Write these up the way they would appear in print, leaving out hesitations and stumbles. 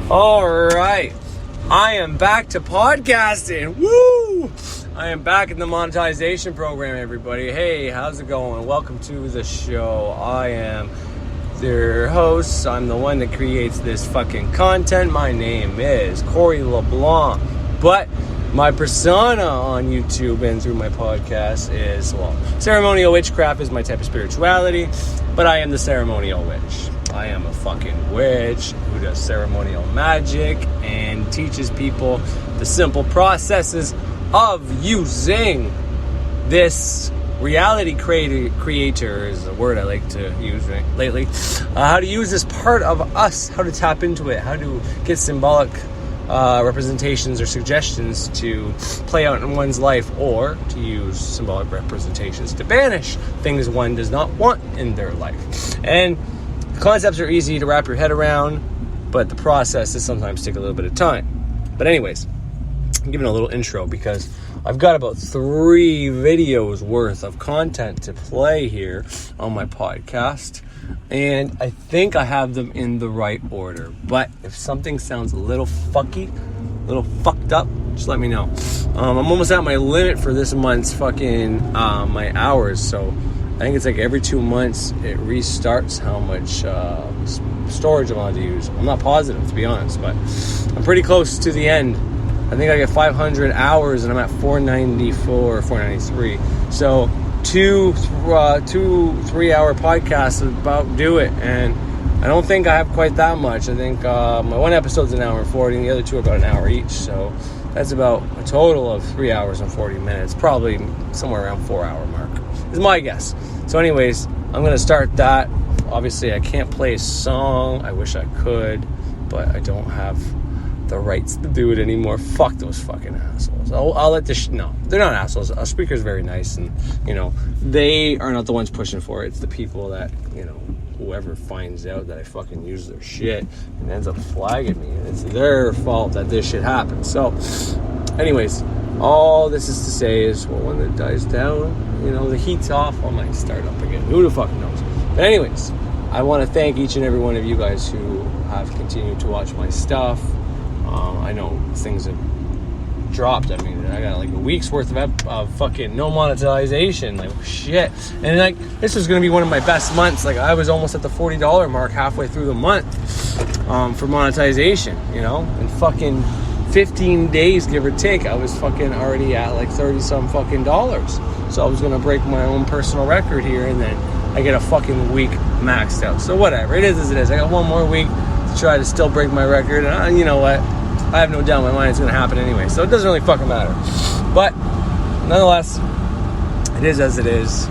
All right, I am back to podcasting. Woo! I am back in the monetization program, everybody. Hey, how's it going? Welcome to the show. I am their host. I'm the one that creates this fucking content. My name is Corey LeBlanc, but my persona on YouTube and through my podcast is, well, ceremonial witchcraft is my type of spirituality, but I am the ceremonial witch. I am a fucking witch who does ceremonial magic and teaches people the simple processes of using this reality creator is a word I like to use lately. How to use this part of us, how to tap into it, how to get symbolic representations or suggestions to play out in one's life, or to use symbolic representations to banish things one does not want in their life. And the concepts are easy to wrap your head around, but the processes sometimes take a little bit of time. But anyways, I'm giving a little intro because I've got about 3 videos worth of content to play here on my podcast, and I think I have them in the right order. But if something sounds a little fucky, a little fucked up, just let me know. I'm almost at my limit for this month's fucking my hours, so I think it's like every 2 months it restarts how much storage I'm allowed to use. I'm not positive, to be honest, but I'm pretty close to the end. I think I get 500 hours and I'm at 494 or 493. So 2 3-hour podcasts about do it, and I don't think I have quite that much. I think my one episode's an hour and 40 and the other 2 are about an hour each, so that's about a total of 3 hours and 40 minutes, probably somewhere around 4-hour mark is my guess. So anyways, I'm gonna start that. Obviously I can't play a song. I wish I could, but I don't have the rights to do it anymore. Fuck those fucking assholes. I'll let this no, they're not assholes. A speaker's very nice, and they are not the ones pushing for it. It's the people that whoever finds out that I fucking use their shit and ends up flagging me, and it's their fault that this shit happens. So anyways, all this is to say is, well, when it dies down, the heat's off, I might start up again. Who the fuck knows? But anyways, I want to thank each and every one of you guys who have continued to watch my stuff. I know things have dropped. I mean, I got like a week's worth of fucking no monetization. Like, shit. And like, this was going to be one of my best months. Like, I was almost at the $40 mark halfway through the month for monetization, in fucking 15 days, give or take. I was fucking already at like 30 some fucking dollars. So I was going to break my own personal record here, and then I get a fucking week maxed out. So whatever, it is as it is. I got one more week to try to still break my record, and you know what? I have no doubt in my mind it's going to happen anyway, so it doesn't really fucking matter. But nonetheless, it is as it is,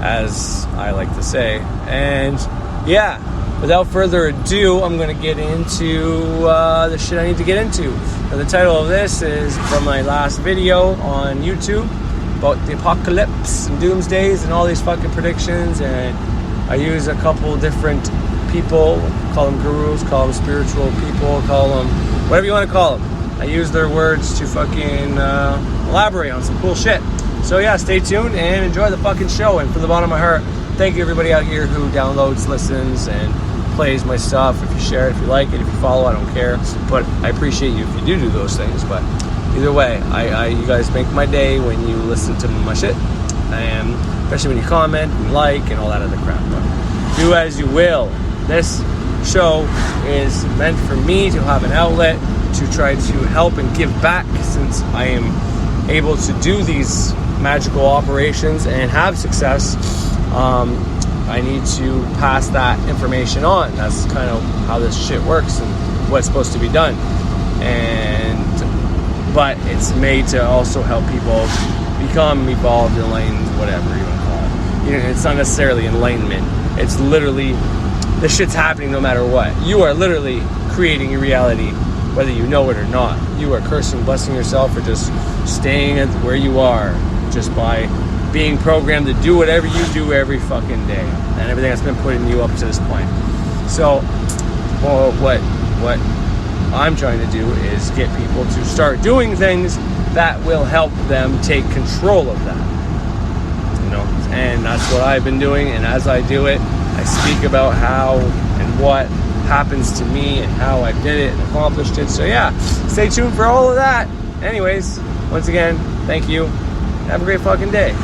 as I like to say. And yeah, without further ado, I'm going to get into the shit I need to get into. Now, the title of this is from my last video on YouTube about the apocalypse and doomsdays and all these fucking predictions, and I use a couple different people, call them gurus, call them spiritual people, call them whatever you want to call them. I use their words to fucking elaborate on some cool shit. So yeah, stay tuned and enjoy the fucking show. And from the bottom of my heart, thank you everybody out here who downloads, listens, and plays my stuff. If you share it, if you like it, if you follow, I don't care. But I appreciate you if you do those things. But either way, you guys make my day when you listen to my shit, and especially when you comment and like and all that other crap. But do as you will. This show is meant for me to have an outlet to try to help and give back, since I am able to do these magical operations and have success. I need to pass that information on. That's kind of how this shit works and what's supposed to be done. But it's made to also help people become evolved, enlightened, whatever you want to call it. It's not necessarily enlightenment. It's literally, this shit's happening no matter what. You are literally creating your reality, whether you know it or not. You are cursing, blessing yourself for just staying at where you are, just by being programmed to do whatever you do every fucking day, and everything that's been putting you up to this point. So, what I'm trying to do is get people to start doing things that will help them take control of that. And that's what I've been doing. And as I do it, I speak about how happens to me and how I did it and accomplished it. So yeah, stay tuned for all of that. Anyways, once again, thank you. Have a great fucking day.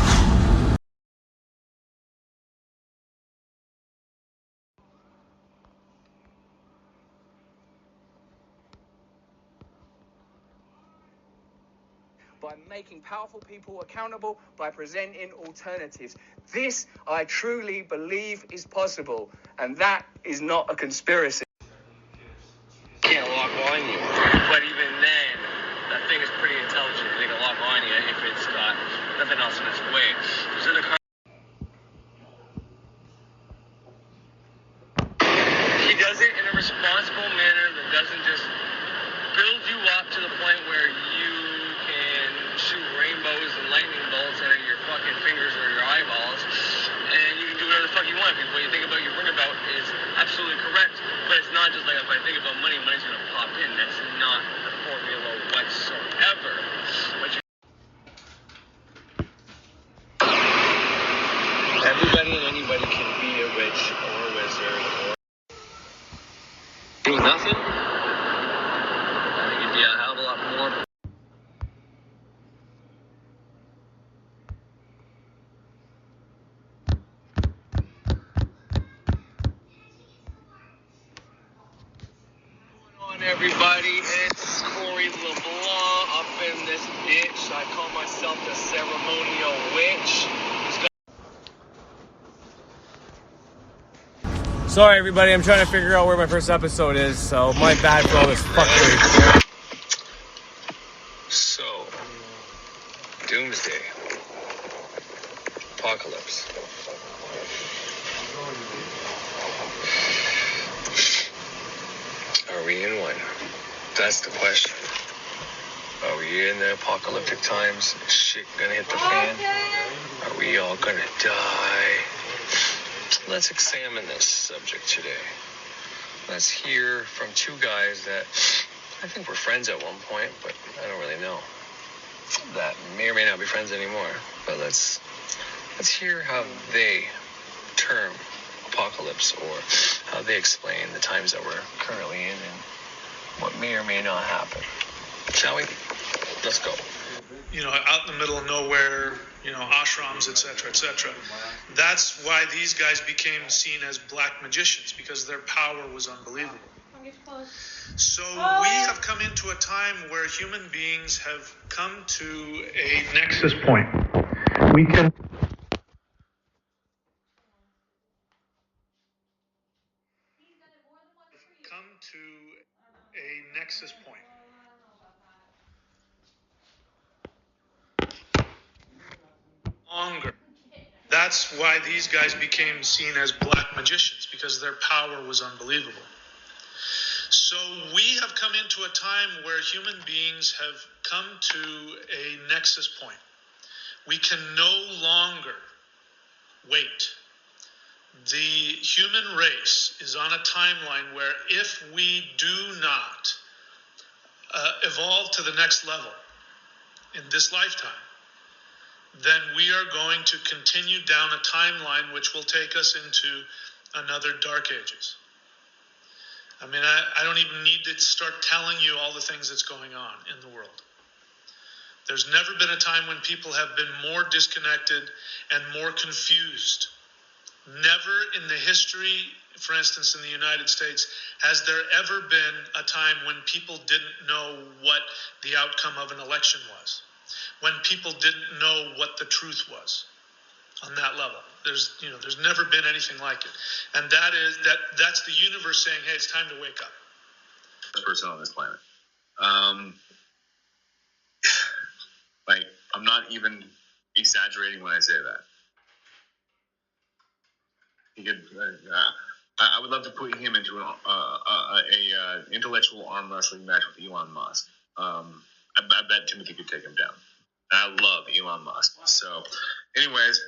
By making powerful people accountable, by presenting alternatives. This, I truly believe, is possible, and that is not a conspiracy. Can't lock on you, but even then, that thing is pretty intelligent. They can lock on you if it's got nothing else in its way. So the he does it in a responsible manner that doesn't just build you up to the point where you can shoot rainbows and lightning bolts out of your fucking fingers or your eyeballs, and you can do whatever the fuck you want, because what you think about your runabout is absolutely correct, but it's not just like, if I think about money, money's gonna pop in. That's not the formula whatsoever. What you Everybody and anybody can be a witch or a wizard or do nothing. I think it'd be a hell of a lot more. Everybody, it's Corey LeBlanc up in this bitch. I call myself the ceremonial witch. Sorry, everybody, I'm trying to figure out where my first episode is, so my bad for all this fuckery. So, doomsday, apocalypse. Are we in one? That's the question. Are we in the apocalyptic times? Is shit gonna hit the fan? Are we all gonna die? Let's examine this subject today. Let's hear from two guys that I think were friends at one point, but I don't really know. That may or may not be friends anymore. But let's hear how they term apocalypse, or how they explain the times that we're currently in and what may or may not happen. Shall we? Let's go. Out in the middle of nowhere, ashrams, etc., etc. That's why these guys became seen as black magicians, because their power was unbelievable. So we have come into a time where human beings have come to a nexus point. We can come to a nexus point. Longer. That's why these guys became seen as black magicians, because their power was unbelievable. So we have come into a time where human beings have come to a nexus point. We can no longer wait. The human race is on a timeline where if we do not evolve to the next level in this lifetime, then we are going to continue down a timeline which will take us into another dark ages. I mean, I don't even need to start telling you all the things that's going on in the world. There's never been a time when people have been more disconnected and more confused. Never in the history, for instance, in the United States, has there ever been a time when people didn't know what the outcome of an election was, when people didn't know what the truth was on that level. There's never been anything like it. And that's the universe saying, hey, it's time to wake up. First person on this planet. I'm not even exaggerating when I say that. He could, I would love to put him into an intellectual arm wrestling match with Elon Musk. I bet Timothy could take him down. And I love Elon Musk. So, anyways,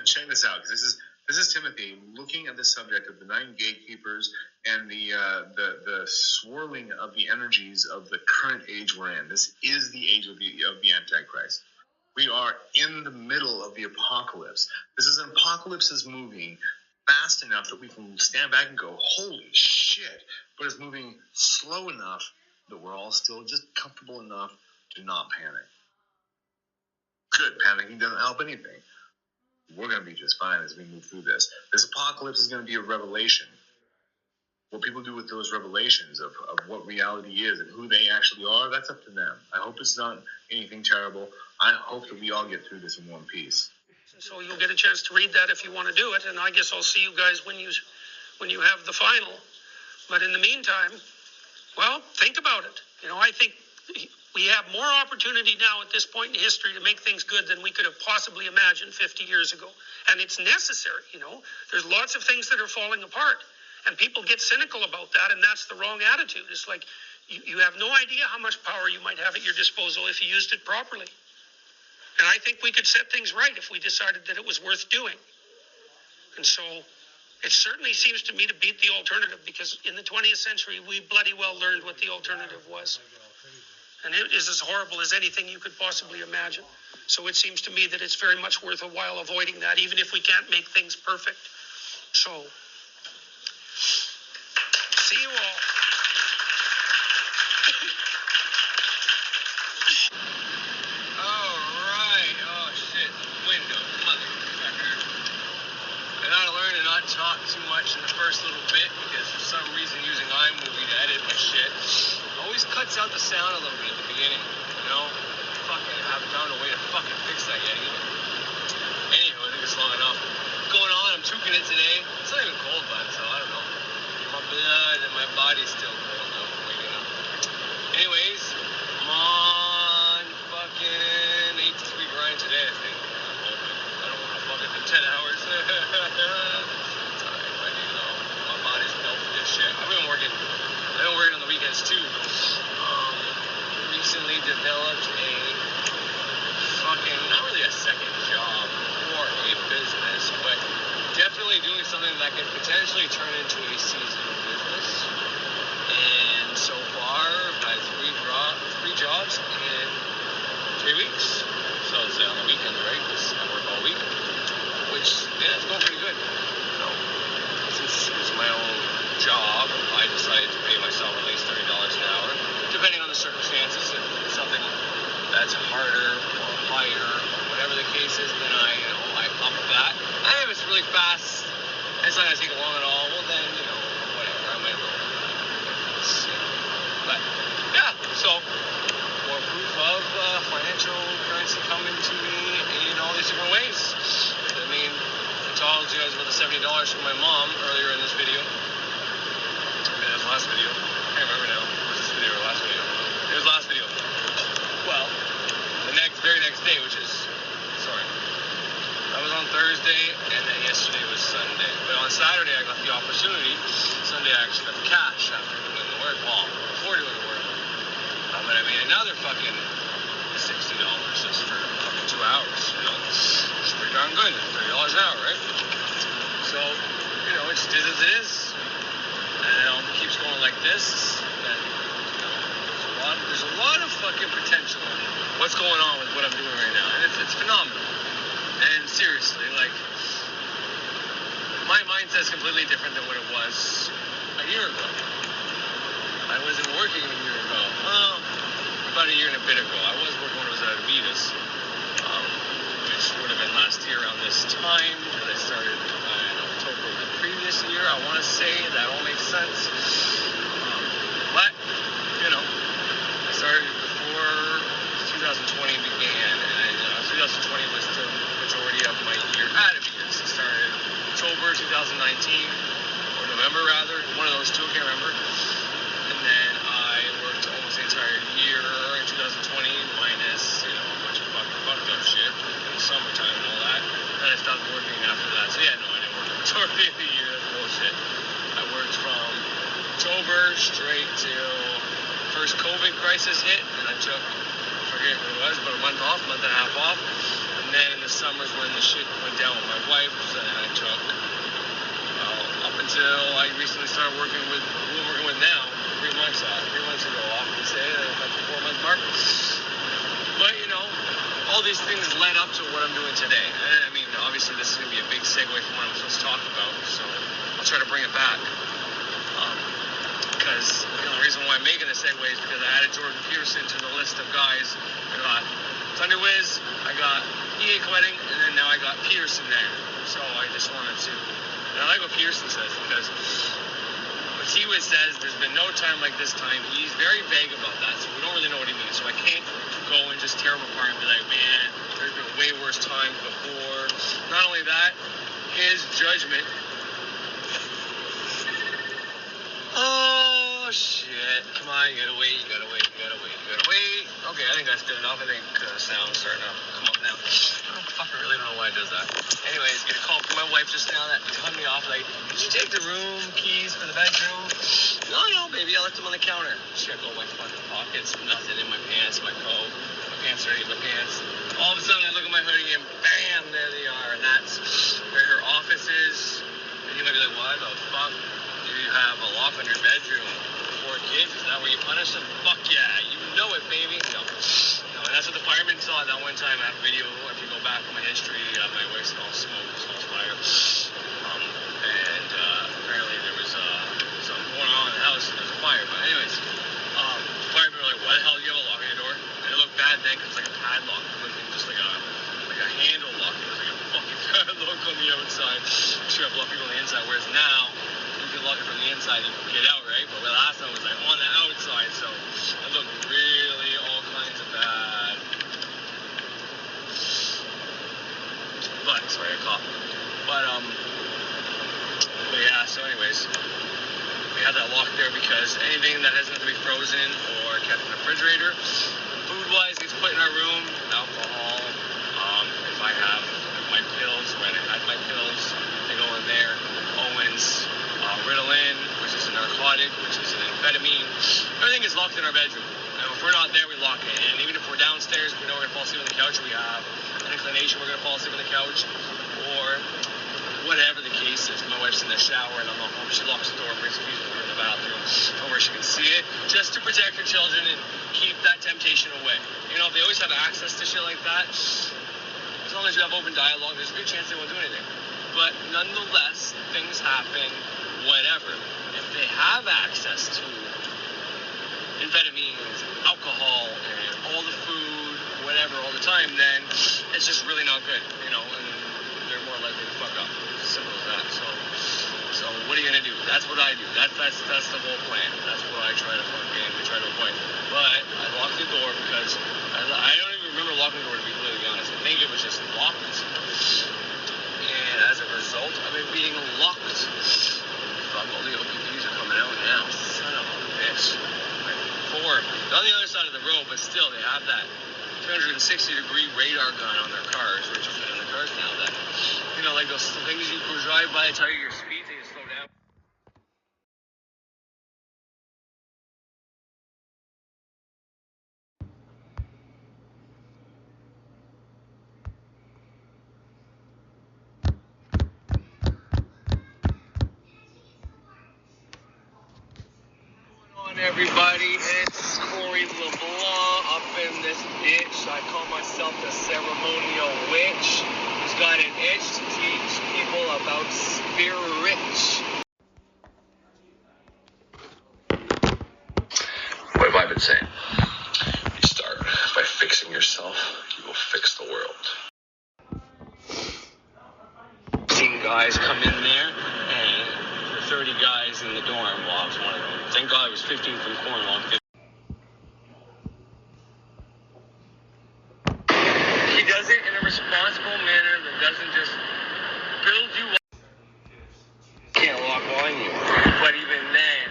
check this out, because this is Timothy looking at the subject of the 9 gatekeepers and the swirling of the energies of the current age we're in. This is the age of the Antichrist. We are in the middle of the apocalypse. This is an apocalypse movie fast enough that we can stand back and go, holy shit, but it's moving slow enough that we're all still just comfortable enough to not panic. Good, panicking doesn't help anything. We're going to be just fine as we move through this. This apocalypse is going to be a revelation. What people do with those revelations of what reality is and who they actually are, that's up to them. I hope it's not anything terrible. I hope that we all get through this in one piece. So you'll get a chance to read that if you want to do it, and I guess I'll see you guys when you have the final. But in the meantime, well, think about it. I think we have more opportunity now at this point in history to make things good than we could have possibly imagined 50 years ago. And it's necessary, There's lots of things that are falling apart. And people get cynical about that, and that's the wrong attitude. It's like you have no idea how much power you might have at your disposal if you used it properly. And I think we could set things right if we decided that it was worth doing. And so it certainly seems to me to beat the alternative, because in the 20th century, we bloody well learned what the alternative was. And it is as horrible as anything you could possibly imagine. So it seems to me that it's very much worth a while avoiding that, even if we can't make things perfect. So, see you all. Talk too much in the first little bit, because for some reason using iMovie to edit my shit always cuts out the sound a little bit at the beginning, Fucking haven't found a way to fucking fix that yet either. Anyway, I think it's long enough. What's going on? I'm tuking it today. It's not even cold, bud, so I don't know. My blood and my body's still cold though, waking up. Anyways, I'm on fucking 8 to 3 grind today, I think. I'm hoping. I don't want to fucking do 10 hours. I've been working on the weekends too. Recently developed a fucking, not really a second job or a business, but definitely doing something that could potentially turn into a seasonal business. And so far, I've had three jobs in 3 weeks. So it's on the weekends, right? Because I work all week, which, it's going pretty good. Since it's my own job, I decided to pay myself at least $30 an hour, depending on the circumstances. If it's something that's harder or higher, whatever the case is, then I up that. And if it's really fast, it's not going to take long at all, well then, whatever, I might lower that. But, yeah, so, more proof of financial currency coming to me in all these different ways. I mean, I told you guys about the $70 from my mom earlier in this video. Last video. I can't remember now. Was this video or last video? It was last video. Well, the very next day, which is, that was on Thursday, and then yesterday was Sunday. But on Saturday, I got the opportunity. Sunday, I actually got the cash after doing the work. Well, before doing the work. But I made another fucking $60 just for fucking 2 hours, It's pretty darn good. $30 an hour, right? So, it just is as it is. And it keeps going like this, then there's a lot of fucking potential in what's going on with what I'm doing right now, and it's phenomenal. And seriously, my mindset's completely different than what it was a year ago. I wasn't working a year ago. Well, about a year and a bit ago. I was working when I was at Adidas, which would have been last year around this time, because I started in October of the previous year. I want to say that all makes sense. But, I started before 2020 began, and 2020 was the majority of my year at Adidas. I started October 2019, or November rather, one of those two, I can't remember. And then I worked almost the entire year in 2020, minus, a bunch of fucking fucked up shit in the summertime and all that. Then I stopped working after that. So yeah, no, I didn't work the majority of the year. That's bullshit. I worked from October straight till first COVID crisis hit, and I took, I forget what it was, but a month and a half off. And then in the summers when the shit went down with my wife, then I took, up until I recently started working with who I'm working with now, 3 months ago off, to say, at the 4-month mark. But, all these things led up to what I'm doing today. And I mean, obviously this is going to be a big segue from what I'm supposed to talk about, so I'll try to bring it back. Because the reason why I'm making a segue is because I added Jordan Peterson to the list of guys. I got Thunder Wiz, I got EA koetting, and then now I got Peterson there. So I just wanted to, and I like what Peterson says, because what T-Wiz says, there's been no time like this time. He's very vague about that, so we don't really know what he means. So I can't go and just tear him apart and be like, man, there's been way worse times before. Not only that, his judgment. Oh, shit. Come on, you gotta wait. Okay, I think that's good enough. I think sound's starting to come up now. I really don't know why it does that. Anyways, get a call from my wife just now that cut me off. Like, did you take the room keys for the bedroom? No, baby, I left them on the counter. Check all my fucking pockets. Nothing in my pants, my coat. My pants are in my pants. All of a sudden, I look at my hoodie and bam, there they are. And that's where her office is. And you might be like, why the fuck do you have a lock on your bedroom? 4 kids? Is that where you punish them? Fuck yeah, you know it, baby. No, and that's what the firemen saw that one time. I have a video. If you go back in my history, my wife smells smoke, smells fire. And apparently there was something going on in the house and there's a fire. But anyways, the firemen were like, why the hell do you have a lock on your door? And it looked bad then because it's like a padlock. It wasn't just like a handle lock. It was like a fucking padlock on the outside. I'm sure I've locked people on the inside. Whereas now, you can lock it from the inside, you can get out, right? But the last time it was like on the outside, so it looked really all kinds of bad. But sorry, I coughed. But yeah. So anyways, we have that lock there because anything that doesn't have to be frozen or kept in the refrigerator, food-wise, needs put in our room. Alcohol. If I have my pills, when I had my pills, they go in there. Owens. Ritalin, which is a narcotic, which is an amphetamine. Everything is locked in our bedroom. And if we're not there, we lock it. And even if we're downstairs, we know we're going to fall asleep on the couch, we have an inclination we're going to fall asleep on the couch, or whatever the case is. My wife's in the shower and I'm not home. She locks the door, brings the music in the bathroom, where she can see it, just to protect her children and keep that temptation away. You know, if they always have access to shit like that, as long as you have open dialogue, there's a good chance they won't do anything. But nonetheless, things happen. Whatever. If they have access to amphetamines, alcohol, and all the food, whatever, all the time, then it's just really not good, you know, and they're more likely to fuck up. It's as simple as that. So what are you gonna do? That's what I do. That's the whole plan. That's what I try to avoid. But I locked the door because I don't even remember locking the door, to be completely honest. I think it was just locked. And as a result of it being locked, fuck, all the OPPs are coming out now. Son of a bitch. 4 of them. They're on the other side of the road, but still, they have that 360-degree radar gun on their cars, which is in the cars now. That, you know, like those things you drive by, tell you your speed, they just slow down. Everybody, it's Corey LeBlanc up in this bitch. I call myself the ceremonial witch who's got an itch to teach people about spirits. What have I been saying? You start by fixing yourself, you will fix the world. Guys come in there, and 30 guys in the dorm. Well, I was one of them. Thank God it was 15 from Cornwall. He does it in a responsible manner that doesn't just build you up. Can't lock on you. But even then,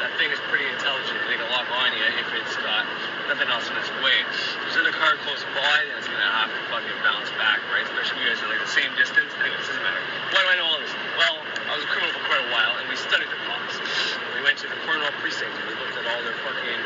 that thing is pretty intelligent. They can lock on you if it's got nothing else in its way. If there's a car close by, then it's going to have to fucking bounce back, right? Especially if you guys are like the same distance. Anyway, it doesn't matter. Why do I know all this? Well, I was a criminal for quite a while, and we studied the cops. We went to the Cornwall precinct, and we looked at all their fucking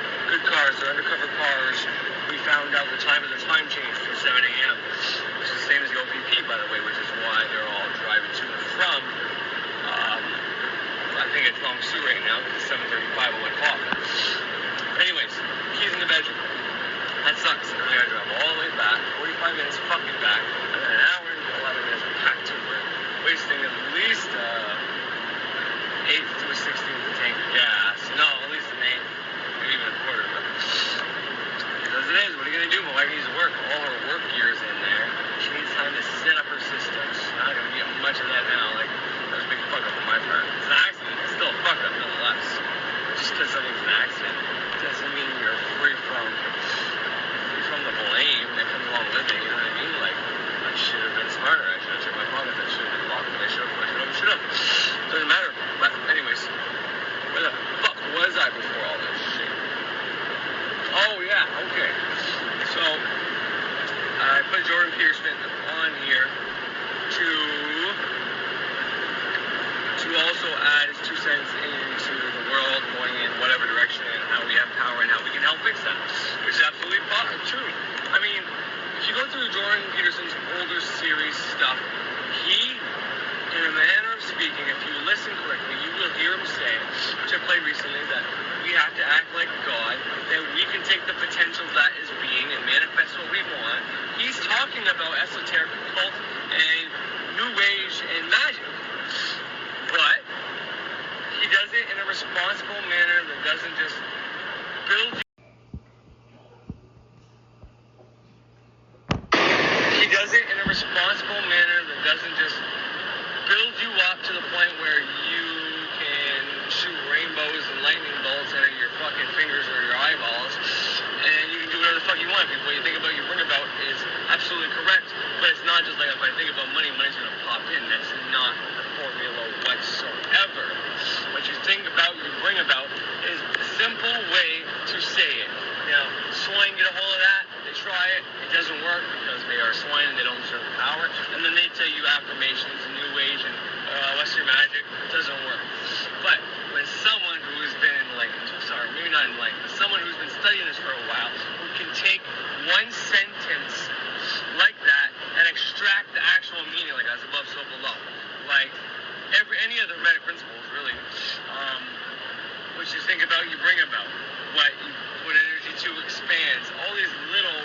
you think about, you bring about. What you put energy to expands. All these little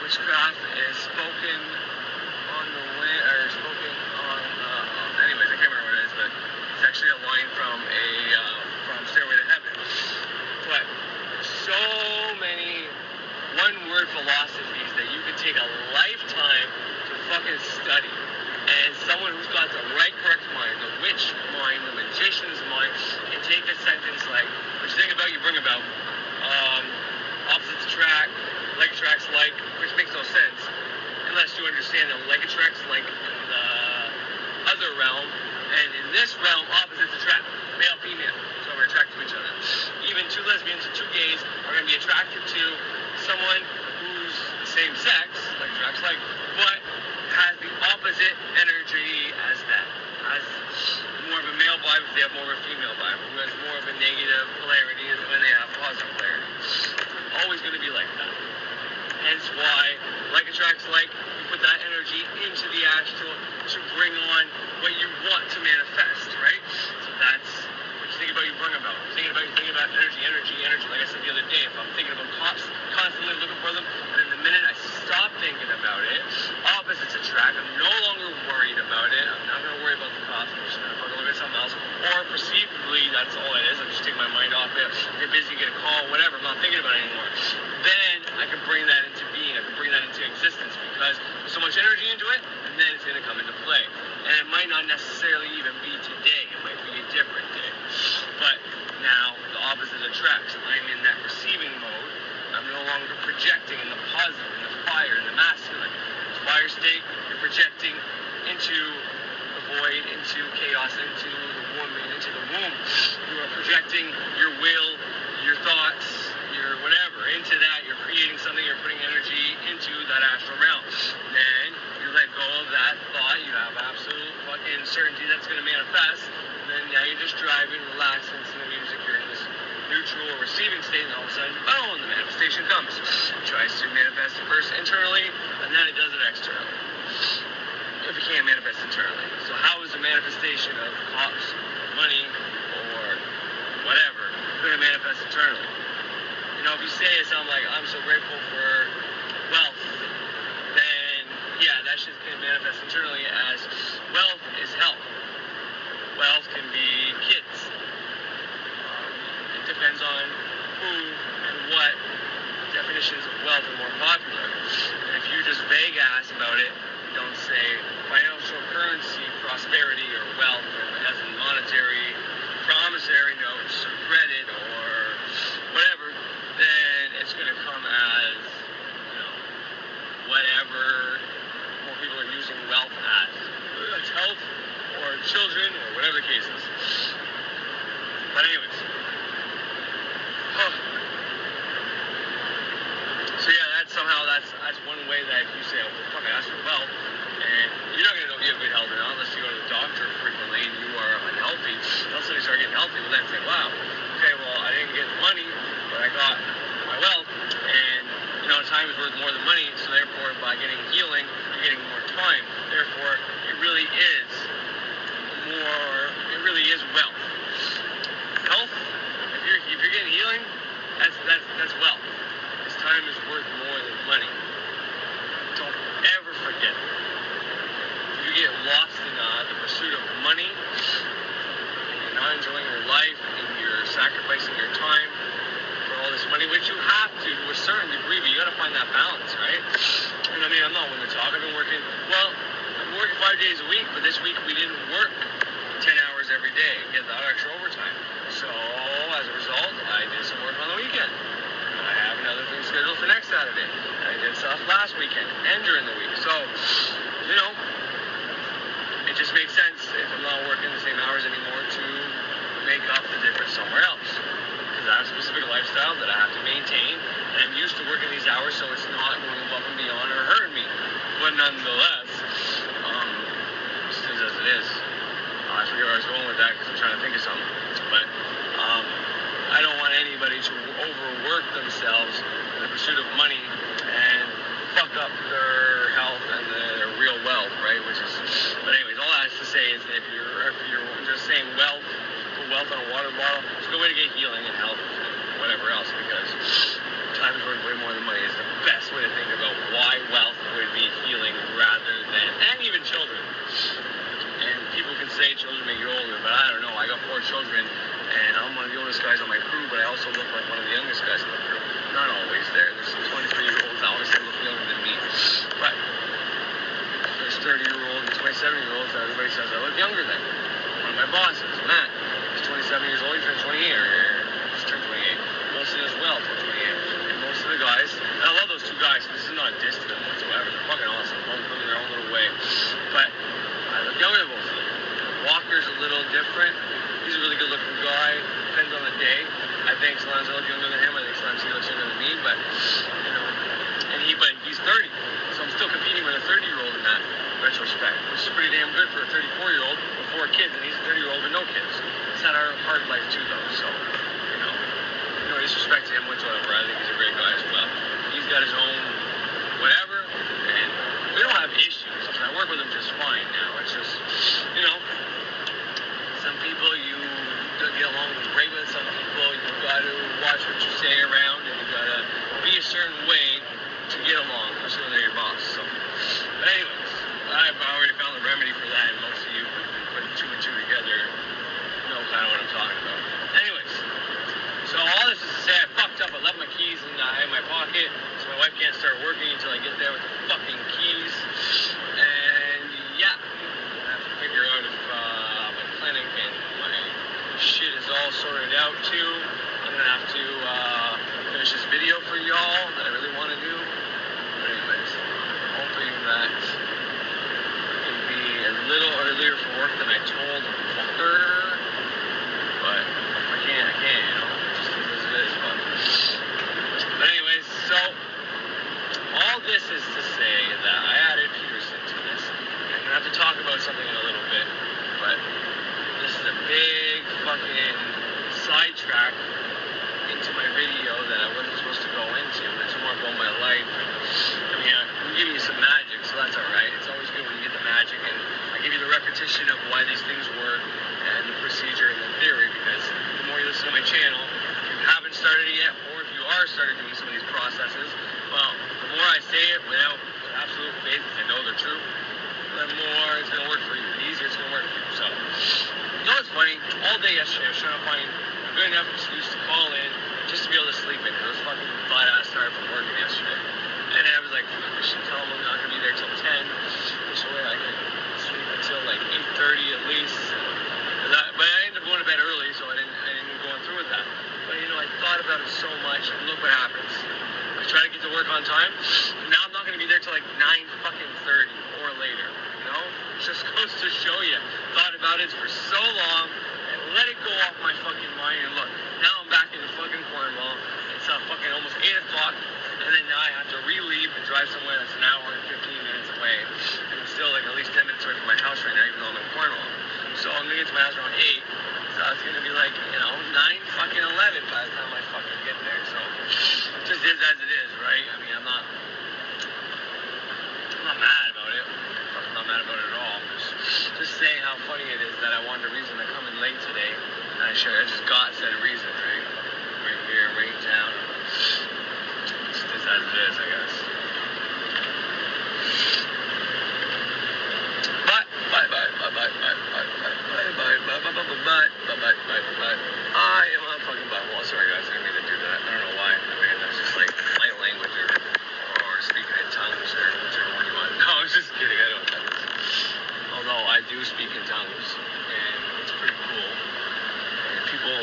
witchcraft is spoken on the wind, or spoken on. Anyways, I can't remember what it is, but it's actually a line from from Stairway to Heaven. But so many one-word philosophies that you could take a lifetime to fucking study. And someone who's got the right correct mind, the witch mind, the magician's mind, can take a sentence like, what you think about, you bring about. Opposites attract, like attracts like, which makes no sense unless you understand that like attracts like in the other realm, and in this realm, opposites attract, male, female, so we're attracted to each other. Even two lesbians or two gays are going to be attracted to someone who's the same sex, like attracts like, but has the opposite energy as them, has more of a male vibe if they have more of a female vibe, who has more of a negative polarity when they have positive polarity. Always going to be like that. Hence why like attracts like, you put that energy into the astral to bring on what you want to manifest, right? So that's what you think about, you bring about. You think about energy. Like I said the other day, if I'm thinking about cops, constantly looking for them, and then the minute I stop thinking about it, opposites attract. I'm no longer worried about it. I'm not going to worry about the cops. I'm just going to fucking look at something else. Or perceivably, that's all it is. I just take my mind off it. Get busy, get a call, whatever. I'm not thinking about it anymore. Then I can bring that into being. I can bring that into existence because there's so much energy into it, and then it's going to come into play. And it might not necessarily even be today. It might be a different day. But now the opposite attracts. I'm in that receiving mode. I'm no longer projecting in the positive, in the fire, in the masculine. The fire state, you're projecting into the void, into chaos, into the woman, into the womb. You are projecting your will, your thoughts, your whatever, into that. You're creating something, you're putting energy into that astral realm. Then you let go of that thought, you have absolute fucking certainty that's going to manifest. And then now you're just driving, relaxing, listening to music, you're in this neutral or receiving state, and all of a sudden, boom, the manifestation comes. It tries to manifest it first internally, and then it does it externally. If it can't manifest internally. So how is the manifestation of cops, money, or whatever going to manifest internally? You know, if you say something like, I'm so grateful for wealth, then, yeah, that shit's going to manifest internally as wealth is health. Wealth can be kids. It depends on who and what definitions of wealth are more popular. And if you just vague ass about it, you don't say financial currency, prosperity, or wealth, or as in monetary, promissory notes, or credit, or whatever, then it's going to come as, you know, whatever more people are using wealth as. It's health, or children, or whatever the case is. But anyways. So yeah, that's one way that if you say, oh, fuck, I asked for wealth, and you're not going to know if you have good health or not unless you go to the doctor frequently and you are unhealthy. All of a sudden you start getting healthy, well then say, wow, okay, well, I didn't get money, but I got my wealth, and, you know, time is worth more than money, so therefore, by getting healing, you're getting more time. Therefore, it really is wealth. Health, if you're getting healing, that's wealth. This time is worth more than money. Don't ever forget it. If you get lost in the pursuit of money, and you're not enjoying your life, and you're sacrificing your time for all this money, which you have to a certain degree, but you got to find that balance, right? And I mean, I'm not one to talk. I've been working 5 days a week, but this week we didn't work 10 hours every day and get that extra overtime. So as a result, I did some work on the weekend. I have another thing scheduled for next Saturday. I did stuff last weekend and during the week. So, you know, it just makes sense if I'm not working the same hours anymore to make up the difference somewhere else. Because I have a specific lifestyle that I have to maintain, and I'm used to working these hours, so it's not going above and beyond or hurting me. But nonetheless, as it is, I forget where I was going with that because I'm trying to think of something. But I don't want anybody to overwork themselves in the pursuit of money and fuck up their health and the thinks Lon's a little younger than him. I think Lon's a little younger than me, but, you know, but he's 30, so I'm still competing with a 30-year-old in that retrospect, which is pretty damn good for a 34-year-old with 4 kids, and he's a 30-year-old with no kids. It's not our hard life too, though, so, you know, no disrespect to him whatsoever. I think he's a great guy as well. He's got his own whatever, and we don't have issues. I work with him just fine now. It's just, you know, some people you don't get along great with, some people you've got to watch what you say around, and you've got to be a certain way to get along, especially when they're your boss. So, but anyways, I've already found the remedy for that, and most of you put 2 and 2 together know kind of what I'm talking about. Anyways, so all this is to say, I fucked up. I left my keys in my pocket, so my wife can't start working until I get there with the fucking keys. And yeah, I have to figure out if my clinic and my shit is all sorted out too. I'm gonna have to finish this video for y'all that I really want to do. But anyways, hoping that I can be a little earlier for work than I told Walker. But if I can't, you know. Just as it is, but anyways, so all this is to say that I added Peterson to this. I'm gonna have to talk about something in a little bit, but this is a big fucking sidetrack into my video that I wasn't supposed to go into. It's more about my life. I mean, I'm giving you some magic, so that's alright. It's always good when you get the magic, and I give you the repetition of why these things work and the procedure and the theory, because the more you listen to my channel, if you haven't started it yet, or if you are started doing some of these processes, well, the more I say it with absolute faith, because I know they're true, the more it's going to work for you. The easier it's going to work for you. So, you know what's funny? All day yesterday, I was trying to find a good enough excuse to call in just to be able to sleep in, because I was fucking flat-ass tired from working yesterday. And then I was like, I should tell them I'm not going to be there till 10. This way I can sleep until like 8:30 at least. But I ended up going to bed early, so I didn't go through with that. But, you know, I thought about it so much, and look what happens. I try to get to work on time, and now I'm not going to be there till like 9:30 or later, you know? It just goes to show you. Thought about it for so long, and let it go off my fucking mind, and look, now I'm back in the fucking Cornwall. It's fucking almost 8 o'clock, and then now I have to re-leave and drive somewhere that's an hour and 15 minutes away, and I'm still like at least 10 minutes away from my house right now, even though I'm in Cornwall. So I'm going to get to my house around 8, so it's going to be like, you know, 9:11 by the time I fucking get there, so it just is as it is, right? I mean, I'm not mad about it. I'm not mad about it at all. Just saying how funny it is that I wanted a reason to come in late today, and I just got said reason, right? Right here, right down. It's just as it is, I guess. I am on fucking butthole. Sorry guys, I didn't mean to do that. I don't know why. I mean, that's just like light language or speaking in tongues or whichever one you want. No, I'm just kidding. I don't know. Although I do speak in tongues, and it's pretty cool. And people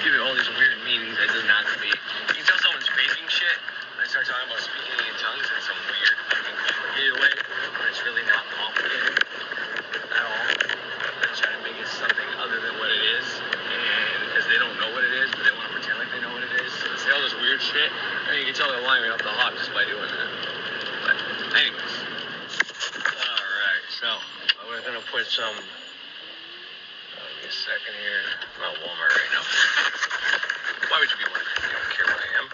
give it all these weird meanings that it doesn't have to be. You can tell someone's faking shit when they start talking about speaking in tongues in some weird, fucking complicated way, when it's really not complicated at all. They're trying to make it something other than what it is, and because they don't know what it is, but they want to pretend like they know what it is. So they say all this weird shit, and you can tell they're lying right off the hop just by doing that. But anyways, alright, so we're gonna put some. Give me a second here. I'm at Walmart right now. Why would you be wondering? You don't care where I am.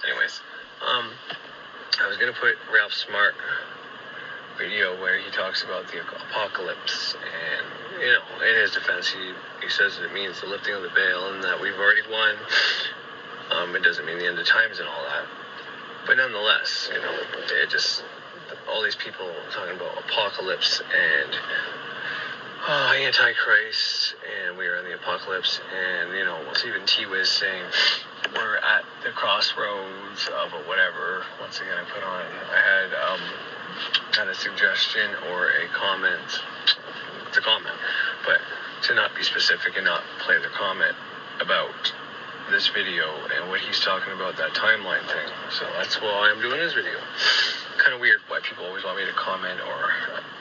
Anyways, I was gonna put Ralph Smart video where he talks about the apocalypse, and you know, in his defense, he says it means the lifting of the veil and that we've already won. It doesn't mean the end of times and all that, but nonetheless, you know, it just all these people talking about apocalypse and Antichrist, and we are in the apocalypse, and you know, even T was saying we're at the crossroads of a whatever. Once again, I had a suggestion or a comment. It's a comment, but to not be specific and not play the comment about this video and what he's talking about, that timeline thing. So that's why I'm doing this video. Kind of weird why people always want me to comment or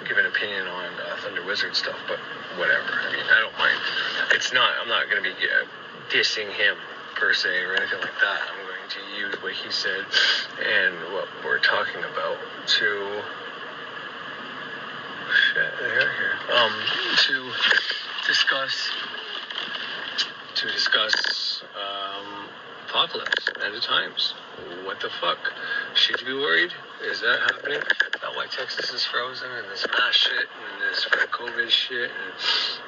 give an opinion on Thunder Wizard stuff, but whatever. I mean, I don't mind. I'm not going to be dissing him per se, or anything like that. I'm going to use what he said and what we're talking about to discuss apocalypse, end of times. What the fuck? Should you be worried? Is that happening? That why Texas is frozen, and this mass shit, and this COVID shit, and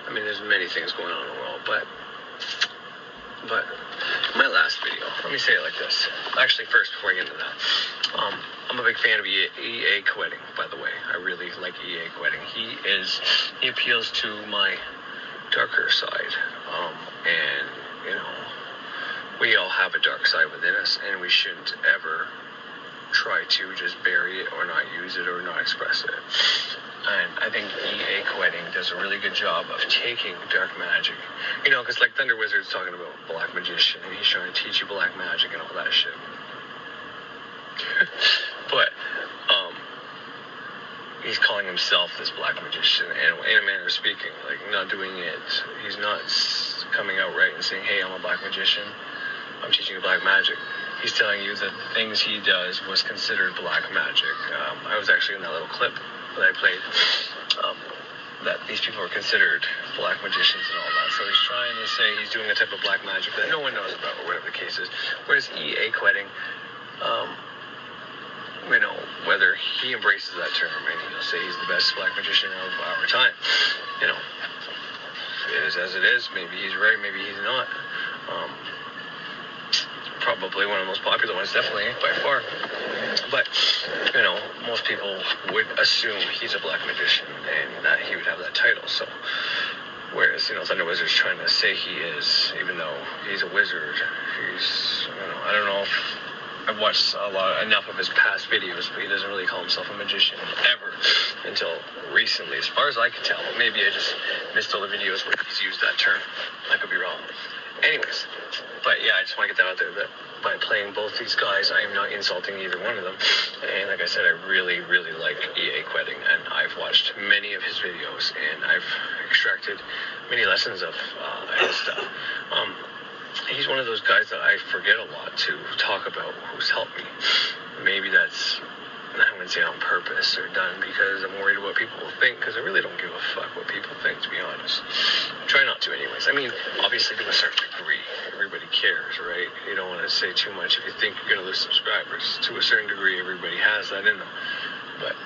I mean, there's many things going on in the world, but my last video, let me say it like this. Actually, first, before I get into that, I'm a big fan of EA koetting, by the way. I really like EA koetting. He appeals to my darker side, and, you know, we all have a dark side within us, and we shouldn't ever try to just bury it or not use it or not express it. And I think EA koetting does a really good job of taking dark magic. You know, because like Thunder Wizard's talking about black magician, and he's trying to teach you black magic and all that shit. But he's calling himself this black magician, and in a manner of speaking, like, not doing it. He's not coming out right and saying, hey, I'm a black magician, I'm teaching you black magic. He's telling you that the things he does was considered black magic. I was actually in that little clip that I played, that these people are considered black magicians and all that. So he's trying to say he's doing a type of black magic that no one knows about, or whatever the case is. Whereas EA koetting, you know, whether he embraces that term, and he'll say he's the best black magician of our time, you know, it is as it is. Maybe he's right, maybe he's not. Probably one of the most popular ones, definitely, by far. But, you know, most people would assume he's a black magician and that he would have that title. So, whereas, you know, Thunder Wizard's trying to say he is, even though he's a wizard, he's, you know, I don't know if I've watched enough of his past videos, but he doesn't really call himself a magician ever until recently, as far as I can tell. Maybe I just missed all the videos where he's used that term. I could be wrong. Anyways, but yeah, I just want to get that out there, that by playing both these guys, I am not insulting either one of them. And like I said, I really, really like EA koetting, and I've watched many of his videos, and I've extracted many lessons of his stuff. He's one of those guys that I forget a lot to talk about who's helped me. Maybe that's, I wouldn't say on purpose or done because I'm worried what people will think, because I really don't give a fuck what people think, to be honest. Try not to anyways. I mean, obviously to a certain degree, everybody cares, right? You don't want to say too much if you think you're going to lose subscribers. To a certain degree, everybody has that in them. But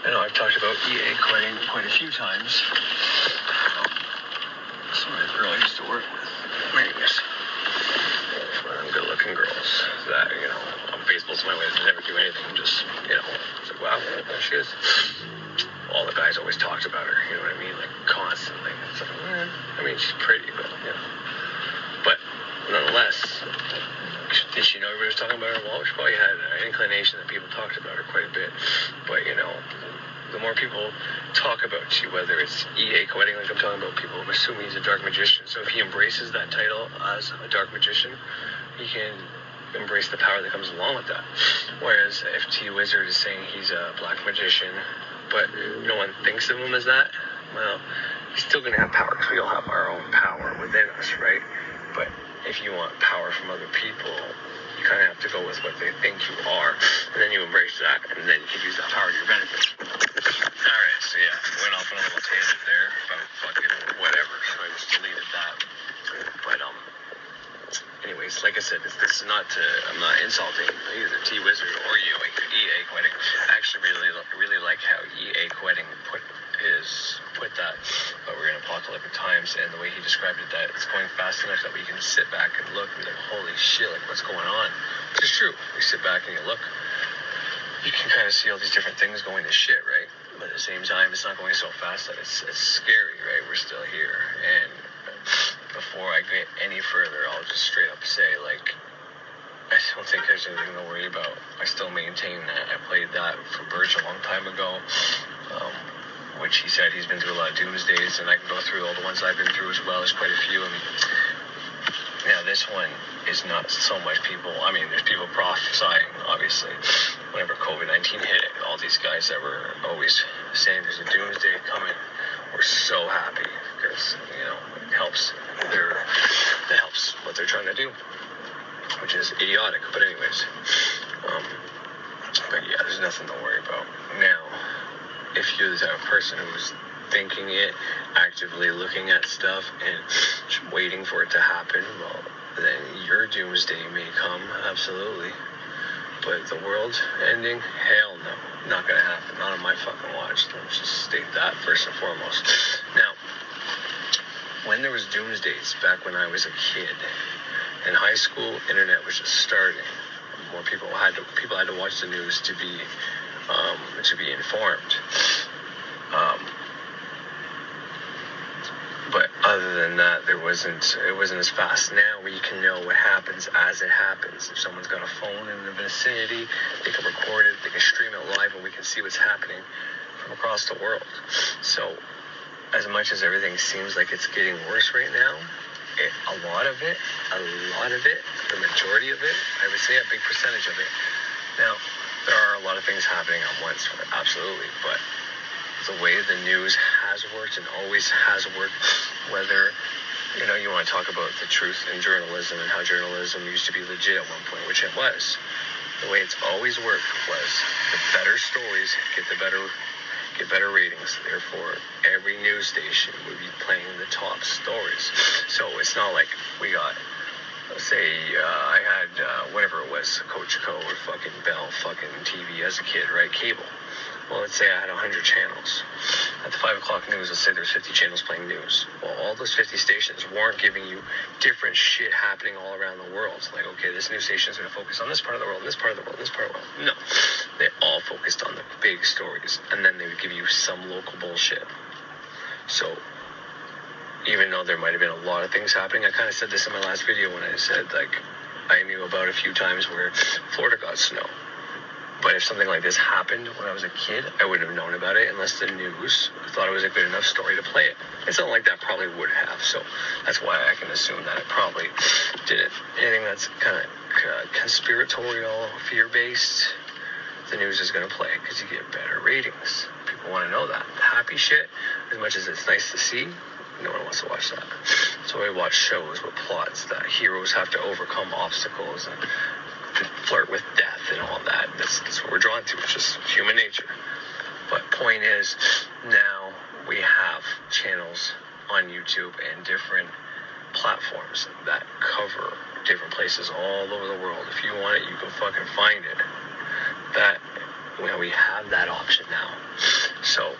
I know I've talked about EA koetting quite a few times. Some of the girl I used to work with. Anyways, good-looking girls that, you know, on Facebook's my way to never do anything. Just, you know, it's like, wow, there she is. All the guys always talked about her, you know what I mean? Like, constantly. It's like, I mean, she's pretty, but, you know. But, nonetheless, did she know everybody was talking about her? Well, she probably had an inclination that people talked about her quite a bit. But, you know, the more people talk about you, whether it's EA koetting, like I'm talking about, people assume he's a dark magician. So if he embraces that title as a dark magician, he can embrace the power that comes along with that. Whereas if T Wizard is saying he's a black magician, but no one thinks of him as that, well, he's still going to have power, because we all have our own power within us, right? But if you want power from other people, you kind of have to go with what they think you are, and then you embrace that, and then you can use that power to your benefit. Alright, so yeah, went off on a little tangent there about fucking whatever, so I just deleted that. But, anyways, like I said, this is not to, I'm not insulting either T Wizard or EA koetting. I actually really like how EA koetting put that, but we're in apocalyptic times, and the way he described it, that it's going fast enough that we can sit back and look and be like, holy shit, like, what's going on? Which is true. You sit back and you look, you can kind of see all these different things going to shit, right? But at the same time, it's not going so fast that it's scary, right? We're still here. And before I get any further, I'll just straight up say, like, I don't think there's anything to worry about. I still maintain that. I played that for Verge a long time ago, which he said he's been through a lot of doomsdays, and I can go through all the ones I've been through as well. There's quite a few. And now this one is not so much people. I mean, there's people prophesying, obviously. Whenever COVID-19 hit, all these guys that were always saying there's a doomsday coming were so happy, because, you know, it helps what they're trying to do. which is idiotic. But anyways, but yeah, there's nothing to worry about. Now, if you're the type of person who's thinking it, actively looking at stuff, and waiting for it to happen, well, then your doomsday may come, absolutely. But the world ending, hell no, not gonna happen, not on my fucking watch. Let's just state that first and foremost. Now, when there was doomsdays back when I was a kid, in high school, internet was just starting. More people had to watch the news to be informed. But other than that, it wasn't as fast. Now we can know what happens as it happens. If someone's got a phone in the vicinity, they can record it, they can stream it live, and we can see what's happening from across the world. So, as much as everything seems like it's getting worse right now, a lot of it, the majority of it, I would say a big percentage of it. Now, there are a lot of things happening at once, absolutely, but the way the news has worked and always has worked, whether, you want to talk about the truth in journalism and how journalism used to be legit at one point, which it was. The way it's always worked was the better stories get better ratings. Therefore, every news station would be playing the top stories. So it's not like we got, let's say, I had whatever it was, Coach Co or fucking Bell fucking TV as a kid, right? Cable. Well, let's say I had 100 channels. At the 5 o'clock news, let's say there's 50 channels playing news. Well, all those 50 stations weren't giving you different shit happening all around the world. Like, okay, this news station is going to focus on this part of the world, this part of the world, this part of the world. No. They all focused on the big stories. And then they would give you some local bullshit. So, even though there might have been a lot of things happening, I kind of said this in my last video when I said, like, I knew about a few times where Florida got snow. But if something like this happened when I was a kid, I wouldn't have known about it unless the news thought it was a good enough story to play it. And something like that probably would have. So that's why I can assume that it probably didn't. Anything that's kind of conspiratorial, fear-based, the news is going to play because you get better ratings. People want to know that. Happy shit, as much as it's nice to see, no one wants to watch that. So we watch shows with plots that heroes have to overcome obstacles and flirt with death and all that. That's what we're drawn to. It's just human nature. But point is, now we have channels on YouTube and different platforms that cover different places all over the world. If you want it, you can fucking find it. We have that option now. So,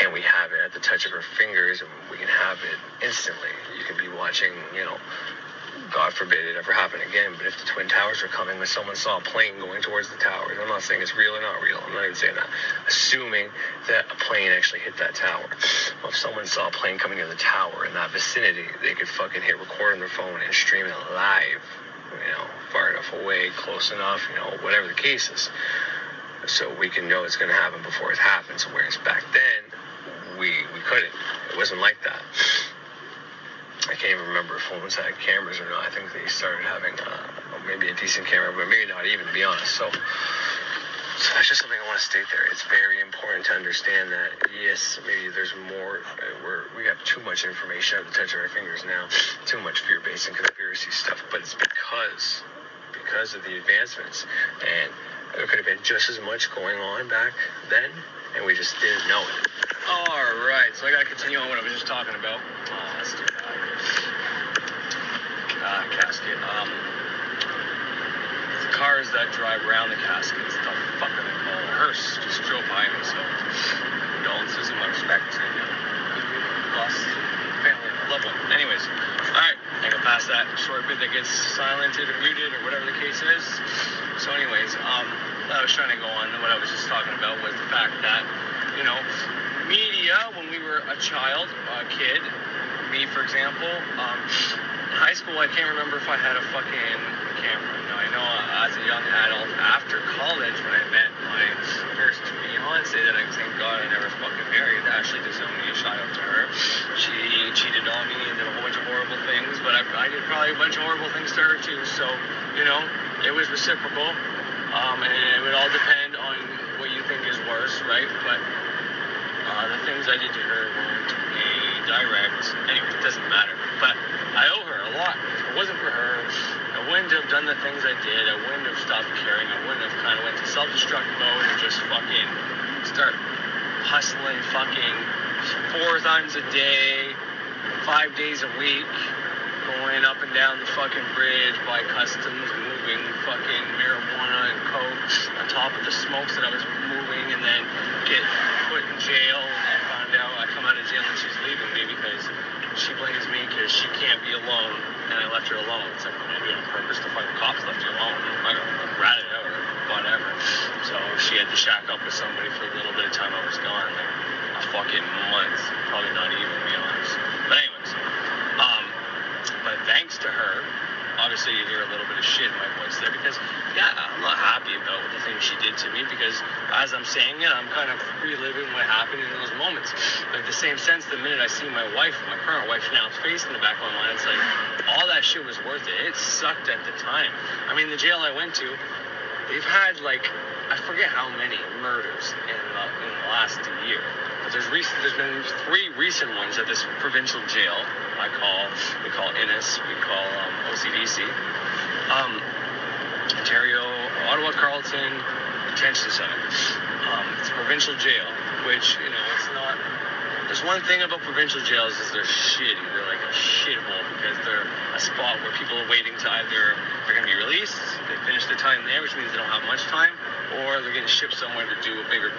and we have it at the touch of our fingers, and we can have it instantly. You can be watching, God forbid it ever happen again, but if the Twin Towers were coming and someone saw a plane going towards the towers, I'm not saying it's real or not real, I'm not even saying that, assuming that a plane actually hit that tower. Well, if someone saw a plane coming to the tower in that vicinity, they could fucking hit record on their phone and stream it live, far enough away, close enough, whatever the case is. So we can know it's going to happen before it happens, whereas back then, we couldn't. It wasn't like that. I can't even remember if phones had cameras or not. I think they started having maybe a decent camera, but maybe not even, to be honest. So that's just something I want to state there. It's very important to understand that, yes, maybe there's more. We have too much information at the touch of our fingers now, too much fear-based and conspiracy stuff, but it's because of the advancements. And there could have been just as much going on back then, and we just didn't know it. All right, so I got to continue on what I was just talking about. Let's do that. Casket. The cars that drive around the caskets, the fuck are they called? Hearse just drove by me, so condolences and my respect. Lost family, loved one. Anyways, all right, I can pass that short bit that gets silented or muted or whatever the case is. So anyways, I was trying to go on, and what I was just talking about was the fact that, media, when we were a kid, me, for example, in high school, I can't remember if I had a fucking camera. Now, I know as a young adult, after college, when I met my first fiance that I thank God I never fucking married, Ashley disowned me, shout out to her. She cheated on me and did a whole bunch of horrible things, but I did probably a bunch of horrible things to her too, so, it was reciprocal, and it would all depend on what you think is worse, right? But the things I did to her weren't a direct, anyway, it doesn't matter, but I owe her a lot. If it wasn't for her, I wouldn't have done the things I did. I wouldn't have stopped caring. I wouldn't have kind of went to self-destruct mode and just fucking start hustling fucking 4 times a day, 5 days a week, going up and down the fucking bridge by customs, moving fucking marijuana and coke on top of the smokes that I was moving, and then get put in jail. And I found out I come out of jail and she's leaving me because she blames me because she can't be alone, and I left her alone. It's like, I do it on purpose. The fucking cops left you alone. I got ratted out or whatever. So she had to shack up with somebody for a little bit of time I was gone, like a fucking month, probably not even, to be honest. But anyways, but thanks to her, obviously you hear a little bit of shit in my voice there because, yeah, I'm not happy about the things she did to me because as I'm saying it, I'm kind of reliving what happened in those moments. But in the same sense, the minute I see my wife, my current wife now, face in the back of my mind, it's like, all that shit was worth it. It sucked at the time. I mean, the jail I went to, they've had, like, I forget how many murders in the last year. But there's been 3 recent ones at this provincial jail. We call Innis, we call OCDC, Ontario, Ottawa Carleton Detention Center. It's a provincial jail, which, you know, it's not. There's one thing about provincial jails is they're shitty. They're like a shithole because they're a spot where people are waiting to either they're going to be released, they finish their time there, which means they don't have much time, or they're getting shipped somewhere to do a bigger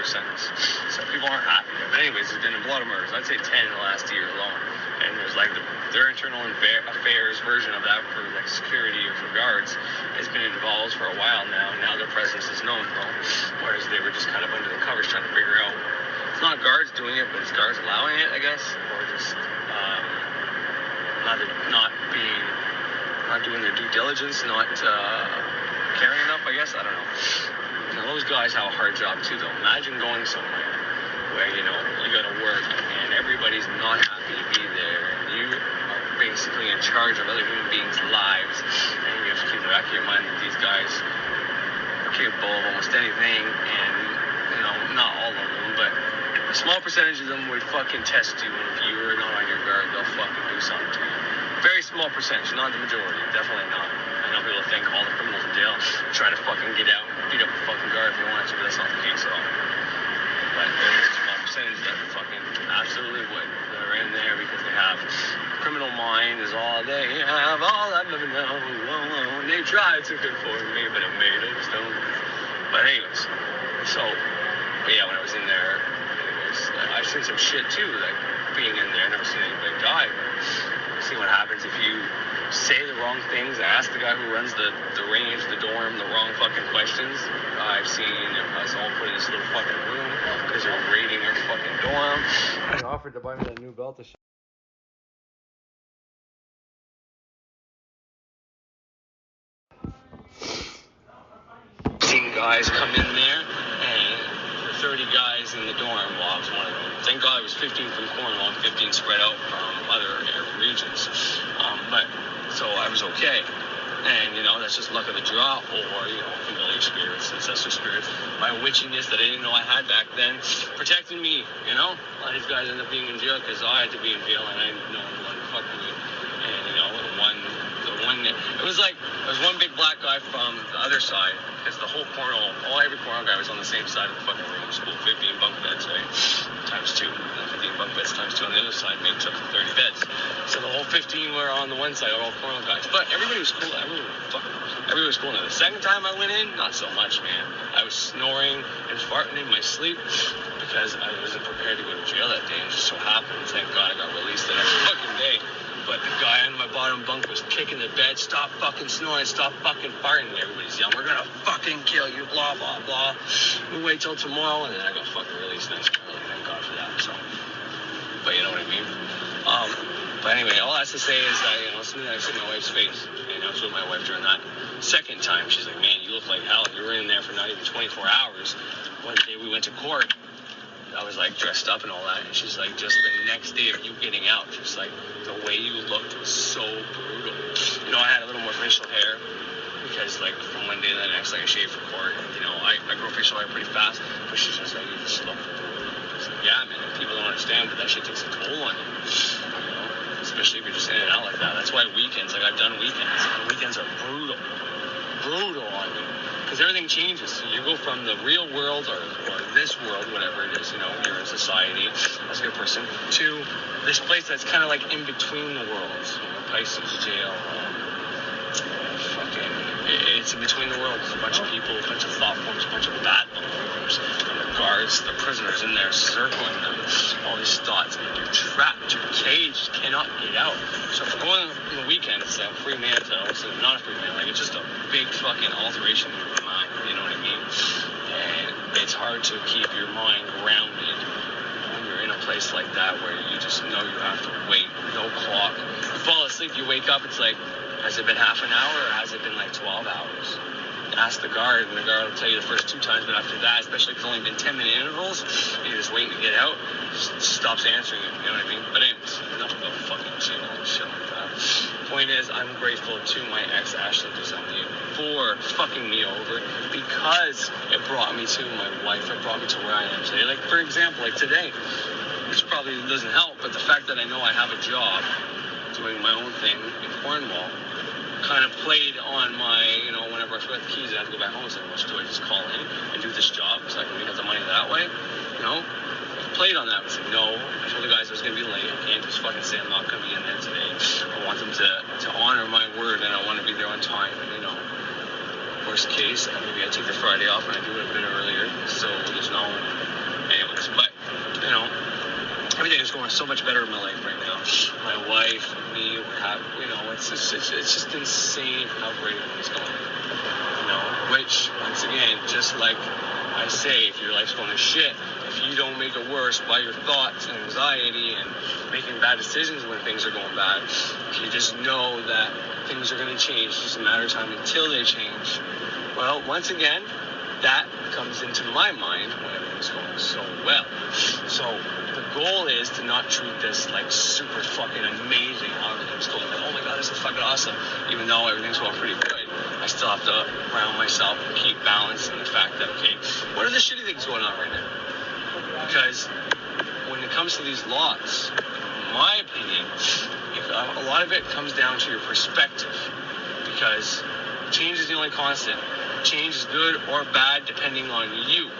sentence. So people aren't happy there. But anyways, there's been a lot of murders. I'd say 10 in the last year alone. And there's like their internal affairs version of that for like security or for guards has been involved for a while now. And now their presence is known, though. Whereas they were just kind of under the covers trying to figure out. It's not guards doing it, but it's guards allowing it, I guess, or just not doing their due diligence, not caring enough, I guess. I don't know. You know, those guys have a hard job too, though. Imagine going somewhere where, you know, you got to work and everybody's not happy to be there. And you are basically in charge of other human beings' lives, and you have to keep in the back of your mind that these guys are capable of almost anything, and, you know, not all of them, but a small percentage of them would fucking test you, and if you are not on your guard, they'll fucking do something to you. Very small percentage, not the majority, definitely not. I know people think all the criminals in jail try to fucking get out and beat up a fucking guard if they want to, but that's not the case at all. But there's a small percentage that fucking absolutely would. They're in there because they have criminal mind is all they have, all I've ever known. Whoa. They tried to conform me, but it made of stone. But anyways, but yeah, when I was in there, I've seen some shit too, like being in there. I've never seen anybody die, but see what happens if you say the wrong things. I asked the guy who runs the range, the dorm, the wrong fucking questions. I've seen us all put in this little fucking room because they're raiding our fucking dorm. I offered to buy me that new belt to shit. Seen guys come in there and 30 guys in the dorm. Well, I was one of them. Thank God it was 15 from Cornwall and 15 spread out from other regions. But so I was okay. And, you know, that's just luck of the draw, or, you know, familiar spirits, ancestor spirits. My witchiness that I didn't know I had back then protected me, you know. A lot of these guys end up being in jail because I had to be in jail and I didn't know anyone to fuck with me. And, you know, it was like, there was one big black guy from the other side, because the whole every Cornwall guy was on the same side of the fucking room. School, 15 bunk beds, right? Times 2. 15 bunk beds times 2 on the other side makes up 30 beds. So the whole 15 were on the one side, all Cornwall guys. But everybody was cool. Everybody was cool. Now, the second time I went in, not so much, man. I was snoring and farting in my sleep because I wasn't prepared to go to jail that day. And just so happened, thank God I got released the next fucking day. But the guy on my bottom bunk was kicking the bed, stop fucking snoring, stop fucking farting. Everybody's yelling, we're gonna fucking kill you, blah, blah, blah. We'll wait till tomorrow, and then I got fucking released next morning. Thank God for that, so. But you know what I mean? But anyway, all I have to say is that, you know, something I see my wife's face. And I was with my wife during that second time. She's like, man, you look like hell. You were in there for not even 24 hours. One day we went to court. I was like dressed up and all that, and she's like, just the next day of you getting out, she's like, the way you looked was so brutal. You know, I had a little more facial hair because, like, from one day to the next, like, I shaved for court. You know, I grow facial hair pretty fast, but she's just like, you just look brutal. I was like, yeah, man, people don't understand, but that shit takes a toll on you. You know, it's especially if you're just in and out like that. That's why weekends, like I've done weekends, and weekends are brutal on me. Because everything changes. So you go from the real world or this world, whatever it is, you're in society as a good person, to this place that's kind of like in between the worlds. Pisces jail. It's in between the worlds. A bunch of people, a bunch of thought forms, a bunch of bad believers, and the guards, the prisoners in there circling them. All these thoughts. You're trapped. You're caged. You cannot get out. So if we're going on the weekend, it's a free man to also not a free man. Like, it's just a big fucking alteration in your mind. You know what I mean? And it's hard to keep your mind grounded when you're in a place like that where you just know you have to wait. No clock. You fall asleep, you wake up, it's like, has it been half an hour or has it been like 12 hours? Ask the guard, and the guard will tell you the first 2 times, but after that, especially if it's only been 10-minute intervals, and you're just waiting to get out, just stops answering you, you know what I mean? But anyways, enough about fucking jail and shit like that. Point is, I'm grateful to my ex, Ashley Desandi, for fucking me over, because it brought me to my wife, it brought me to where I am today. Like, for example, like today, which probably doesn't help, but the fact that I know I have a job doing my own thing in Cornwall kind of played on my, whenever I forgot the keys, I have to go back home. So much do I just call in and do this job so I can get the money that way? Played on that. I said, no, I told the guys I was going to be late. I can't just fucking say I'm not going to be in there today. I want them to honor my word, and I want to be there on time. Worst case, maybe I take the Friday off and I do it a bit earlier, so there's no... Anyways, but, everything is going so much better in my life right now. My wife, me, we're happy. It's just insane how great everything's going. Which, once again, just like I say, if your life's going to shit, if you don't make it worse by your thoughts and anxiety and making bad decisions when things are going bad, if you just know that things are going to change, it's just a matter of time until they change. Well, once again, that comes into my mind when everything's going so well. So the goal is to not treat this like super fucking amazing how everything's going. Like, oh my god, this is fucking awesome. Even though everything's going pretty good, I still have to ground myself and keep balance in the fact that, okay, what are the shitty things going on right now? Because when it comes to these laws, in my opinion, a lot of it comes down to your perspective. Because change is the only constant. Change is good or bad depending on you.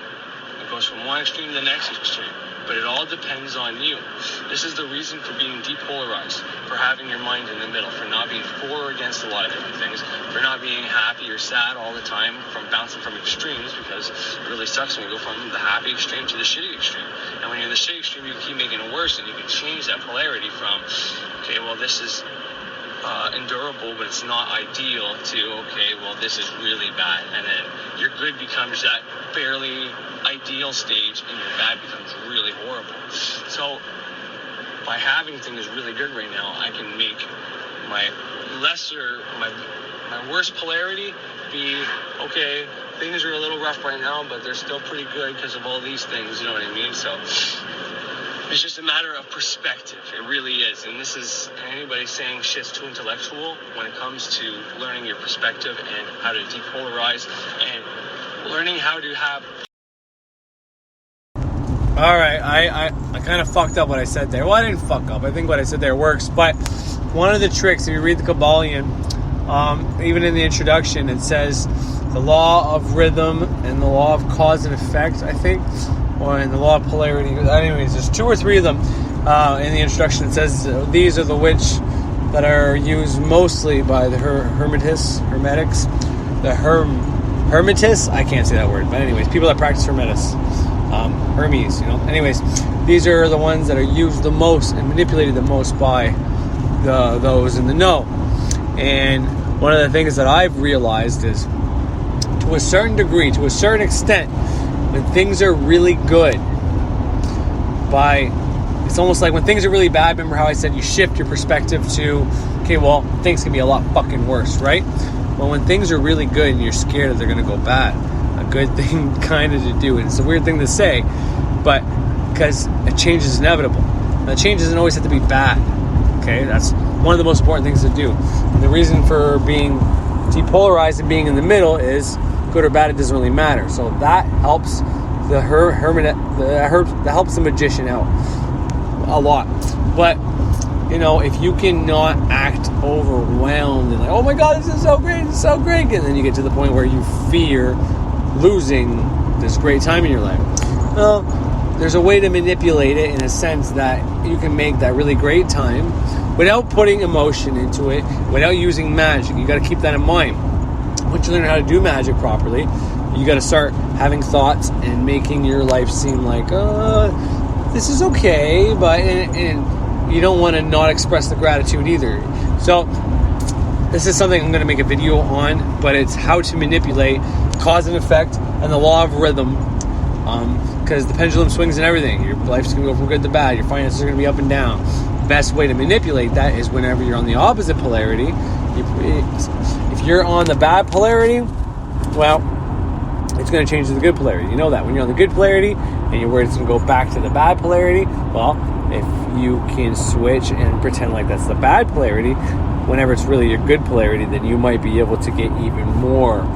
It goes from one extreme to the next extreme. But it all depends on you. This is the reason for being depolarized, for having your mind in the middle, for not being for or against a lot of different things, for not being happy or sad all the time, from bouncing from extremes, because it really sucks when you go from the happy extreme to the shitty extreme. And when you're in the shitty extreme, you can keep making it worse, and you can change that polarity from, okay, well, this is endurable, but it's not ideal, to, okay, well, this is really bad. And then your good becomes that fairly ideal stage, and your bad becomes really horrible. So by having things really good right now, I can make my worst polarity be, okay, things are a little rough right now, but they're still pretty good because of all these things, you know what I mean? So it's just a matter of perspective. It really is. And this is anybody saying shit's too intellectual when it comes to learning your perspective and how to depolarize and learning how to have... Alright, I kind of fucked up what I said there. Well, I didn't fuck up. I think what I said there works. But one of the tricks, if you read the Kabbalion, even in the introduction, it says the law of rhythm and the law of cause and effect, I think, or in the law of polarity. Anyways, there's 2 or 3 of them in the introduction. It says these are the which that are used mostly by the Hermetics. The Hermetists? I can't say that word. But anyways, people that practice Hermetics. Hermes, Anyways, these are the ones that are used the most and manipulated the most by those in the know. And one of the things that I've realized is, to a certain degree, to a certain extent, when things are really good, it's almost like when things are really bad, remember how I said you shift your perspective to, okay, well, things can be a lot fucking worse, right? Well, when things are really good and you're scared that they're going to go bad, a good thing kind of to do, and it's a weird thing to say, but because a change is inevitable. Now, change doesn't always have to be bad, okay? That's one of the most important things to do. And the reason for being depolarized and being in the middle is good or bad, it doesn't really matter. So that helps that helps the magician out a lot. But if you cannot act overwhelmed and like, oh my God, this is so great, and then you get to the point where you fear losing this great time in your life. Well, there's a way to manipulate it in a sense that you can make that really great time without putting emotion into it, without using magic. You got to keep that in mind. Once you learn how to do magic properly, you got to start having thoughts and making your life seem like, this is okay, but and you don't want to not express the gratitude either. So this is something I'm going to make a video on, but it's how to manipulate cause and effect and the law of rhythm, because the pendulum swings and everything. Your life's going to go from good to bad. Your finances are going to be up and down. The best way to manipulate that is whenever you're on the opposite polarity. If you're on the bad polarity, well, it's going to change to the good polarity. You know that. When you're on the good polarity and you're worried it's going to go back to the bad polarity, well, if you can switch and pretend like that's the bad polarity, whenever it's really your good polarity, then you might be able to get even more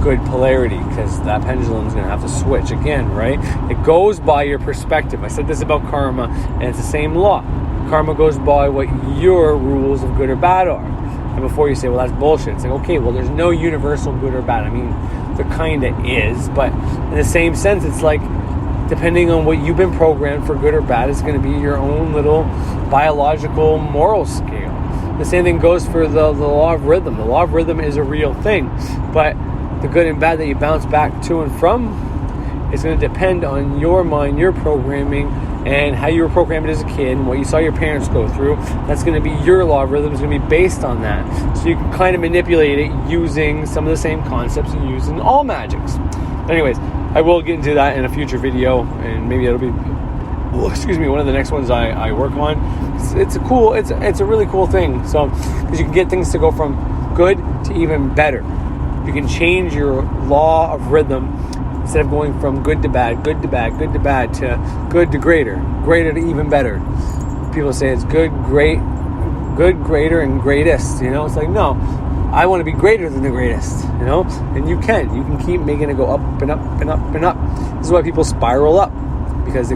good polarity, because that pendulum is going to have to switch again, right? It goes by your perspective. I said this about karma, and it's the same law. Karma goes by what your rules of good or bad are. And before you say, well, that's bullshit, it's like, okay, well, there's no universal good or bad. I mean, there kind of is, but in the same sense, it's like, depending on what you've been programmed for good or bad, it's going to be your own little biological moral scale. The same thing goes for the law of rhythm. The law of rhythm is a real thing, but the good and bad that you bounce back to and from is going to depend on your mind, your programming, and how you were programmed as a kid and what you saw your parents go through. That's going to be your law of rhythm. It's going to be based on that. So you can kind of manipulate it using some of the same concepts you use in all magics. Anyways, I will get into that in a future video, and maybe it'll be, one of the next ones I work on. It's a really cool thing. So, because you can get things to go from good to even better. You can change your law of rhythm instead of going from good to bad, good to bad, good to bad, to good to greater, greater to even better. People say it's good, great, good, greater, and greatest. It's like, no, I want to be greater than the greatest, and you can keep making it go up and up and up and up. This is why people spiral up, because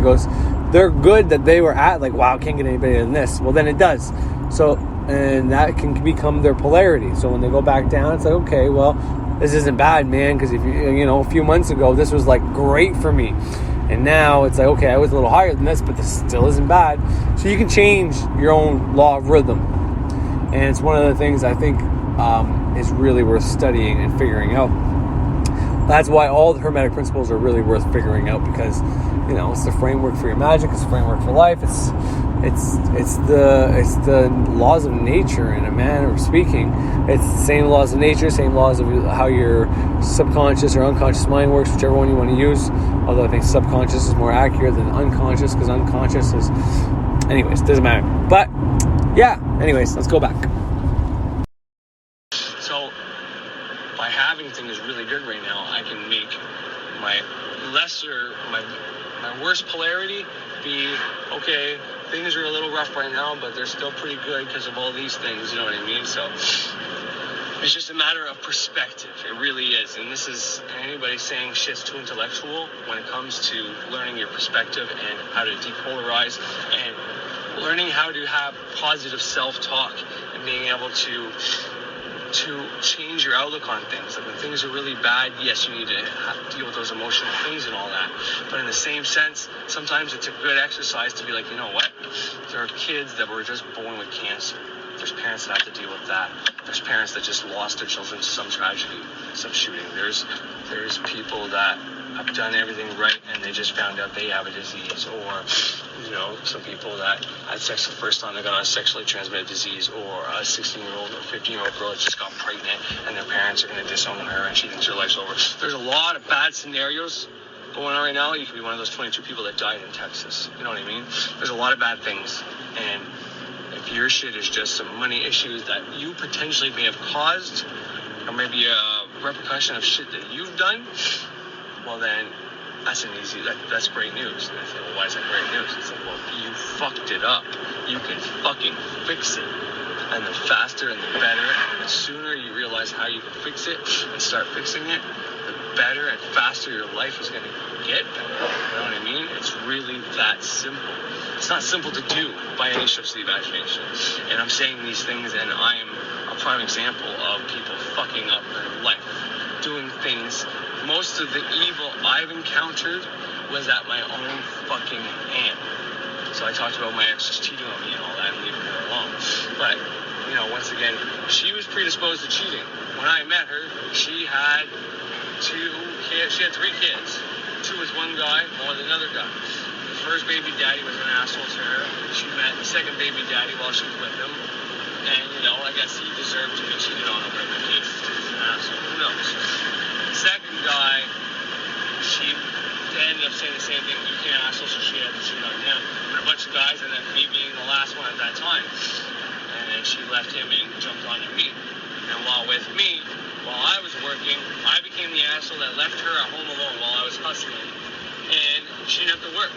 they're good that they were at, like, wow, can't get any better than this. Well, then it does. So, and that can become their polarity. So when they go back down, it's like, okay, well, this isn't bad, man, because if a few months ago, this was like great for me. And now it's like, okay, I was a little higher than this, but this still isn't bad. So you can change your own law of rhythm. And it's one of the things I think is really worth studying and figuring out. That's why all the Hermetic principles are really worth figuring out, because it's the framework for your magic, it's the framework for life, it's the laws of nature in a manner of speaking. It's the same laws of nature, same laws of how your subconscious or unconscious mind works, whichever one you want to use. Although I think subconscious is more accurate than unconscious, because unconscious is, anyways, doesn't matter. But yeah, anyways, let's go back. So by having things really good right now, I can make my worst polarity be, okay, things are a little rough right now, but they're still pretty good because of all these things, you know what I mean? So it's just a matter of perspective. It really is. And this is, anybody saying shit's too intellectual when it comes to learning your perspective and how to depolarize and learning how to have positive self-talk and being able to change your outlook on things. Like when things are really bad, yes, you need to deal with those emotional things and all that. But in the same sense, sometimes it's a good exercise to be like, you know what? There are kids that were just born with cancer. There's parents that have to deal with that. There's parents that just lost their children to some tragedy, some shooting. There's people that have done everything right and they just found out they have a disease, or some people that had sex the first time they got a sexually transmitted disease, or a 16-year-old or 15-year-old girl that just got pregnant and their parents are going to disown her and she thinks her life's over. There's a lot of bad scenarios going on right now. You could be one of those 22 people that died in Texas. You know what I mean? There's a lot of bad things, and if your shit is just some money issues that you potentially may have caused, or maybe a repercussion of shit that you've done, well then, that's great news. And I say, well, why is that great news? It's like, well, you fucked it up. You can fucking fix it. And the faster and the better, and the sooner you realize how you can fix it and start fixing it, the better and faster your life is going to get. You know what I mean? It's really that simple. It's not simple to do by any stretch of the imagination. And I'm saying these things, and I am a prime example of people fucking up their life, doing things. Most of the evil I've encountered was at my own fucking hand. So I talked about my ex just cheating on me and all that and leaving her alone. But, you know, once again, she was predisposed to cheating. When I met her, she had 3 kids. 2 with one guy, 1 with another guy. The first baby daddy was an asshole to her. She met the second baby daddy while she was with him. And, you know, I guess he deserved to be cheated on over the case. He's an asshole. Who knows? The second guy, she ended up saying the same thing. You can't asshole, so she had to cheat on him. And a bunch of guys, and then me being the last one at that time. And then she left him and jumped onto me. And while with me, while I was working, I became the asshole that left her at home alone while I was hustling. And she didn't have to work.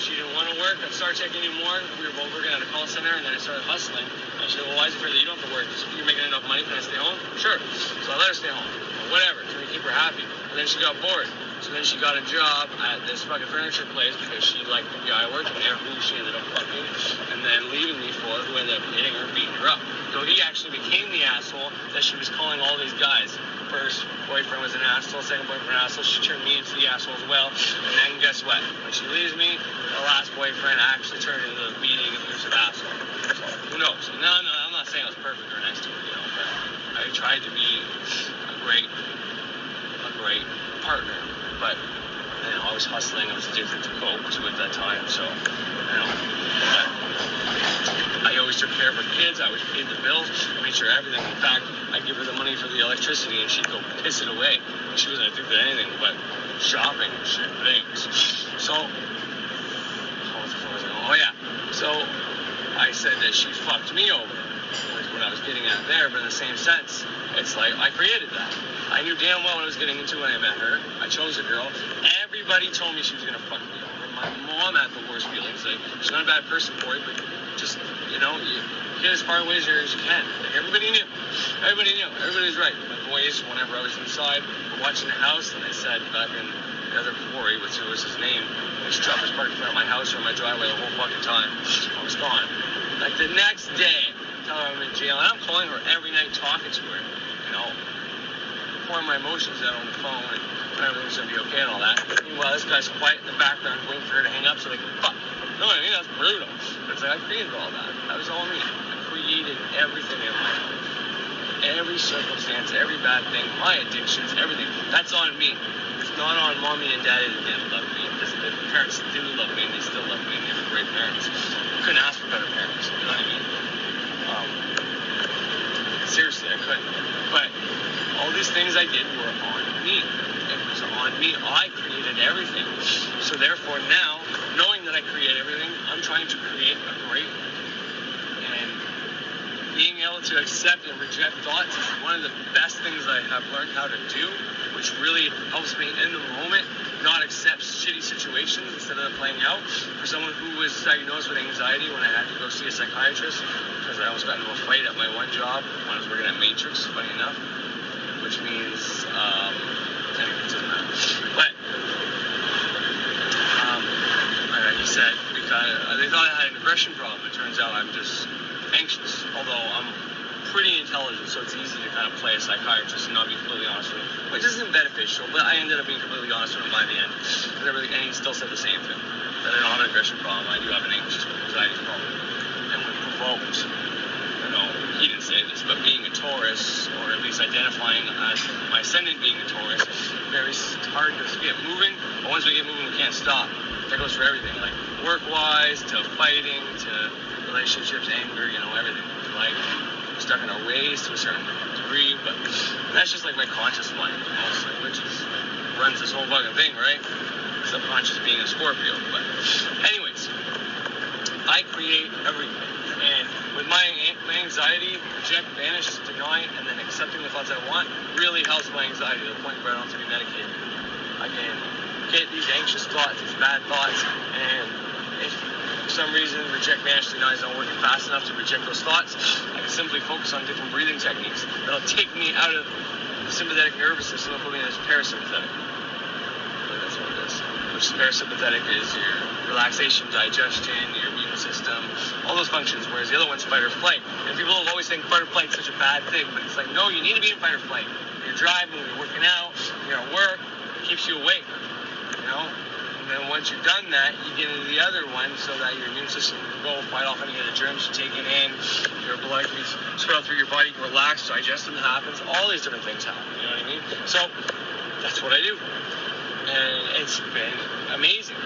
She didn't want to work at Star Tech anymore. We were both working at a call center, and then I started hustling. And she said, well, why is it fair that you don't have to work? You're making enough money. Can I stay home? Sure. So I let her stay home. Whatever. Trying to keep her happy. And then she got bored. So then she got a job at this fucking furniture place because she liked the guy working there, who she ended up fucking, and then leaving me for, who ended up hitting her, beating her up. So he actually became the asshole that she was calling all these guys. First boyfriend was an asshole, second boyfriend an asshole. She turned me into the asshole as well. And then guess what? When she leaves me, the last boyfriend actually turned into the beating, abusive asshole. So who knows? No, I'm not saying I was perfect or nice to her, you know, but I tried to be a great partner. But, you know, I was hustling. I was addicted to coke too at that time. So, you know, I always took care of her kids. I always paid the bills. I made sure everything. In fact, I'd give her the money for the electricity, and she'd go piss it away. She wasn't addicted to anything but shopping and shit, things. So, oh yeah. So, I said that she fucked me over. Was what I was getting at there, but in the same sense, it's like I created that. I knew damn well what I was getting into when I met her. I chose a girl. Everybody told me she was gonna fuck me over. My mom had the worst feelings. Like, she's not a bad person for it, but just, you know, you get as far away as you can. Like, everybody knew. Everybody was right. My boys, whenever I was inside, were watching the house, and they said back in the other quarry, which was his name, his truck was parked in front of my house or my driveway the whole fucking time. I was gone. Like, the next day, tell her I'm in jail, and I'm calling her every night, talking to her, you know, pouring my emotions out on the phone, and everything's gonna be okay and all that. Meanwhile, this guy's quiet in the background, waiting for her to hang up so they can fuck. You know what I mean? That's brutal. But it's like, I created all that. That was all me. I created everything in my life. Every circumstance, every bad thing, my addictions, everything. That's on me. It's not on mommy and daddy that didn't love me. Because the parents do love me, and they still love me, and they were great parents. I couldn't ask for better parents. You know what I mean? Seriously, I couldn't. But all these things I did were on me. It was on me. I created everything. So therefore now, knowing that I create everything, I'm trying to create a great, and being able to accept and reject thoughts is one of the best things I have learned how to do, which really helps me in the moment not accept shitty situations instead of them playing out. For someone who was diagnosed with anxiety when I had to go see a psychiatrist, because I almost got into a fight at my one job when I was working at Matrix, funny enough, which means, anyway, it doesn't matter. But, like he said, because they thought I had an aggression problem. It turns out I'm just anxious, although I'm pretty intelligent, so it's easy to kind of play a psychiatrist and not be completely honest with him, which isn't beneficial, but I ended up being completely honest with him by the end. And he still said the same thing, that I don't have an aggression problem, I do have an anxiety problem. And when provoked, you know, he didn't say this, but being a Taurus, or at least identifying as my ascendant being a Taurus, very hard to get moving, but once we get moving, we can't stop. That goes for everything, like work-wise, to fighting, to relationships, anger, you know, everything. Like, stuck in our ways to a certain degree, but that's just like my conscious mind, mostly, which runs this whole fucking thing, right? Subconscious being a Scorpio. But anyways, I create everything, and with my anxiety, reject, banish, deny, and then accepting the thoughts I want really helps my anxiety to the point where I don't have to be medicated. I can get these anxious thoughts, these bad thoughts, and if for some reason reject, banish, deny is not working fast enough to reject those thoughts, I can simply focus on different breathing techniques that'll take me out of sympathetic nervous system and put me in as parasympathetic. That's what it is. Which parasympathetic is your relaxation, digestion, your immune system, all those functions, whereas the other one's fight or flight. And people have always think fight or flight is such a bad thing, but it's like, no, you need to be in fight or flight. You're driving, you're working out, you're at work, it keeps you awake, you know? And then once you've done that, you get into the other one so that your immune system can go fight off any of the germs you take it in, your blood can swell through your body, you can relax, digestion happens, all these different things happen, you know what I mean? So, that's what I do. And it's been amazing.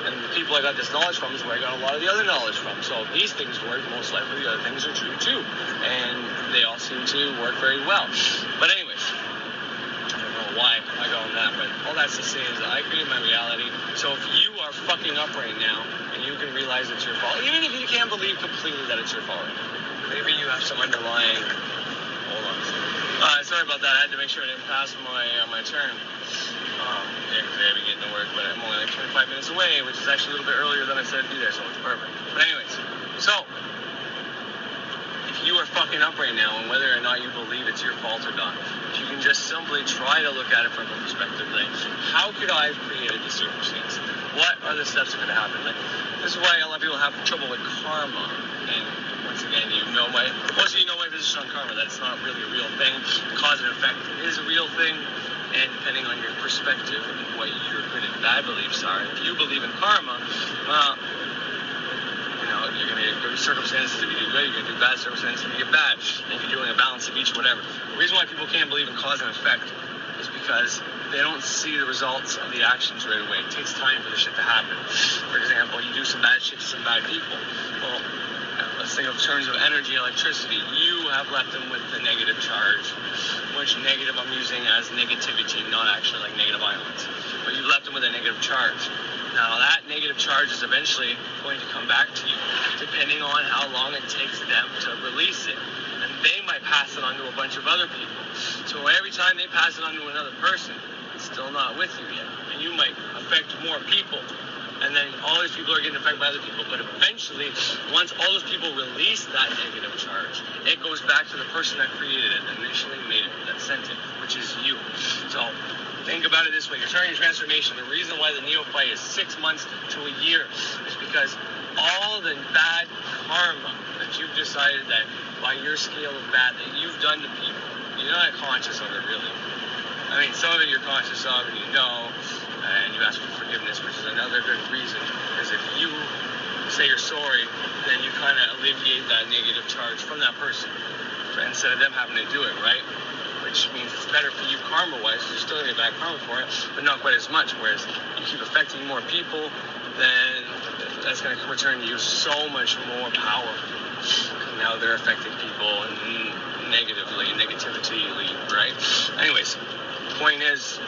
And the people I got this knowledge from is where I got a lot of the other knowledge from. So if these things work, most likely the other things are true too. And they all seem to work very well. But anyways, I don't know why I go on that, but all that's to say is that I create my reality. So if you are fucking up right now and you can realize it's your fault, even if you can't believe completely that it's your fault, maybe you have some underlying... Hold on. Sorry about that. I had to make sure I didn't pass my turn. Yeah, because I had to get into work, but I'm only like 25 minutes away, which is actually a little bit earlier than I said to be there, so it's perfect. But anyways, so, if you are fucking up right now, and whether or not you believe it's your fault or not, if you can just simply try to look at it from a perspective, like, how could I have created this circumstance? What are the steps that are going to happen? Like, this is why a lot of people have trouble with karma, and once again, most of you know my position on karma, that it's not really a real thing. Cause and effect is a real thing. And depending on your perspective and what your good and bad beliefs are, if you believe in karma, well, you know, you're going to get good circumstances if you do good, you're going to do bad circumstances if you get bad. And if you're doing a balance of each, whatever. The reason why people can't believe in cause and effect is because they don't see the results of the actions right away. It takes time for the shit to happen. For example, you do some bad shit to some bad people. Well, let's think of terms of energy, electricity. You have left them with the negative charge, which negative I'm using as negativity, not actually like negative ions. But you've left them with a negative charge. Now that negative charge is eventually going to come back to you, depending on how long it takes them to release it. And they might pass it on to a bunch of other people. So every time they pass it on to another person, it's still not with you yet. And you might affect more people. And then all these people are getting affected by other people. But eventually, once all those people release that negative charge, it goes back to the person that created it, that initially made it, that sent it, which is you. So think about it this way. You're starting your transformation. The reason why the neophyte is 6 months to a year is because all the bad karma that you've decided that by your scale of bad that you've done to people, you're not conscious of it really. I mean, some of it you're conscious of and you know, and you ask for forgiveness, which is another good reason, because if you say you're sorry, then you kind of alleviate that negative charge from that person, instead of them having to do it, right? Which means it's better for you karma-wise, you're still going to get back karma for it, but not quite as much, whereas you keep affecting more people, then that's going to return you so much more power. Now they're affecting people negatively, right? Anyways, the point is,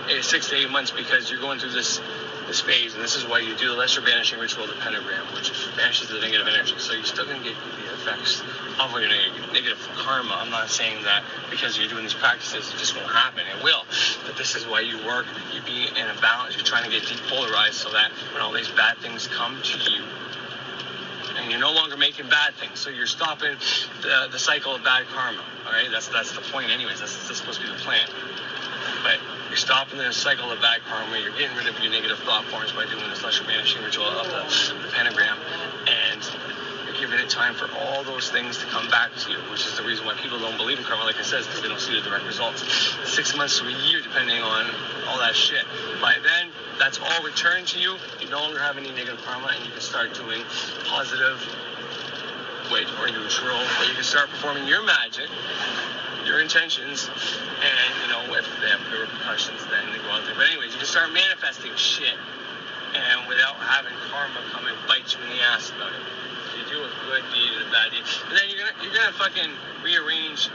6 to 8 months, because you're going through this phase, and this is why you do the lesser banishing ritual of the pentagram, which banishes the negative energy. So you're still going to get the effects of your negative karma. I'm not saying that because you're doing these practices, it just won't happen. It will. But this is why you work. You be in a balance. You're trying to get depolarized so that when all these bad things come to you, and you're no longer making bad things, so you're stopping the cycle of bad karma. All right, that's the point, anyways. That's supposed to be the plan. But you're stopping the cycle of bad karma. You're getting rid of your negative thought forms by doing this lesser banishing ritual of the pentagram, and you're giving it time for all those things to come back to you, which is the reason why people don't believe in karma, like I said, because they don't see the direct results. 6 months to a year, depending on all that shit. By then, that's all returned to you. You no longer have any negative karma, and you can start doing positive, or neutral, or you can start performing your magic, your intentions, and, you know, if they have good repercussions, then they go out there. But anyways, you can start manifesting shit, and without having karma come and bite you in the ass about it. You do a good deed and a bad deed, and then you're gonna fucking rearrange.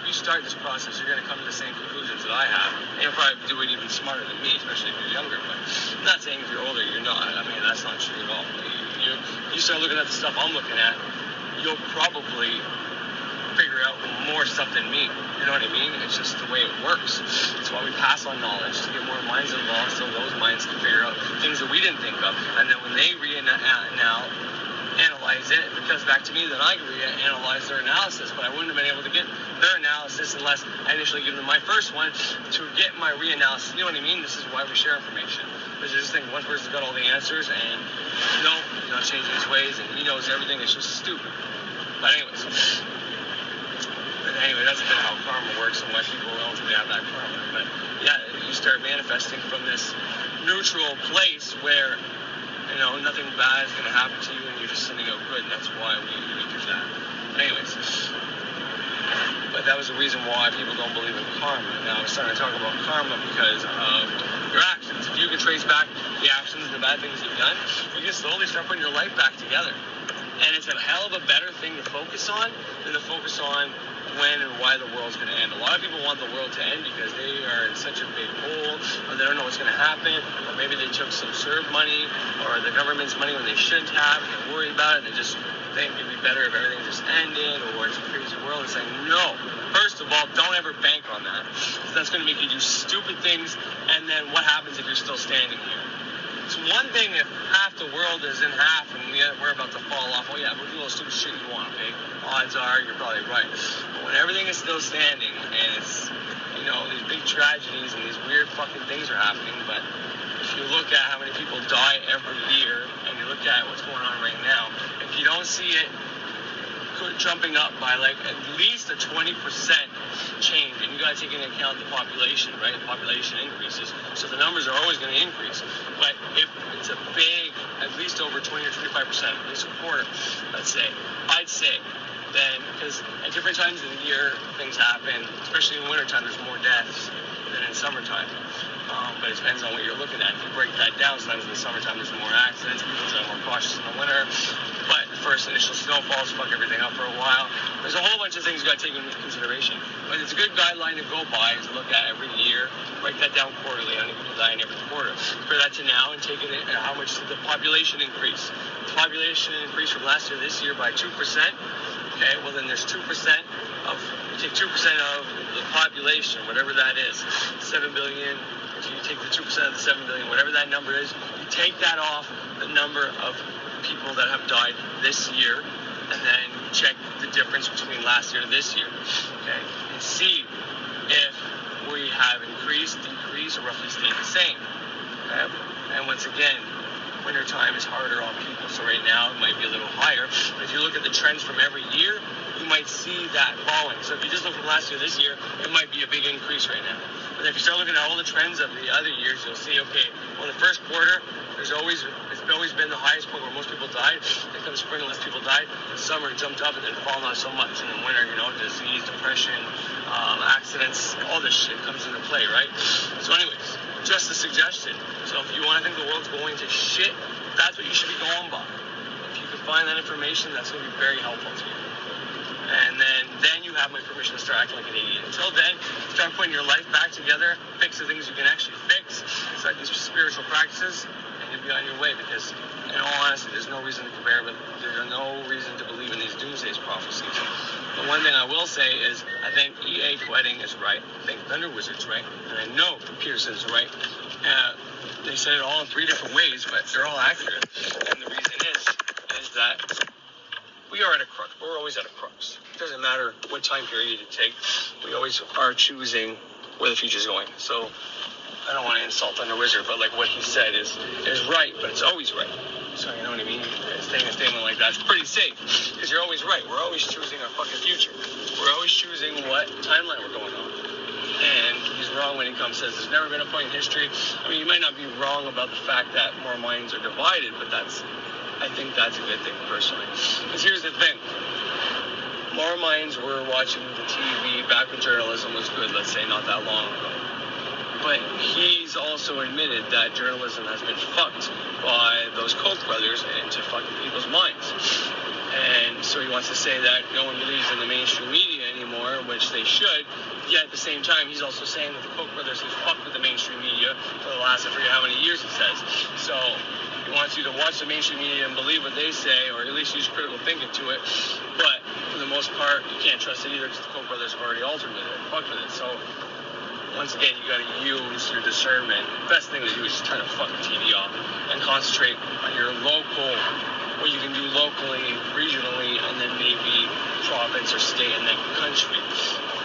If you start this process, you're gonna come to the same conclusions that I have, and you'll probably do it even smarter than me, especially if you're younger. But I'm not saying if you're older, you're not. I mean, that's not true at all. You start looking at the stuff I'm looking at, you'll probably figure out more stuff than me. You know what I mean? It's just the way it works. That's why we pass on knowledge, to get more minds involved, so those minds can figure out things that we didn't think of. And then when they analyze analyze it. If it comes back to me, then I can reanalyze their analysis. But I wouldn't have been able to get their analysis unless I initially give them my first one to get my reanalysis. You know what I mean? This is why we share information. Because I just think one person's got all the answers, and he's not changing his ways, and he knows everything. It's just stupid. But anyway, that's a bit how karma works and why people relatively have that karma. But yeah, you start manifesting from this neutral place where nothing bad is going to happen to you, and you're just sending out good, and that's why we do that. Anyways, but that was the reason why people don't believe in karma. Now I'm starting to talk about karma because of your actions. If you can trace back the actions and the bad things you've done, you can slowly start putting your life back together. And it's a hell of a better thing to focus on than to focus on when and why the world's going to end. A lot of people want the world to end because they are in such a big hole, or they don't know what's going to happen, or maybe they took some CERB money or the government's money when they shouldn't have, and they're worried about it, and they just think it'd be better if everything just ended, or it's a crazy world. It's like, no. First of all, don't ever bank on that. That's going to make you do stupid things, and then what happens if you're still standing here? It's one thing if half the world is in half and we're about to fall off. Oh yeah, we'll do all the stupid shit you want, okay? Odds are you're probably right. But when everything is still standing and it's, these big tragedies and these weird fucking things are happening, but if you look at how many people die every year and you look at what's going on right now, if you don't see it jumping up by like at least a 20% change, and you got to take into account the population, right? The population increases, so the numbers are always going to increase. But if it's a big, at least over 20 or 25%, at least a quarter, let's say, I'd say, then, because at different times of the year things happen, especially in wintertime, there's more deaths than in summertime. But it depends on what you're looking at. If you break that down, sometimes in the summertime there's more accidents, people are more cautious in the winter. But the first initial snowfalls fuck everything up for a while. There's a whole bunch of things you got to take into consideration. But it's a good guideline to go by, is to look at every year, break that down quarterly, how many people die in every quarter. Compare that to now and take it in how much did the population increase. The population increased from last year to this year by 2%. Okay, well then there's 2% of, you take 2% of the population, whatever that is, 7 billion. So you take the 2% of the 7 billion, whatever that number is, you take that off the number of people that have died this year, and then check the difference between last year to this year, okay, and see if we have increased, decreased, or roughly stayed the same. Okay? And once again, wintertime is harder on people, so right now it might be a little higher, but if you look at the trends from every year, you might see that falling. So if you just look from last year to this year, it might be a big increase right now. But if you start looking at all the trends of the other years, you'll see, okay, well, the first quarter, it's always been the highest point where most people died. Then comes spring, less people died. In summer, it jumped up and then fall not so much. And in winter, disease, depression, accidents, all this shit comes into play, right? So anyways, just a suggestion. So if you want to think the world's going to shit, that's what you should be going by. If you can find that information, that's going to be very helpful to you. And then you have my permission to start acting like an idiot. Until then, start putting your life back together, fix the things you can actually fix, start these spiritual practices, and you'll be on your way. Because, in all honesty, there's no reason to compare, but there's no reason to believe in these doomsday prophecies. The one thing I will say is, I think E.A. Koetting is right. I think Thunder Wizard's right. And I know Peterson's right. They said it all in 3 different ways, but they're all accurate. And the reason is that we are at a crux. We're always at a crux. It doesn't matter what time period you take. We always are choosing where the future's going. So I don't want to insult Thunder Wizard, but like what he said is right, but it's always right. So you know what I mean? Saying a statement like that's pretty safe, because you're always right. We're always choosing our fucking future. We're always choosing what timeline we're going on. And he's wrong when he says there's never been a point in history. I mean, you might not be wrong about the fact that more minds are divided, but I think that's a good thing, personally. Because here's the thing. More minds were watching the TV back when journalism was good, let's say, not that long ago. But he's also admitted that journalism has been fucked by those Koch brothers into fucking people's minds. And so he wants to say that no one believes in the mainstream media anymore, which they should. Yet at the same time, he's also saying that the Koch brothers have fucked with the mainstream media for the last, I forget how many years, he says. So he wants you to watch the mainstream media and believe what they say, or at least use critical thinking to it. But for the most part, you can't trust it either, because the Koch brothers have already altered with it, fucked with it. So once again, you got to use your discernment. The best thing to do is just turn the fucking TV off and concentrate on your local what you can do locally, regionally, and then maybe province or state and then country.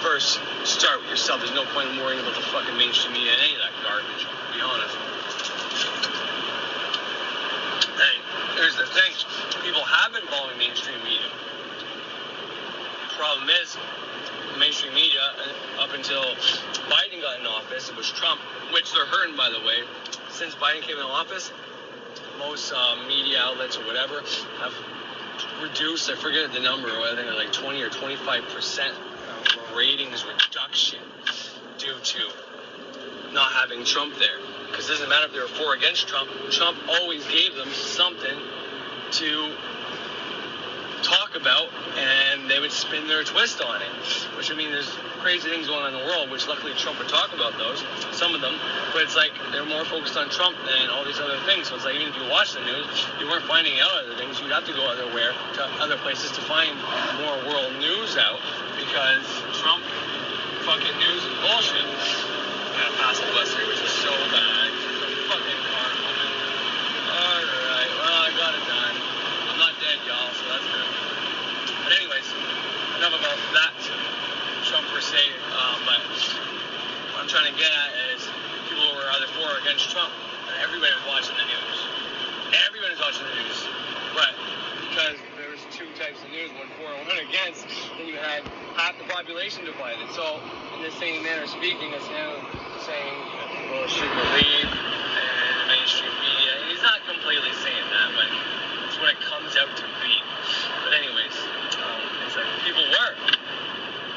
First, start with yourself. There's no point in worrying about the fucking mainstream media and any of that garbage, to be honest. And here's the thing. People have been following mainstream media. The problem is, the mainstream media, up until Biden got in office, it was Trump, which they're hurting, by the way. Since Biden came in office, most media outlets or whatever have reduced, I forget the number, I think like 20 or 25% ratings reduction due to not having Trump there. Because it doesn't matter if they were for or against Trump, Trump always gave them something to talk about, and they would spin their twist on it. Which, I mean, there's crazy things going on in the world, which luckily Trump would talk about those, some of them, but it's like they're more focused on Trump than all these other things. So it's like, even if you watch the news, you weren't finding out other things. You'd have to go to other places to find more world news out, because Trump fucking news is bullshit. I'm gonna pass the bus here, which is so bad. The fucking car coming. Alright, well, I got it done. I'm not dead, y'all, so that's good. But anyways, enough about that Trump per se, but what I'm trying to get at is people were either for or against Trump, and everybody was watching the news. Everybody was watching the news. But because there was two types of news, one for and one against, then you had half the population divided. So, in the same manner speaking as him saying that people should believe in the mainstream media, and he's not completely saying that, but it's what it comes out to be. But anyways, it's like people were,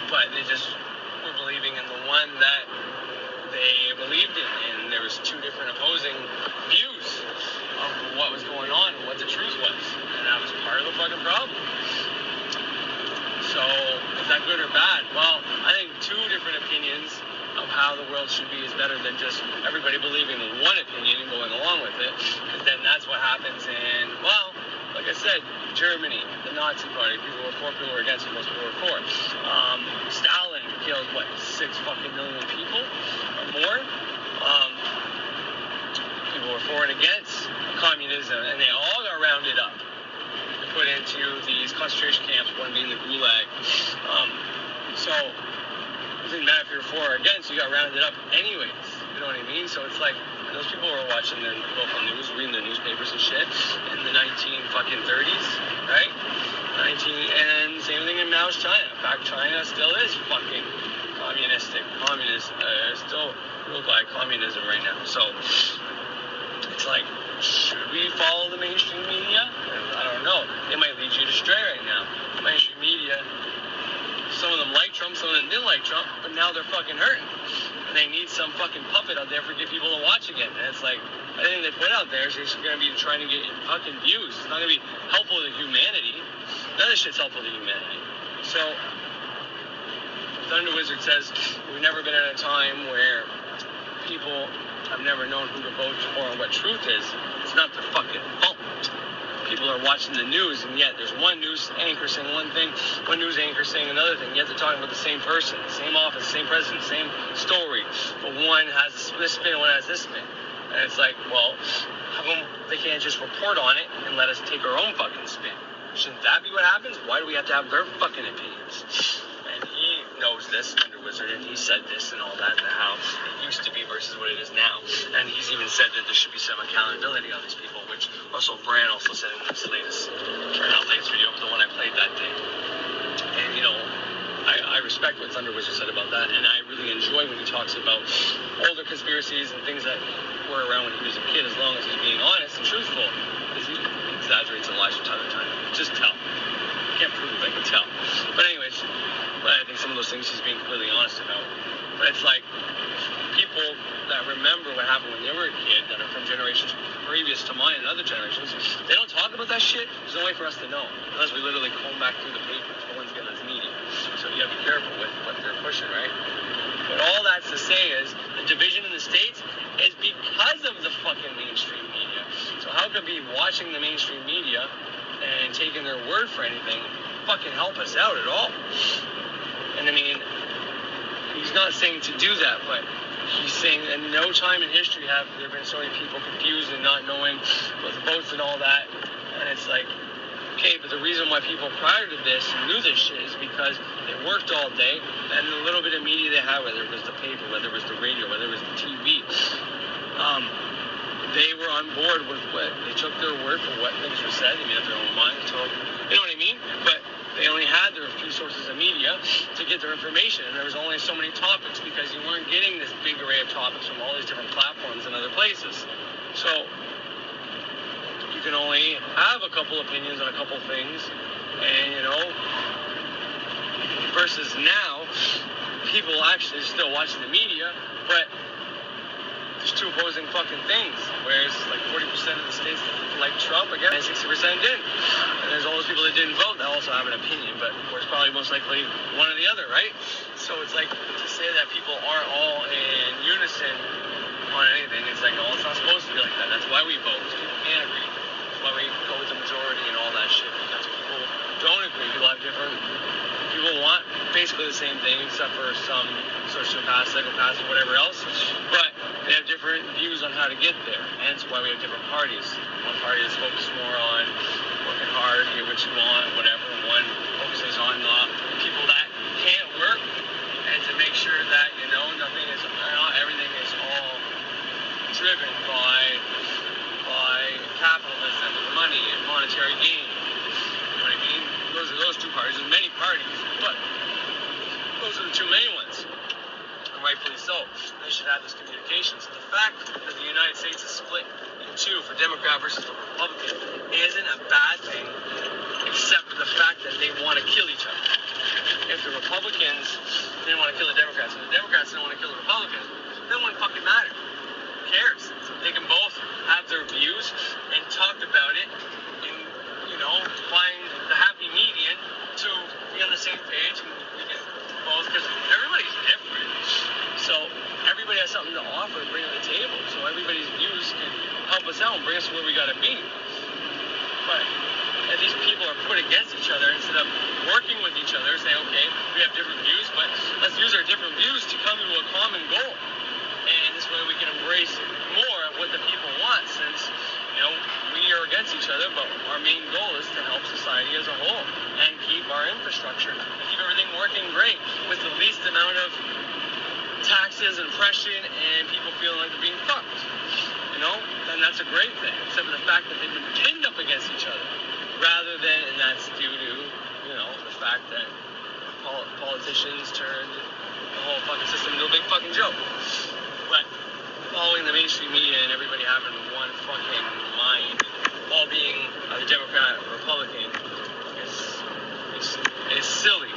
but they just were believing in the one that they believed in, and there was two different opposing views of what was going on and what the truth was, and that was part of the fucking problem. So, is that good or bad? Well, I think two different opinions of how the world should be is better than just everybody believing in one opinion and going along with it, because then that's what happens in, well, like I said, Germany, the Nazi party, people were for, people were against, most people were for. Stalin killed, 6 fucking million people or more? People were for and against communism, and they all got rounded up and put into these concentration camps, one being the Gulag. So, it didn't matter if you were for or against, you got rounded up anyways, you know what I mean? So it's like, those people were watching their local news, reading their newspapers and shit in the 1930s, right? And same thing in Mao's China. In fact, China still is fucking communist, still ruled by communism right now. So it's like, should we follow the mainstream media? I don't know. They might lead you astray right now. The mainstream media, some of them like Trump, some of them didn't like Trump, but now they're fucking hurting. And they need some fucking puppet out there for get people to watch again. And it's like, anything they put out there is just going to be trying to get fucking views. It's not going to be helpful to humanity. None of this shit's helpful to humanity. So, Thunder Wizard says, we've never been at a time where people have never known who to vote for and what truth is. It's not their fucking fault. People are watching the news, and yet there's one news anchor saying one thing, one news anchor saying another thing, yet they're talking about the same person, same office, same president, same story, but one has this spin, one has this spin. And it's like, well, how come they can't just report on it and let us take our own fucking spin? Shouldn't that be what happens? Why do we have to have their fucking opinions? And he knows this, Thunder Wizard, and he said this and all that, and how it used to be versus what it is now. And he's even said that there should be some accountability on these people, which Russell Brand also said in his latest video, the one I played that day. And, you know, I respect what Thunder Wizard said about that, and I really enjoy when he talks about older conspiracies and things that were around when he was a kid, as long as he's being honest and truthful, because he exaggerates and lies from time to time. Just tell. Can't prove it, I can tell. But anyways, I think some of those things he's being completely honest about. But it's like, people that remember what happened when they were a kid, that are from generations previous to mine and other generations, they don't talk about that shit. There's no way for us to know, unless we literally comb back through the papers. The ones getting us media. So you have to be careful with what they're pushing, right? But all that's to say is, the division in the States is because of the fucking mainstream media. So how could be watching the mainstream media and taking their word for anything fucking help us out at all? And I mean, he's not saying to do that, but he's saying that no time in history have there been so many people confused and not knowing with votes and all that. And it's like, Okay, but the reason why people prior to this knew this shit is because they worked all day, and the little bit of media they had, whether it was the paper, whether it was the radio, whether it was the TV, they were on board with what, they took their word for what things were said, they made up their own mind, you know what I mean? But they only had their few sources of media to get their information, and there was only so many topics because you weren't getting this big array of topics from all these different platforms and other places. So you can only have a couple opinions on a couple things, and you know, versus now, people actually still watching the media, but there's two opposing fucking things. Whereas like 40% of the states like Trump, again, and 60% didn't. And there's all those people that didn't vote that also have an opinion, but of course probably most likely one or the other, right? So it's like to say that people aren't all in unison on anything. It's like, oh, it's not supposed to be like that. That's why we vote. People can't agree. That's why we go with the majority and all that shit. Because people don't agree. People have different. People want basically the same thing, except for some sociopaths, psychopaths, or whatever else. But they have different views on how to get there. And that's why we have different parties. One party is focused more on working hard, get what you want, whatever. One focuses on the people that can't work, and to make sure that, you know, everything is all driven by capitalism and money and monetary gain. You know what I mean? Those are those two parties. There's many parties, but those are the two main ones. And rightfully so. They should have this communication. So the fact that the United States is split in two for Democrat versus Republican isn't a bad thing, except for the fact that they want to kill each other. If the Republicans didn't want to kill the Democrats, and the Democrats didn't want to kill the Republicans, then it wouldn't fucking matter. Who cares? They can both have their views and talk about it and, you know, find the happy median to be on the same page, and we can both, because everybody's different. So everybody has something to offer and bring to the table. So everybody's views can help us out and bring us to where we got to be. But if these people are put against each other, instead of working with each other, saying, okay, we have different views, but let's use our different views to come to a common goal. And this way we can embrace more of what the people want, since, you know, we are against each other, but our main goal is to help society as a whole and keep our infrastructure and keep everything working great with the least amount of taxes and oppression and people feeling like they're being fucked. You know, then that's a great thing, except for the fact that they've been pinned up against each other, rather than, and that's due to, you know, the fact that politicians turned the whole fucking system into a big fucking joke. But following the mainstream media and everybody having one fucking mind, all being the Democrat or Republican, is silly.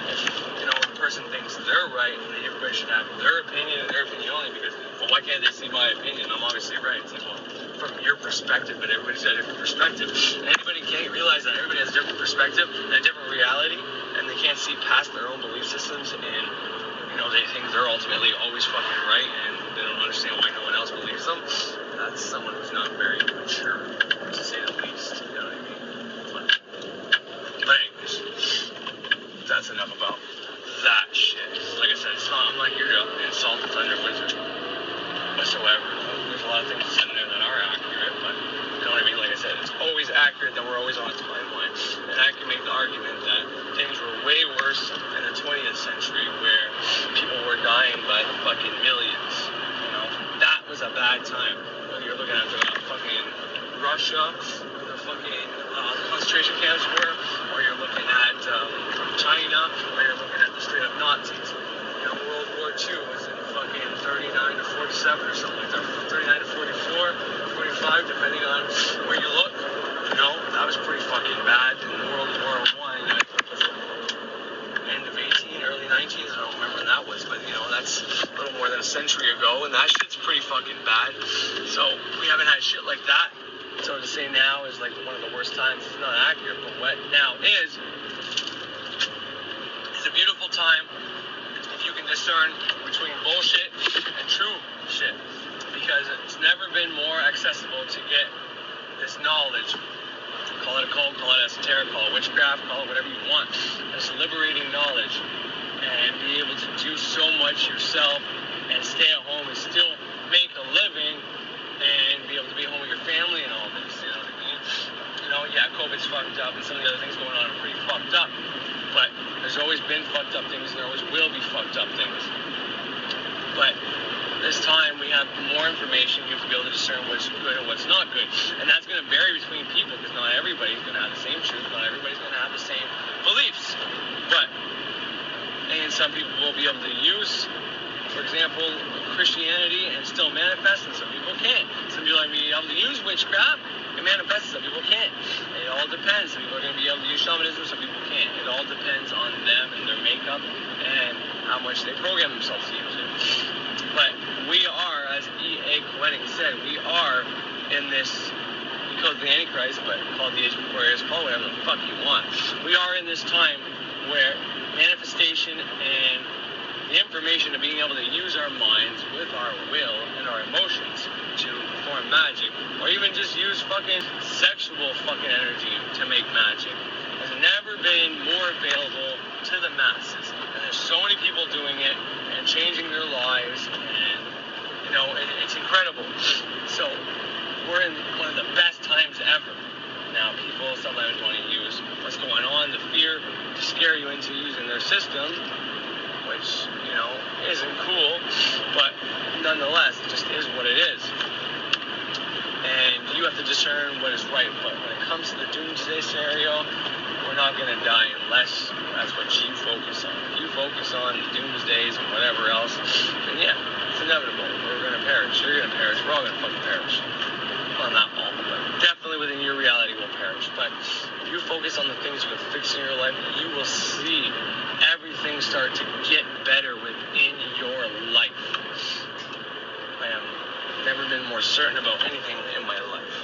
If, you know, the person thinks they're right, and everybody should have their opinion and their opinion only, because, well, why can't they see my opinion? I'm obviously right. It's like, well, from your perspective, but everybody's got a different perspective. And anybody can't realize that everybody has a different perspective and a different reality, and they can't see past their own belief systems, and, you know, they think they're ultimately always fucking right, and they don't understand why no one else believes them. That's someone who's not very mature, to say the least. You know what I mean? But anyways, that's enough about that shit. Like I said, it's not, I'm not here to insult the Thunder Wizard whatsoever. There's a lot of things said in there that are accurate, but you know what I mean? Like I said, it's always accurate that we're always on a timeline. And I can make the argument that things were way worse in the 20th century, where people were dying by the fucking millions. You know, that was a bad time. Whether you're looking at the fucking Russia, the fucking concentration camps were, or you're looking at China, or you're looking at the straight up Nazis. You know, World War II was in fucking 39 to 47 or something like that. 39 to 44, 45, depending on where you look. You know, that was pretty fucking bad. And World War I, I think, was end of 18, early 19s. I don't remember when that was, but you know, that's a little more than a century ago, and that shit's pretty fucking bad. So we haven't had shit like that. So to say now is like one of the worst times, it's not accurate, but what now is a beautiful time if you can discern between bullshit and true shit, because it's never been more accessible to get this knowledge. Call it a cult, call it esoteric, call it witchcraft, call it whatever you want. This liberating knowledge, and be able to do so much yourself and stay at home and still make a living and be able to be home with your family and all this, you know what I mean? You know, yeah, COVID's fucked up, and some of the other things going on are pretty fucked up. But there's always been fucked up things, and there always will be fucked up things. But this time we have more information. You have to be able to discern what's good and what's not good. And that's going to vary between people, because not everybody's going to have the same truth. Not everybody's going to have the same beliefs. And some people will be able to use, for example, Christianity and still manifest, and some people can't. Some people are going to be able to use witchcraft and manifest, some people can't. It all depends. Some people are going to be able to use shamanism, some people can't. It all depends on them and their makeup and how much they program themselves to use it. But we are, as E.A. Koetting said, we are in this, we call it the Antichrist, but call it the Age of Aquarius, call it whatever the fuck you want. We are in this time where manifestation and the information of being able to use our minds with our will and our emotions to perform magic, or even just use fucking sexual fucking energy to make magic, has never been more available to the masses. And there's so many people doing it and changing their lives, and you know, it's incredible. So we're in one of the best times ever. Now, people sometimes want to use what's going on, the fear, to scare you into using their system, which, you know, isn't cool, but nonetheless, it just is what it is. And you have to discern what is right. But when it comes to the doomsday scenario, we're not going to die unless that's what you focus on. If you focus on the doomsdays and whatever else, then yeah, it's inevitable. We're going to perish. You're going to perish. We're all going to fucking perish. Well, not all, but definitely within your reality will perish. But if you focus on the things that are fixing your life, you will see everything start to get better within your life. I have never been more certain about anything in my life.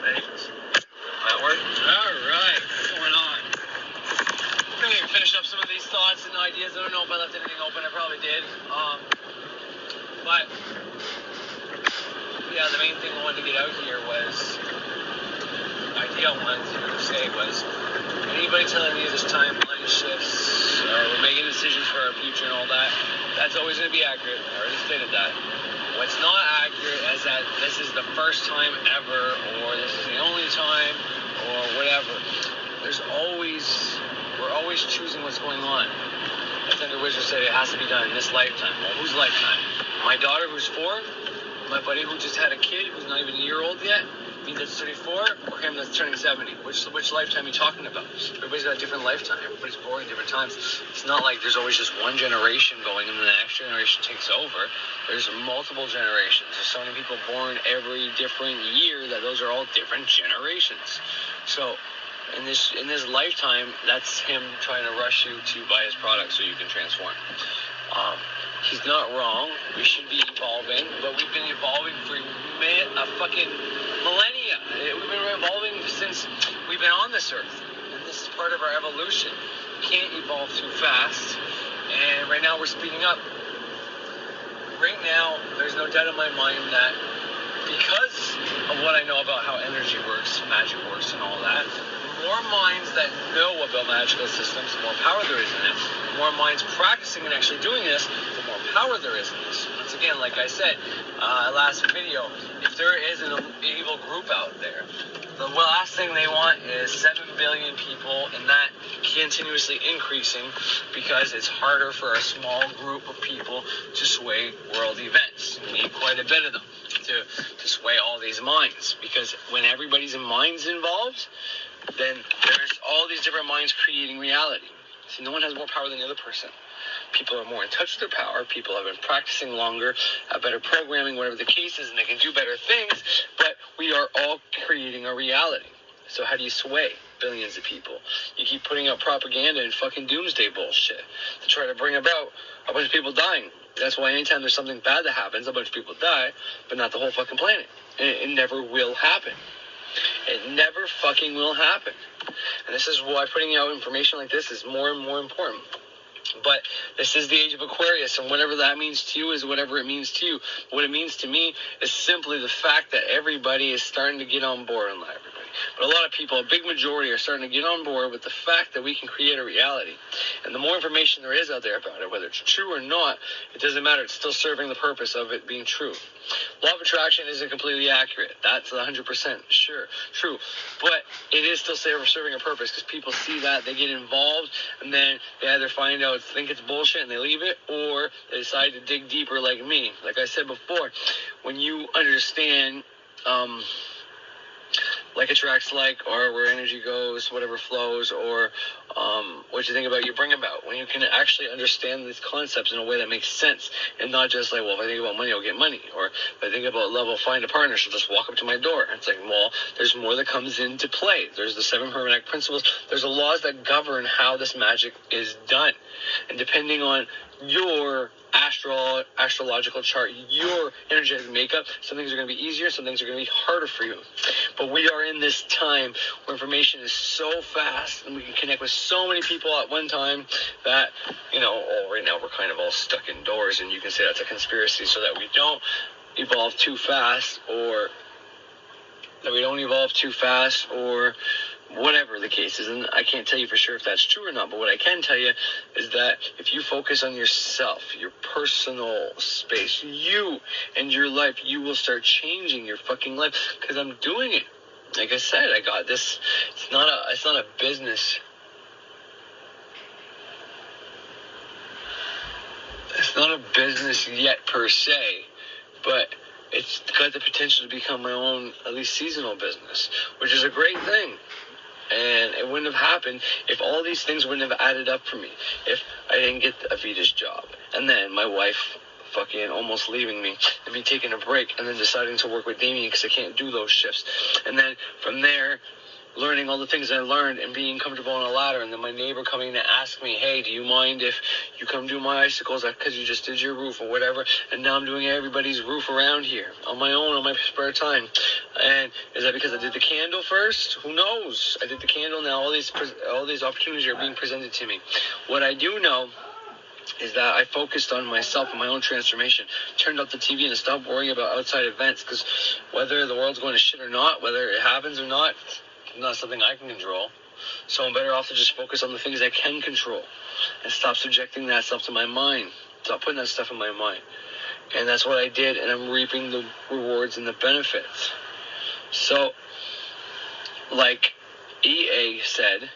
Anyways, that work? Alright, what's going on? I'm going to finish up some of these thoughts and ideas. I don't know if I left anything open. I probably did. But yeah, the main thing I wanted to get out here was, the idea I wanted to say was, anybody telling me there's timeline shifts, or we're making decisions for our future and all that, that's always going to be accurate. I already stated that. What's not accurate is that this is the first time ever, or this is the only time, or whatever. We're always choosing what's going on. As the wizard said, it has to be done in this lifetime. Well, whose lifetime? My daughter, who's 4, my buddy who just had a kid who's not even a year old yet, me that's 34, or him that's turning 70. Which lifetime are you talking about? Everybody's got a different lifetime. Everybody's born at different times. It's not like there's always just one generation going and then the next generation takes over. There's multiple generations. There's so many people born every different year that those are all different generations. So in this lifetime, that's him trying to rush you to buy his product so you can transform. He's not wrong. We should be evolving, but we've been evolving for a fucking millennia. We've been evolving since we've been on this earth, and this is part of our evolution. We can't evolve too fast, and right now we're speeding up. Right now, there's no doubt in my mind that because of what I know about how energy works, magic works, and all that, the more minds that know about magical systems, the more power there is in it. The more minds practicing and actually doing this, the more power there is in this. Once again, like I said, last video, if there is an evil group out there, the last thing they want is 7 billion people, and that continuously increasing because it's harder for a small group of people to sway world events. You need quite a bit of them to sway all these minds, because when everybody's minds involved, then there's all these different minds creating reality. See, no one has more power than the other person. People are more in touch with their power. People have been practicing longer, have better programming, whatever the case is, and they can do better things. But we are all creating a reality. So how do you sway billions of people? You keep putting out propaganda and fucking doomsday bullshit to try to bring about a bunch of people dying. That's why anytime there's something bad that happens, a bunch of people die, but not the whole fucking planet. And it never will happen. It never fucking will happen. And this is why putting out information like this is more and more important. But this is the age of Aquarius, and whatever that means to you is whatever it means to you. What it means to me is simply the fact that everybody is starting to get on board and let everybody. But a lot of people, a big majority, are starting to get on board with the fact that we can create a reality. And the more information there is out there about it, whether it's true or not, it doesn't matter. It's still serving the purpose of it being true. Law of attraction isn't completely accurate. That's 100% sure, true. But it is still serving a purpose, because people see that, they get involved, and then they either find out, think it's bullshit, and they leave it, or they decide to dig deeper like me. Like I said before, when you understand like attracts like, or where energy goes, whatever flows, or what you think about, you bring about. When you can actually understand these concepts in a way that makes sense, and not just like, well, if I think about money, I'll get money, or if I think about love, I'll find a partner, she'll just walk up to my door. And it's like, well, there's more that comes into play. There's the 7 hermetic principles. There's the laws that govern how this magic is done. And depending on your astrological chart, your energetic makeup, some things are going to be easier, some things are going to be harder for you. But we are in this time where information is so fast, and we can connect with so many people at one time that, right now we're kind of all stuck indoors, and you can say that's a conspiracy, so that we don't evolve too fast, or whatever the case is. And I can't tell you for sure if that's true or not, but what I can tell you is that if you focus on yourself, your personal space, you and your life, you will start changing your fucking life, because I'm doing it. Like I said, I got this. It's not a business. It's not a business yet per se, but it's got the potential to become my own, at least seasonal business, which is a great thing. And it wouldn't have happened if all these things wouldn't have added up for me. If I didn't get a Vita's job, and then my wife fucking almost leaving me, and me taking a break, and then deciding to work with Damien because I can't do those shifts. And then from there, learning all the things I learned and being comfortable on a ladder, and then my neighbor coming to ask me, hey, do you mind if you come do my icicles because you just did your roof or whatever, and now I'm doing everybody's roof around here on my own, on my spare time. And is that because I did the candle first? Who knows? I did the candle, now all these opportunities are being presented to me. What I do know is that I focused on myself and my own transformation, turned off the TV and stopped worrying about outside events, because whether the world's going to shit or not, whether it happens or not, not something I can control. So I'm better off to just focus on the things I can control and stop subjecting that stuff to my mind. Stop putting that stuff in my mind. And that's what I did, and I'm reaping the rewards and the benefits. So, like EA said,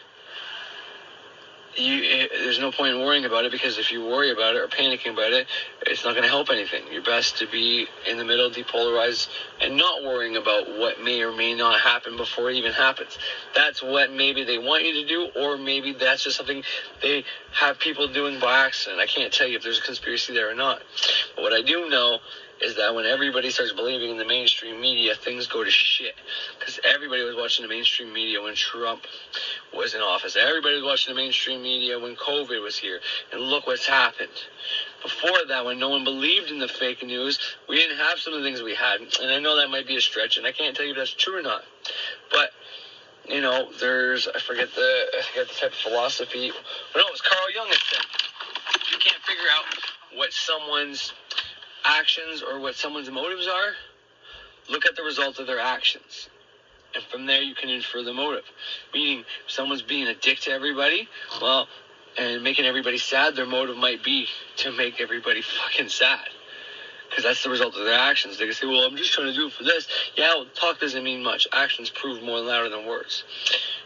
there's no point in worrying about it, because if you worry about it or panicking about it, it's not going to help anything. You're best to be in the middle, depolarized, and not worrying about what may or may not happen before it even happens. That's what maybe they want you to do, or maybe that's just something they have people doing by accident. I can't tell you if there's a conspiracy there or not. But what I do know is that when everybody starts believing in the mainstream media, things go to shit. Because everybody was watching the mainstream media when Trump was in office. Everybody was watching the mainstream media when COVID was here. And look what's happened. Before that, when no one believed in the fake news, we didn't have some of the things we had. And I know that might be a stretch, and I can't tell you if that's true or not. But, there's, I forget the type of philosophy. But no, it was Carl Jung that said, if you can't figure out what someone's actions or what someone's motives are, look at the result of their actions, and from there you can infer the motive. Meaning, if someone's being a dick to everybody, and making everybody sad, their motive might be to make everybody fucking sad, because that's the result of their actions. They can say, well, I'm just trying to do it for this. Yeah, well, talk doesn't mean much. Actions prove more louder than words.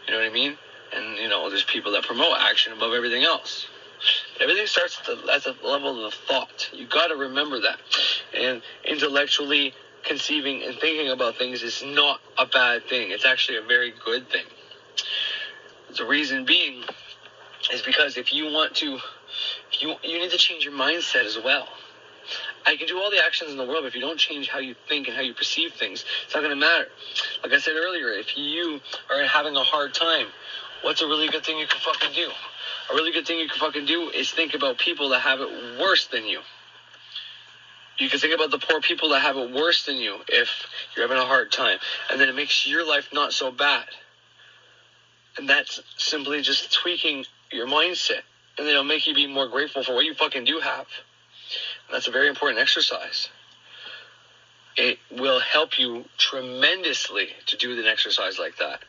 You know what I mean? And there's people that promote action above everything else. Everything starts at the level of the thought. You got to remember that. And intellectually conceiving and thinking about things is not a bad thing. It's actually a very good thing. The reason being is because if you want to, you need to change your mindset as well. I can do all the actions in the world, but if you don't change how you think and how you perceive things, it's not going to matter. Like I said earlier, if you are having a hard time, what's a really good thing you can fucking do? A really good thing you can fucking do is think about people that have it worse than you. You can think about the poor people that have it worse than you if you're having a hard time. And then it makes your life not so bad. And that's simply just tweaking your mindset. And then it'll make you be more grateful for what you fucking do have. And that's a very important exercise. it will help you tremendously to do an exercise like that.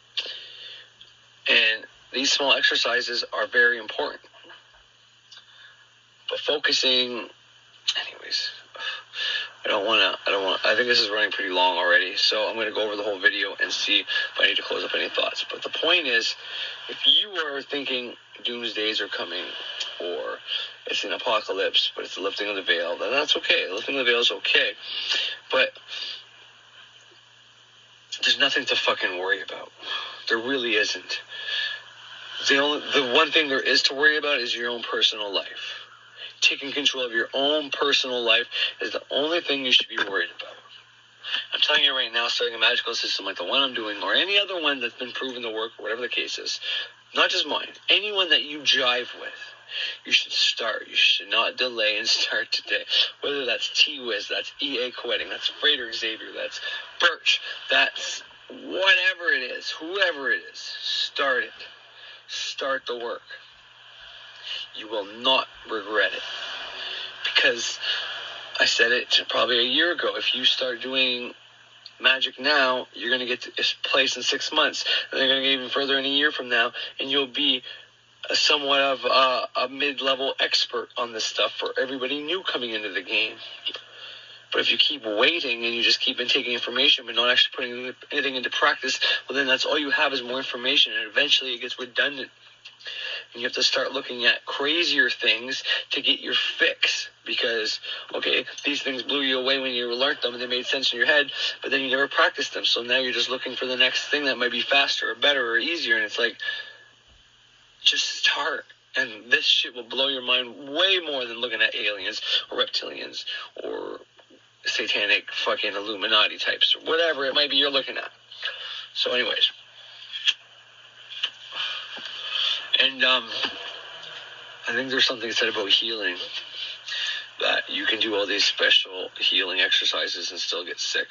And these small exercises are very important. But focusing, anyways, I think this is running pretty long already, so I'm going to go over the whole video and see if I need to close up any thoughts. But the point is, if you are thinking doomsdays are coming, or it's an apocalypse, but it's the lifting of the veil, then that's okay. The lifting of the veil is okay. But there's nothing to fucking worry about. There really isn't. The one thing there is to worry about is your own personal life. Taking control of your own personal life is the only thing you should be worried about. I'm telling you right now, starting a magical system like the one I'm doing, or any other one that's been proven to work, or whatever the case is, not just mine, anyone that you jive with, you should start. You should not delay and start today. Whether that's T-Wiz, that's EA koetting, that's Freighter Xavier, that's Verge, that's whatever it is, whoever it is, start it. Start the work. You will not regret it. Because I said it probably a year ago. If you start doing magic now, you're going to get to this place in 6 months. And they're going to get even further in a year from now. And you'll be somewhat of a mid-level expert on this stuff for everybody new coming into the game. But if you keep waiting and you just keep taking information but not actually putting anything into practice, well, then that's all you have is more information. And eventually it gets redundant. And you have to start looking at crazier things to get your fix. Because, okay, these things blew you away when you learned them and they made sense in your head, but then you never practiced them. So now you're just looking for the next thing that might be faster or better or easier. And it's like, just start. And this shit will blow your mind way more than looking at aliens or reptilians or satanic fucking Illuminati types or whatever it might be you're looking at. So anyways. And I think there's something said about healing, that you can do all these special healing exercises and still get sick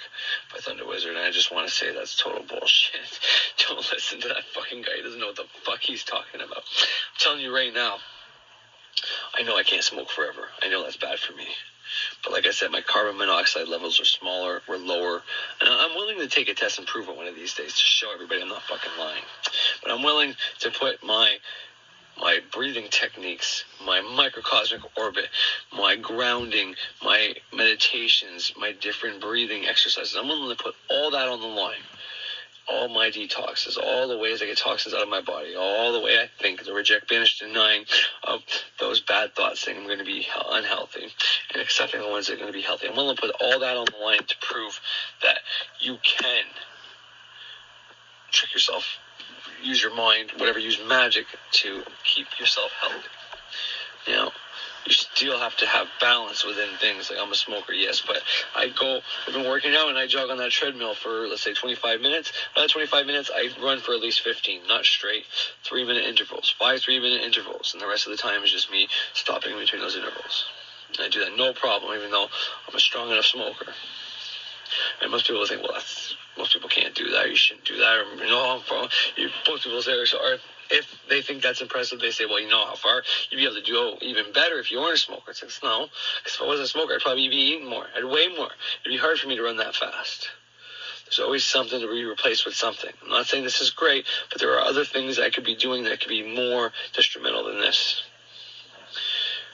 by Thunder Wizard, and I just want to say that's total bullshit. Don't listen to that fucking guy. He doesn't know what the fuck he's talking about. I'm telling you right now, I know I can't smoke forever. I know that's bad for me. But like I said, my carbon monoxide levels are smaller, or lower, and I'm willing to take a test and prove it one of these days to show everybody I'm not fucking lying. But I'm willing to put my breathing techniques, my microcosmic orbit, my grounding, my meditations, my different breathing exercises. I'm willing to put all that on the line. All my detoxes, all the ways I get toxins out of my body, all the way I think, the reject, banish, denying of those bad thoughts saying I'm going to be unhealthy and accepting the ones that are going to be healthy. I'm willing to put all that on the line to prove that you can trick yourself, use your mind, whatever, use magic to keep yourself healthy. Now, you still have to have balance within things. Like, I'm a smoker, yes, but I've been working out and I jog on that treadmill for, let's say, 25 minutes. By 25 minutes, I run for at least 15, not straight, 3-minute intervals, 5 3-minute intervals, and the rest of the time is just me stopping between those intervals. And I do that no problem, even though I'm a strong enough smoker. And most people think, well, most people can't do that, you shouldn't do that, or, most people say, or if they think that's impressive, they say, well, you know how far you'd be able to do even better if you weren't a smoker. It's like, no, because if I wasn't a smoker, I'd probably be eating more. I'd weigh more. It'd be hard for me to run that fast. There's always something to be replaced with something. I'm not saying this is great, but there are other things I could be doing that could be more detrimental than this.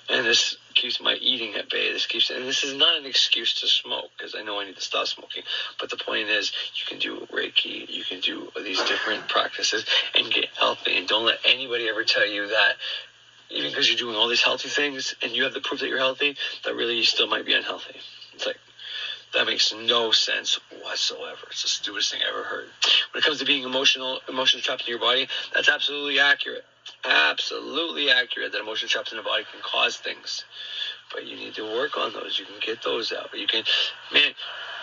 And this keeps my eating at bay. And this is not an excuse to smoke, because I know I need to stop smoking. But the point is, you can do Reiki, you can do these different practices and get healthy. And don't let anybody ever tell you that even because you're doing all these healthy things and you have the proof that you're healthy, that really you still might be unhealthy. It's like, that makes no sense whatsoever. It's the stupidest thing I ever heard. When it comes to being emotions trapped in your body, that's absolutely accurate. Absolutely accurate that emotion trapped in the body can cause things. But you need to work on those. You can get those out. But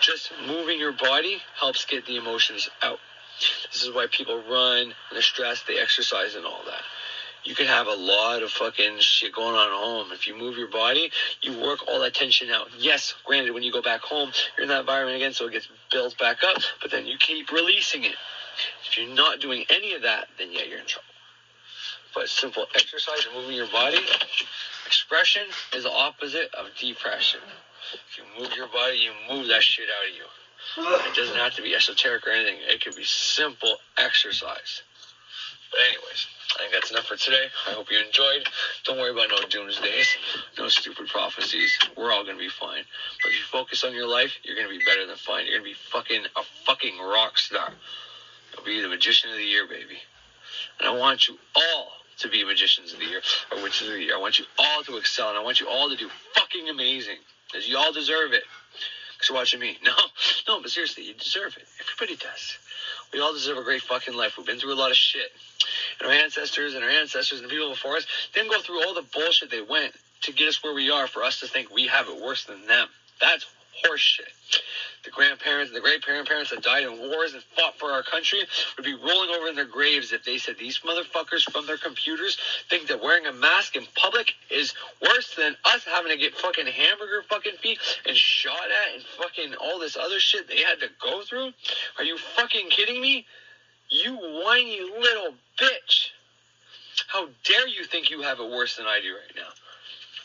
just moving your body helps get the emotions out. This is why people run, when they're stressed, they exercise and all that. You can have a lot of fucking shit going on at home. If you move your body, you work all that tension out. Yes, granted, when you go back home, you're in that environment again, so it gets built back up, but then you keep releasing it. If you're not doing any of that, then yeah, you're in trouble. But simple exercise and moving your body, expression is the opposite of depression. If you move your body, you move that shit out of you. It doesn't have to be esoteric or anything. It could be simple exercise. But anyways, I think that's enough for today. I hope you enjoyed. Don't worry about no doomsdays, no stupid prophecies. We're all going to be fine. But if you focus on your life, you're going to be better than fine. You're going to be a fucking rock star. You'll be the magician of the year, baby. And I want you all to be magicians of the year, or witches of the year. I want you all to excel, and I want you all to do fucking amazing, because you all deserve it. Because you're watching me. No, but seriously, you deserve it. Everybody does. We all deserve a great fucking life. We've been through a lot of shit. And our ancestors and the people before us didn't go through all the bullshit they went to get us where we are for us to think we have it worse than them. That's horse shit. The grandparents and the great-grandparents that died in wars and fought for our country would be rolling over in their graves if they said these motherfuckers from their computers think that wearing a mask in public is worse than us having to get fucking hamburger fucking feet and shot at and fucking all this other shit they had to go through. Are you fucking kidding me? You whiny little bitch. How dare you think you have it worse than I do right now?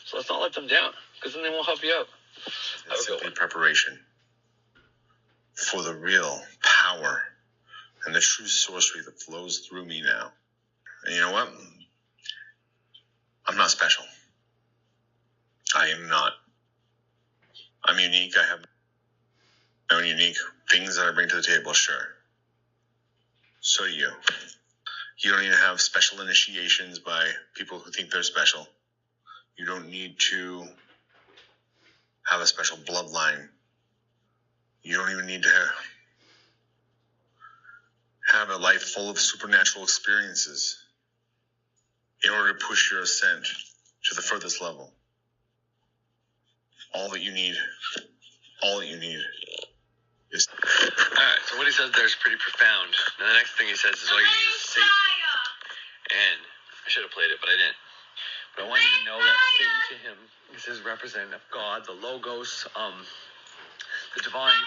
So let's not let them down, because then they won't help you out. It's simply preparation for the real power and the true sorcery that flows through me now. And you know what? I'm not special. I am not. I'm unique. I have my own unique things that I bring to the table, sure. So do you. You don't need to have special initiations by people who think they're special. You don't need to have a special bloodline. You don't even need to have a life full of supernatural experiences in order to push your ascent to the furthest level. All that you need is... Alright, so what he says there is pretty profound. Now the next thing he says is all you need is Satan. And I should have played it, but I didn't. But I want you to know that Satan to him is his representative of God, the Logos, the divine.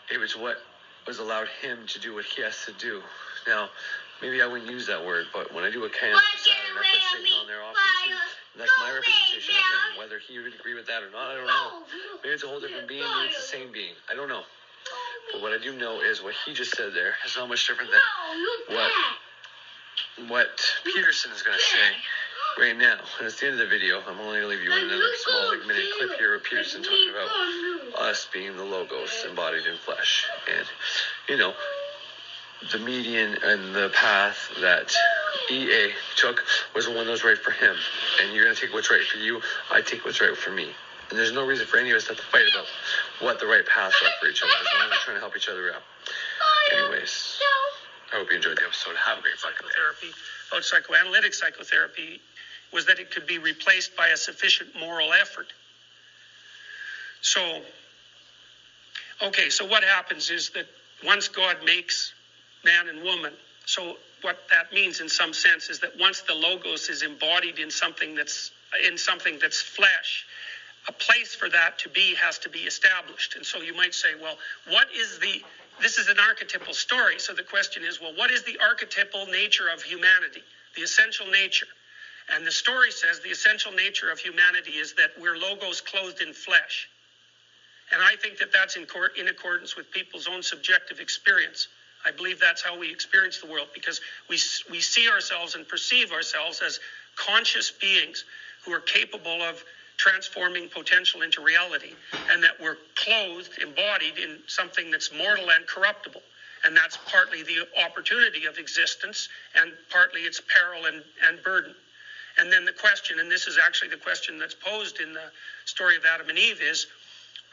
It was what was allowed him to do what he has to do. Now, maybe I wouldn't use that word, but when I do a canon for Saturn, I put Satan on there often too. And that's my representation of him. Whether he would agree with that or not, I don't know. Maybe it's a whole different being, maybe it's the same being. I don't know. But what I do know is what he just said there is not much different than what Peterson is going to say right now. And it's the end of the video. I'm only going to leave you with another small minute clip here of Peterson talking about us being the Logos embodied in flesh. And, you know, the median and the path that EA took was the one that was right for him. And you're going to take what's right for you. I take what's right for me. And there's no reason for any of us to have to fight about what the right paths are for each other, as long as we're trying to help each other out. Anyways, I hope you enjoyed the episode. Have a great Psychotherapy, about psychoanalytic psychotherapy, was that it could be replaced by a sufficient moral effort. So what happens is that once God makes man and woman, so what that means in some sense is that once the Logos is embodied in something that's flesh, a place for that to be has to be established. And so you might say, well, this is an archetypal story. So the question is, well, what is the archetypal nature of humanity? The essential nature. And the story says the essential nature of humanity is that we're Logos clothed in flesh. And I think that that's in accordance with people's own subjective experience. I believe that's how we experience the world, because we see ourselves and perceive ourselves as conscious beings who are capable of transforming potential into reality, and that we're clothed, embodied in something that's mortal and corruptible. And that's partly the opportunity of existence, and partly its peril and burden. And then the question, and this is actually the question that's posed in the story of Adam and Eve, is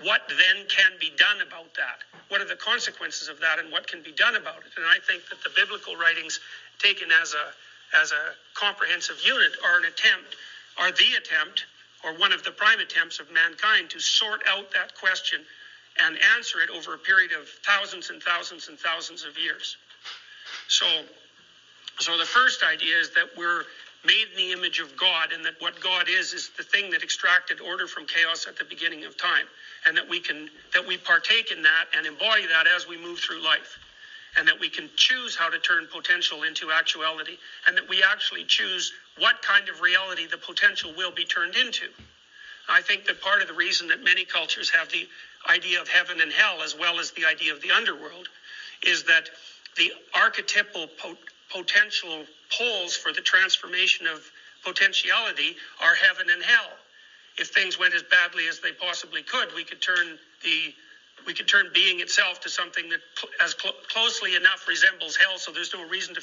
what then can be done about that? What are the consequences of that, and what can be done about it? And I think that the biblical writings, taken as a comprehensive unit, are the attempt, or one of the prime attempts of mankind to sort out that question and answer it over a period of thousands and thousands and thousands of years. So the first idea is that we're made in the image of God, and that what God is the thing that extracted order from chaos at the beginning of time, and that we partake in that and embody that as we move through life, and that we can choose how to turn potential into actuality, and that we actually choose what kind of reality the potential will be turned into. I think that part of the reason that many cultures have the idea of heaven and hell as well as the idea of the underworld is that the archetypal potential poles for the transformation of potentiality are heaven and hell. If things went as badly as they possibly could, we could turn being itself to something that closely enough resembles hell, so there's no reason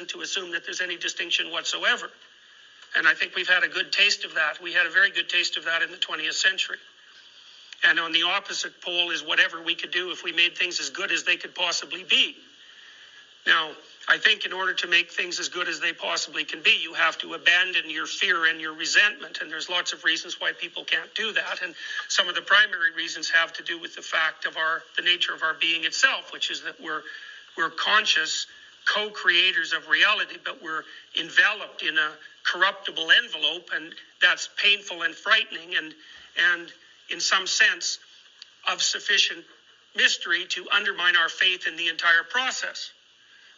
to assume that there's any distinction whatsoever. And I think we've had a good taste of that. We had a very good taste of that in the 20th century. And on the opposite pole is whatever we could do if we made things as good as they could possibly be. Now, I think in order to make things as good as they possibly can be, you have to abandon your fear and your resentment. And there's lots of reasons why people can't do that. And some of the primary reasons have to do with the fact of the nature of our being itself, which is that we're conscious co-creators of reality, but we're enveloped in a corruptible envelope, and that's painful and frightening and in some sense of sufficient mystery to undermine our faith in the entire process.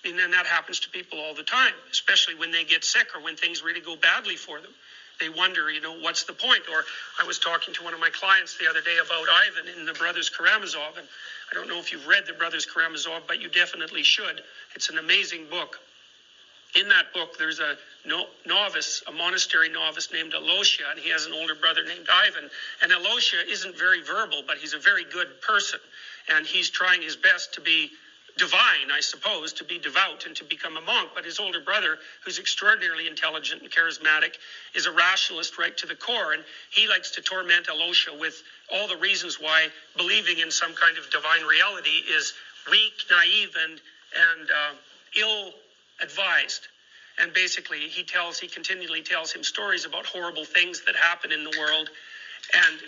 I mean, and that happens to people all the time, especially when they get sick or when things really go badly for them. They wonder, what's the point? Or I was talking to one of my clients the other day about Ivan in the Brothers Karamazov, and I don't know if you've read the Brothers Karamazov, but you definitely should. It's an amazing book. In that book, there's a monastery novice named Alosha, and he has an older brother named Ivan. And Alosha isn't very verbal, but he's a very good person. And he's trying his best to be divine, I suppose, to be devout and to become a monk. But his older brother, who's extraordinarily intelligent and charismatic, is a rationalist right to the core. And he likes to torment Alosha with all the reasons why believing in some kind of divine reality is weak, naive, and ill-advised. And basically, he continually tells him stories about horrible things that happen in the world and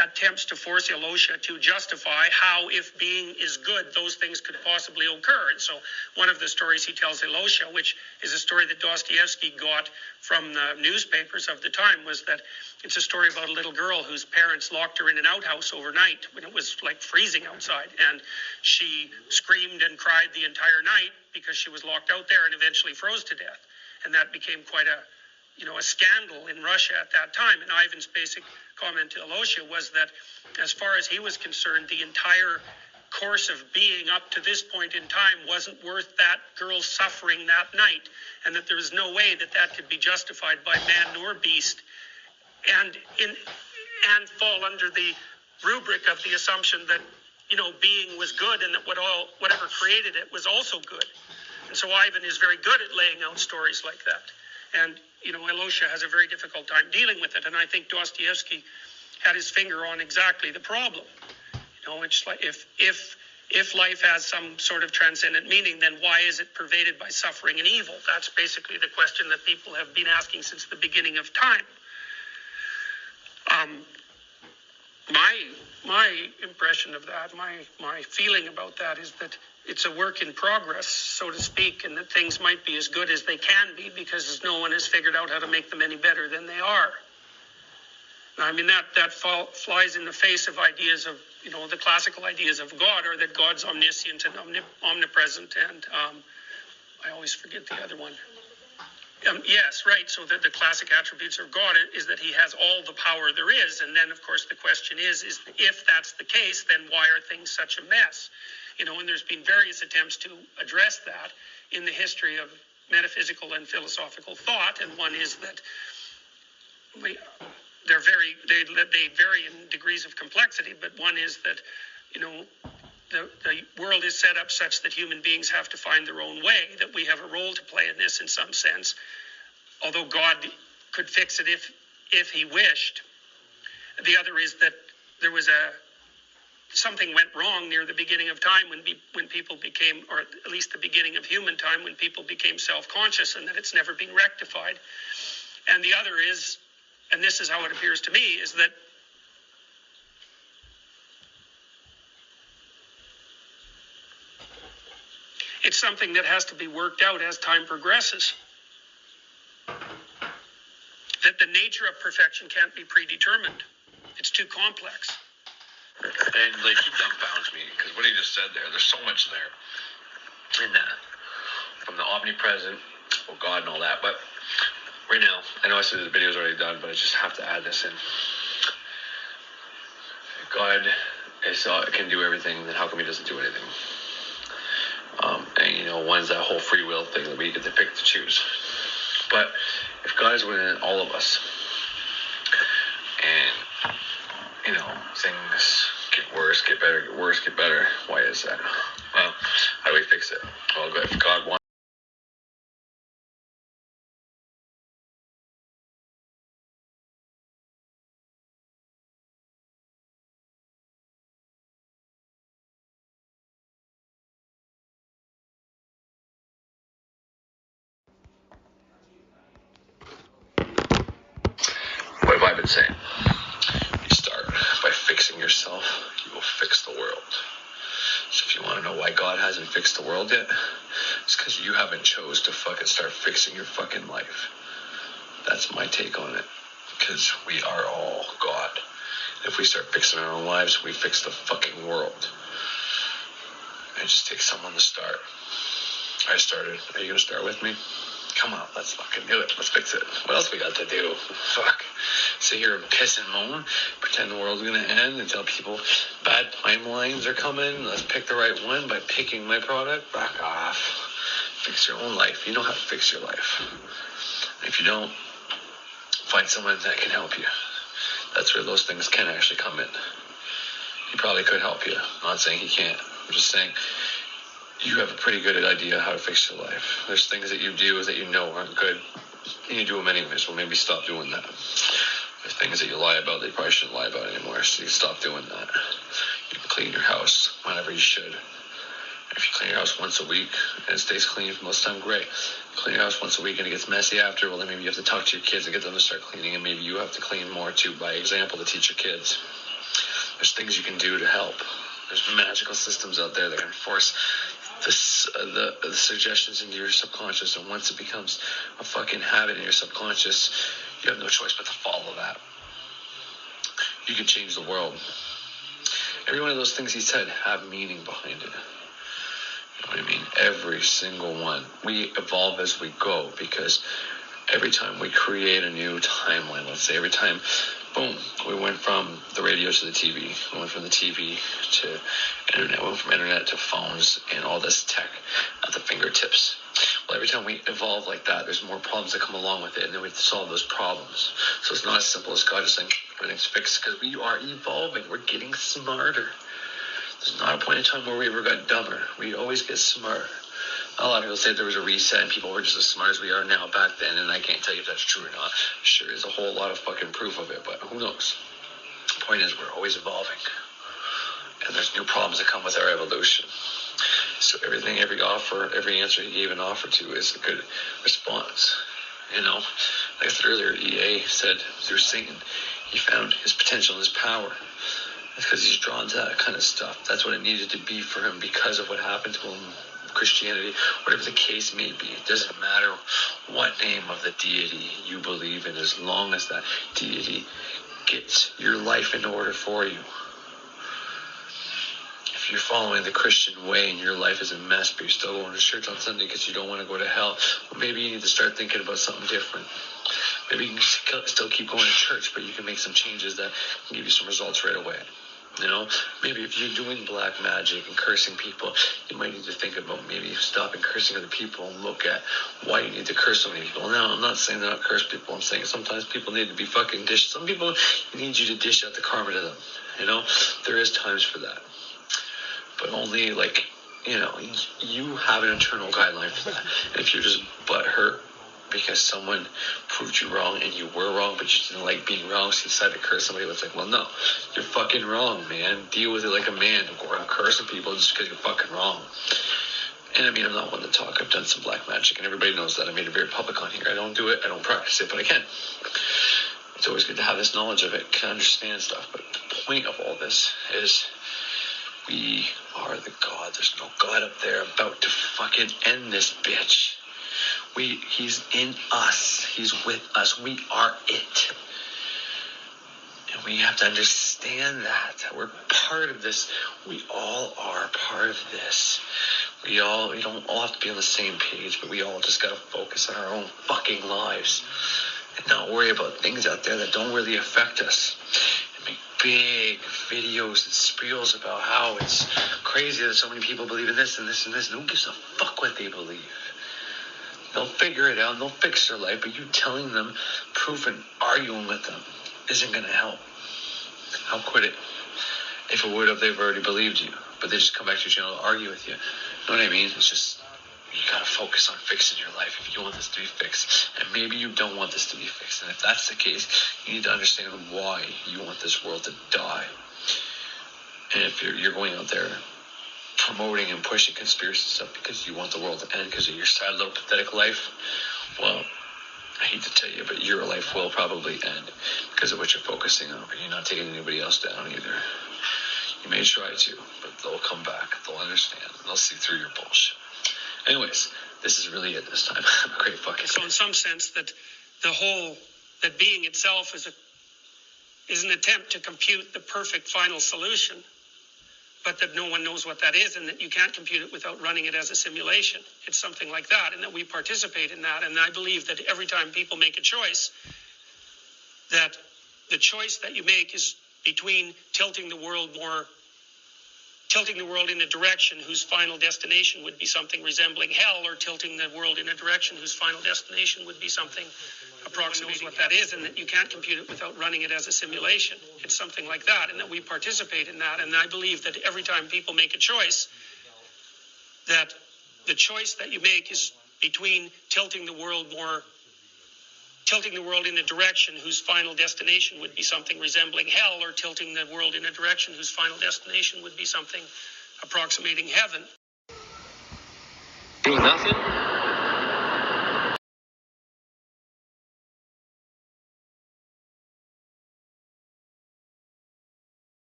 attempts to force Alosha to justify how, if being is good, those things could possibly occur. And so one of the stories he tells Alosha, which is a story that Dostoevsky got from the newspapers of the time, was that it's a story about a little girl whose parents locked her in an outhouse overnight when it was like freezing outside. And she screamed and cried the entire night because she was locked out there and eventually froze to death. And that became quite a scandal in Russia at that time. And Ivan's basic comment to Alosha was that as far as he was concerned, the entire course of being up to this point in time wasn't worth that girl's suffering that night, and that there was no way that could be justified by man nor beast, and fall under the rubric of the assumption that being was good and that whatever created it was also good. And so Ivan is very good at laying out stories like that. And Alosha has a very difficult time dealing with it. And I think Dostoevsky had his finger on exactly the problem. It's like if life has some sort of transcendent meaning, then why is it pervaded by suffering and evil? That's basically the question that people have been asking since the beginning of time. My impression of that, my feeling about that is that it's a work in progress, so to speak, and that things might be as good as they can be because no one has figured out how to make them any better than they are. I mean, that flies in the face of ideas of, the classical ideas of God, or that God's omniscient and omnipresent, and I always forget the other one. Yes, right. So the classic attributes of God is that he has all the power there is. And then, of course, the question is if that's the case, then why are things such a mess? And there's been various attempts to address that in the history of metaphysical and philosophical thought. And one is that they vary in degrees of complexity. But one is that, the world is set up such that human beings have to find their own way, that we have a role to play in this in some sense, although God could fix it if he wished. The other is that there was something went wrong near the beginning of time when people became, or at least the beginning of human time, when people became self-conscious, and that it's never been rectified. And the other is, and this is how it appears to me, is that it's something that has to be worked out as time progresses. That the nature of perfection can't be predetermined. It's too complex. And like, he dumbfounds me, because what he just said there's so much there in that, from the omnipresent, God and all that. But right now, I know I said the video's already done, but I just have to add this in. If God can do everything, then how come he doesn't do anything? And one's that whole free will thing that we get to pick to choose. But if God is within all of us, and things get worse, get better, get worse, get better, why is that? Well, how do we fix it? Well, if God wants what have I been saying? You start by fixing yourself, you will fix the world. So if you want to know why God hasn't fixed the world yet, it's because you haven't chose to fucking start fixing your fucking life. That's my take on it. Because we are all God. If we start fixing our own lives, we fix the fucking world. It just takes someone to start. I started. Are you going to start with me? Come on, let's fucking do it. Let's fix it. What else we got to do? Fuck. Sit here and piss and moan, pretend the world's going to end, and tell people bad timelines are coming. Let's pick the right one by picking my product. Back off. Fix your own life. You know how to fix your life. If you don't, find someone that can help you. That's where those things can actually come in. He probably could help you. I'm not saying he can't. I'm just saying you have a pretty good idea how to fix your life. There's things that you do that you know aren't good, and you do them anyways. Well, maybe stop doing that. There's things that you lie about that you probably shouldn't lie about anymore, so you stop doing that. You can clean your house whenever you should. If you clean your house once a week and it stays clean most of the time, great. Clean your house once a week and it gets messy after, well, then maybe you have to talk to your kids and get them to start cleaning, and maybe you have to clean more too by example to teach your kids. There's things you can do to help. There's magical systems out there that can force the suggestions into your subconscious, and once it becomes a fucking habit in your subconscious, you have no choice but to follow that. You can change the world. Every one of those things he said have meaning behind it. You know what I mean? Every single one. We evolve as we go, because every time we create a new timeline, let's say every time, boom, we went from the radio to the TV. We went from the TV to internet. We went from internet to phones and all this tech at the fingertips. Well, every time we evolve like that, there's more problems that come along with it, and then we have to solve those problems. So it's not as simple as God just saying everything's fixed, because we are evolving. We're getting smarter. There's not a point in time where we ever got dumber. We always get smarter. A lot of people say there was a reset and people were just as smart as we are now back then, and I can't tell you if that's true or not. Sure, there's a whole lot of fucking proof of it, but who knows? The point is, we're always evolving, and there's new problems that come with our evolution. So everything, every offer, every answer he gave an offer to is a good response. Like I said earlier, EA said through Satan, he found his potential and his power. That's because he's drawn to that kind of stuff. That's what it needed to be for him because of what happened to him. Christianity, whatever the case may be, it doesn't matter what name of the deity you believe in, as long as that deity gets your life in order for you. If you're following the Christian way and your life is a mess, but you're still going to church on Sunday because you don't want to go to hell, well, maybe you need to start thinking about something different. Maybe you can still keep going to church, but you can make some changes that can give you some results right away. Maybe if you're doing black magic and cursing people, you might need to think about maybe stopping cursing other people and look at why you need to curse so many people. Now, I'm not saying to not curse people. I'm saying sometimes people need to be fucking dished. Some people need you to dish out the karma to them. There is times for that. But only, you have an internal guideline for that. And if you're just butthurt because someone proved you wrong and you were wrong, but you didn't like being wrong, so you decided to curse somebody, it's like, well, no, you're fucking wrong, man. Deal with it like a man. Don't go around cursing people just because you're fucking wrong. And I'm not one to talk. I've done some black magic, and everybody knows that. I made it very public on here. I don't do it. I don't practice it, but I can. It's always good to have this knowledge of it, can understand stuff. But the point of all this is we are the God. There's no God up there about to fucking end this bitch. He's in us. He's with us. We are it. And we have to understand that we're part of this. We all are part of this. We don't all have to be on the same page, but we all just gotta focus on our own fucking lives and not worry about things out there that don't really affect us. And make big videos and spiels about how it's crazy that so many people believe in this and this and this. No one gives a fuck what they believe. They'll figure it out and they'll fix their life, but you telling them, proof and arguing with them isn't gonna help. I'll quit it. If it would have, they've already believed you, but they just come back to your channel to argue with you. You know what I mean? It's just, you gotta focus on fixing your life if you want this to be fixed. And maybe you don't want this to be fixed. And if that's the case, you need to understand why you want this world to die. And if you're going out there promoting and pushing conspiracy stuff because you want the world to end because of your sad little pathetic life, well, I hate to tell you, but your life will probably end because of what you're focusing on, but you're not taking anybody else down either. You may try to, but they'll come back. They'll understand. They'll see through your bullshit. Anyways, this is really it this time. Have a great fucking day. So in some sense that that being itself is an attempt to compute the perfect final solution, but that no one knows what that is and that you can't compute it without running it as a simulation. It's something like that, and that we participate in that. And I believe that every time people make a choice, that the choice that you make is between tilting the world in a direction whose final destination would be something resembling hell, or tilting the world in a direction whose final destination would be something approximating what that is, and that you can't compute it without running it as a simulation. It's something like that, and that we participate in that. And I believe that every time people make a choice, that the choice that you make is between tilting the world in a direction whose final destination would be something resembling hell, or tilting the world in a direction whose final destination would be something approximating heaven. Doing nothing?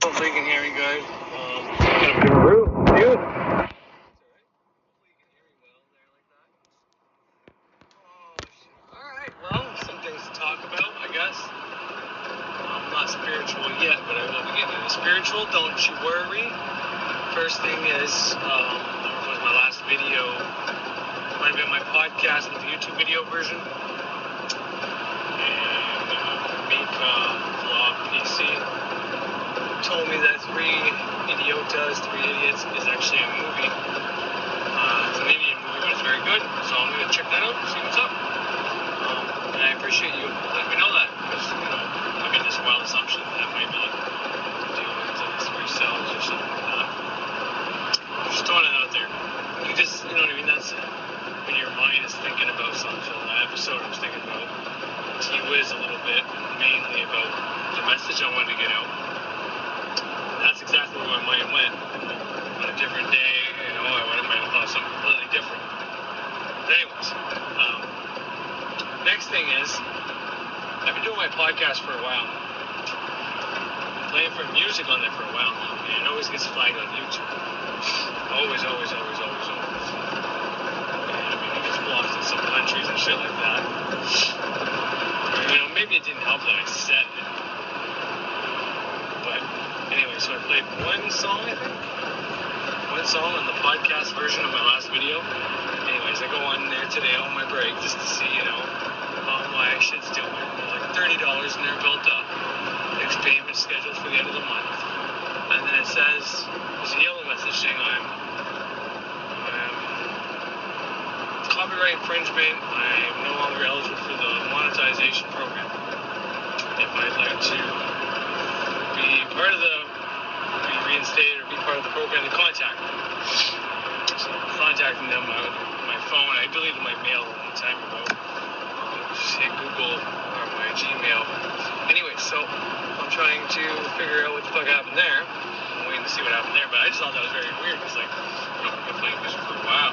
Hopefully you can hear me, guys. Got a bit of room, dude. Alright, well, some things to talk about, I guess. I'm not spiritual yet, but I will be getting into spiritual. Don't you worry. First thing is, was my last video. Might have been my podcast with the YouTube video version. And Mika Vlog PC told me that Three Idiots is actually a movie. It's an Indian movie, but it's very good. So I'm going to check that out and see what's up. And I appreciate you letting me know that, because, I made this wild assumption that it might be to do with three cells or something like that. I'm just throwing it out there. You just, you know what I mean? That's when your mind is thinking about something. So that episode I was thinking about T-Wiz a little bit, mainly about the message I wanted to get out. That's exactly where my mind went. On a different day, I might have thought something completely different. But anyways, next thing is, I've been doing my podcast for a while now. I've been playing for music on there for a while now, and it always gets flagged on YouTube. Always. And it gets blocked in some countries and shit like that. Maybe it didn't help that I said it. But anyway, so I played one song, I think. One song on the podcast version of my last video. Anyways, I go on there today on my break just to see, how my shit's doing. There's like $30 in there built up. Next payment scheduled for the end of the month. And then it says, there's a yellow message saying I'm copyright infringement. I'm no longer eligible for the monetization program. If I'd like to be reinstated or be part of the program, to contact them. So I'm contacting them on my phone. I deleted my mail a long time ago. Just hit Google or my Gmail. Anyway, so I'm trying to figure out what the fuck happened there. I'm waiting to see what happened there, but I just thought that was very weird because, I've been playing music for a while.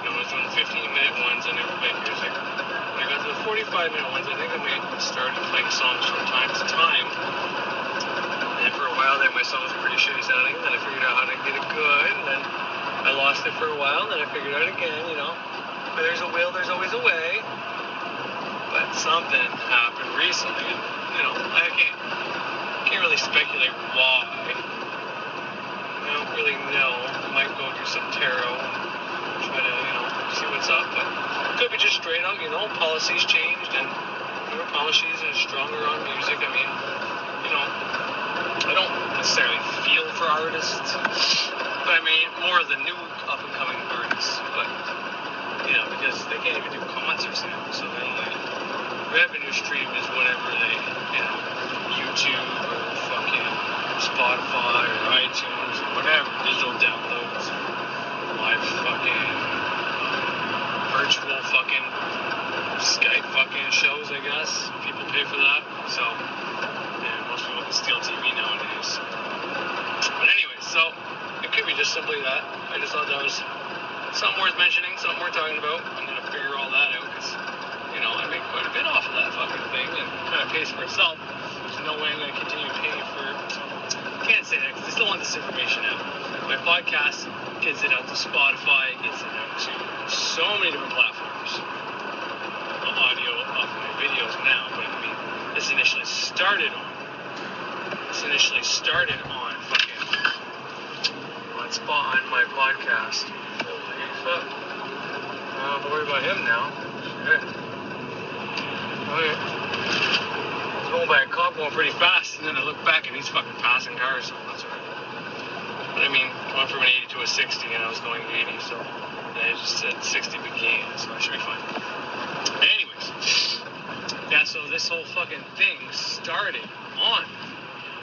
I was doing the 15-minute ones. I never played music. When I got to the 45-minute ones, I think I started playing songs from time to time. And for a while there, my songs were pretty shitty sounding. Then I figured out how to get it good. And then I lost it for a while. Then I figured out again, Where there's a will, there's always a way. But something happened recently. I can't can't really speculate why. I don't really know. I might go do some tarot and try to, see what's up. But it could be just straight up, policies changed and policies are stronger on music. I mean, I don't necessarily feel for artists, but I mean more of the new up-and-coming artists. But, because they can't even do concerts now, so their only revenue stream is whatever they, YouTube or fucking Spotify or iTunes or whatever, digital downloads, live fucking virtual fucking Skype fucking shows, I guess. People pay for that, so most people can steal TV nowadays. But anyway, so it could be just simply that. I just thought that was something worth mentioning, something worth talking about. I'm gonna figure all that out because I make quite a bit off of that fucking thing and it kind of pays for itself. There's no way I'm gonna continue paying for. Can't say that because I still want this information out. My podcast gets it out to Spotify, gets it out to so many different platforms. Audio of my videos now, but I mean, this initially started on fucking what's behind my podcast. Holy fuck. Don't worry about him now. Shit. Okay. I was going by a cop going pretty fast, and then I look back and he's fucking passing cars, so that's alright. But I mean, going from an 80 to a 60, and I was going 80, so I just said 60 began, so I should be fine. Anyways, so this whole fucking thing started on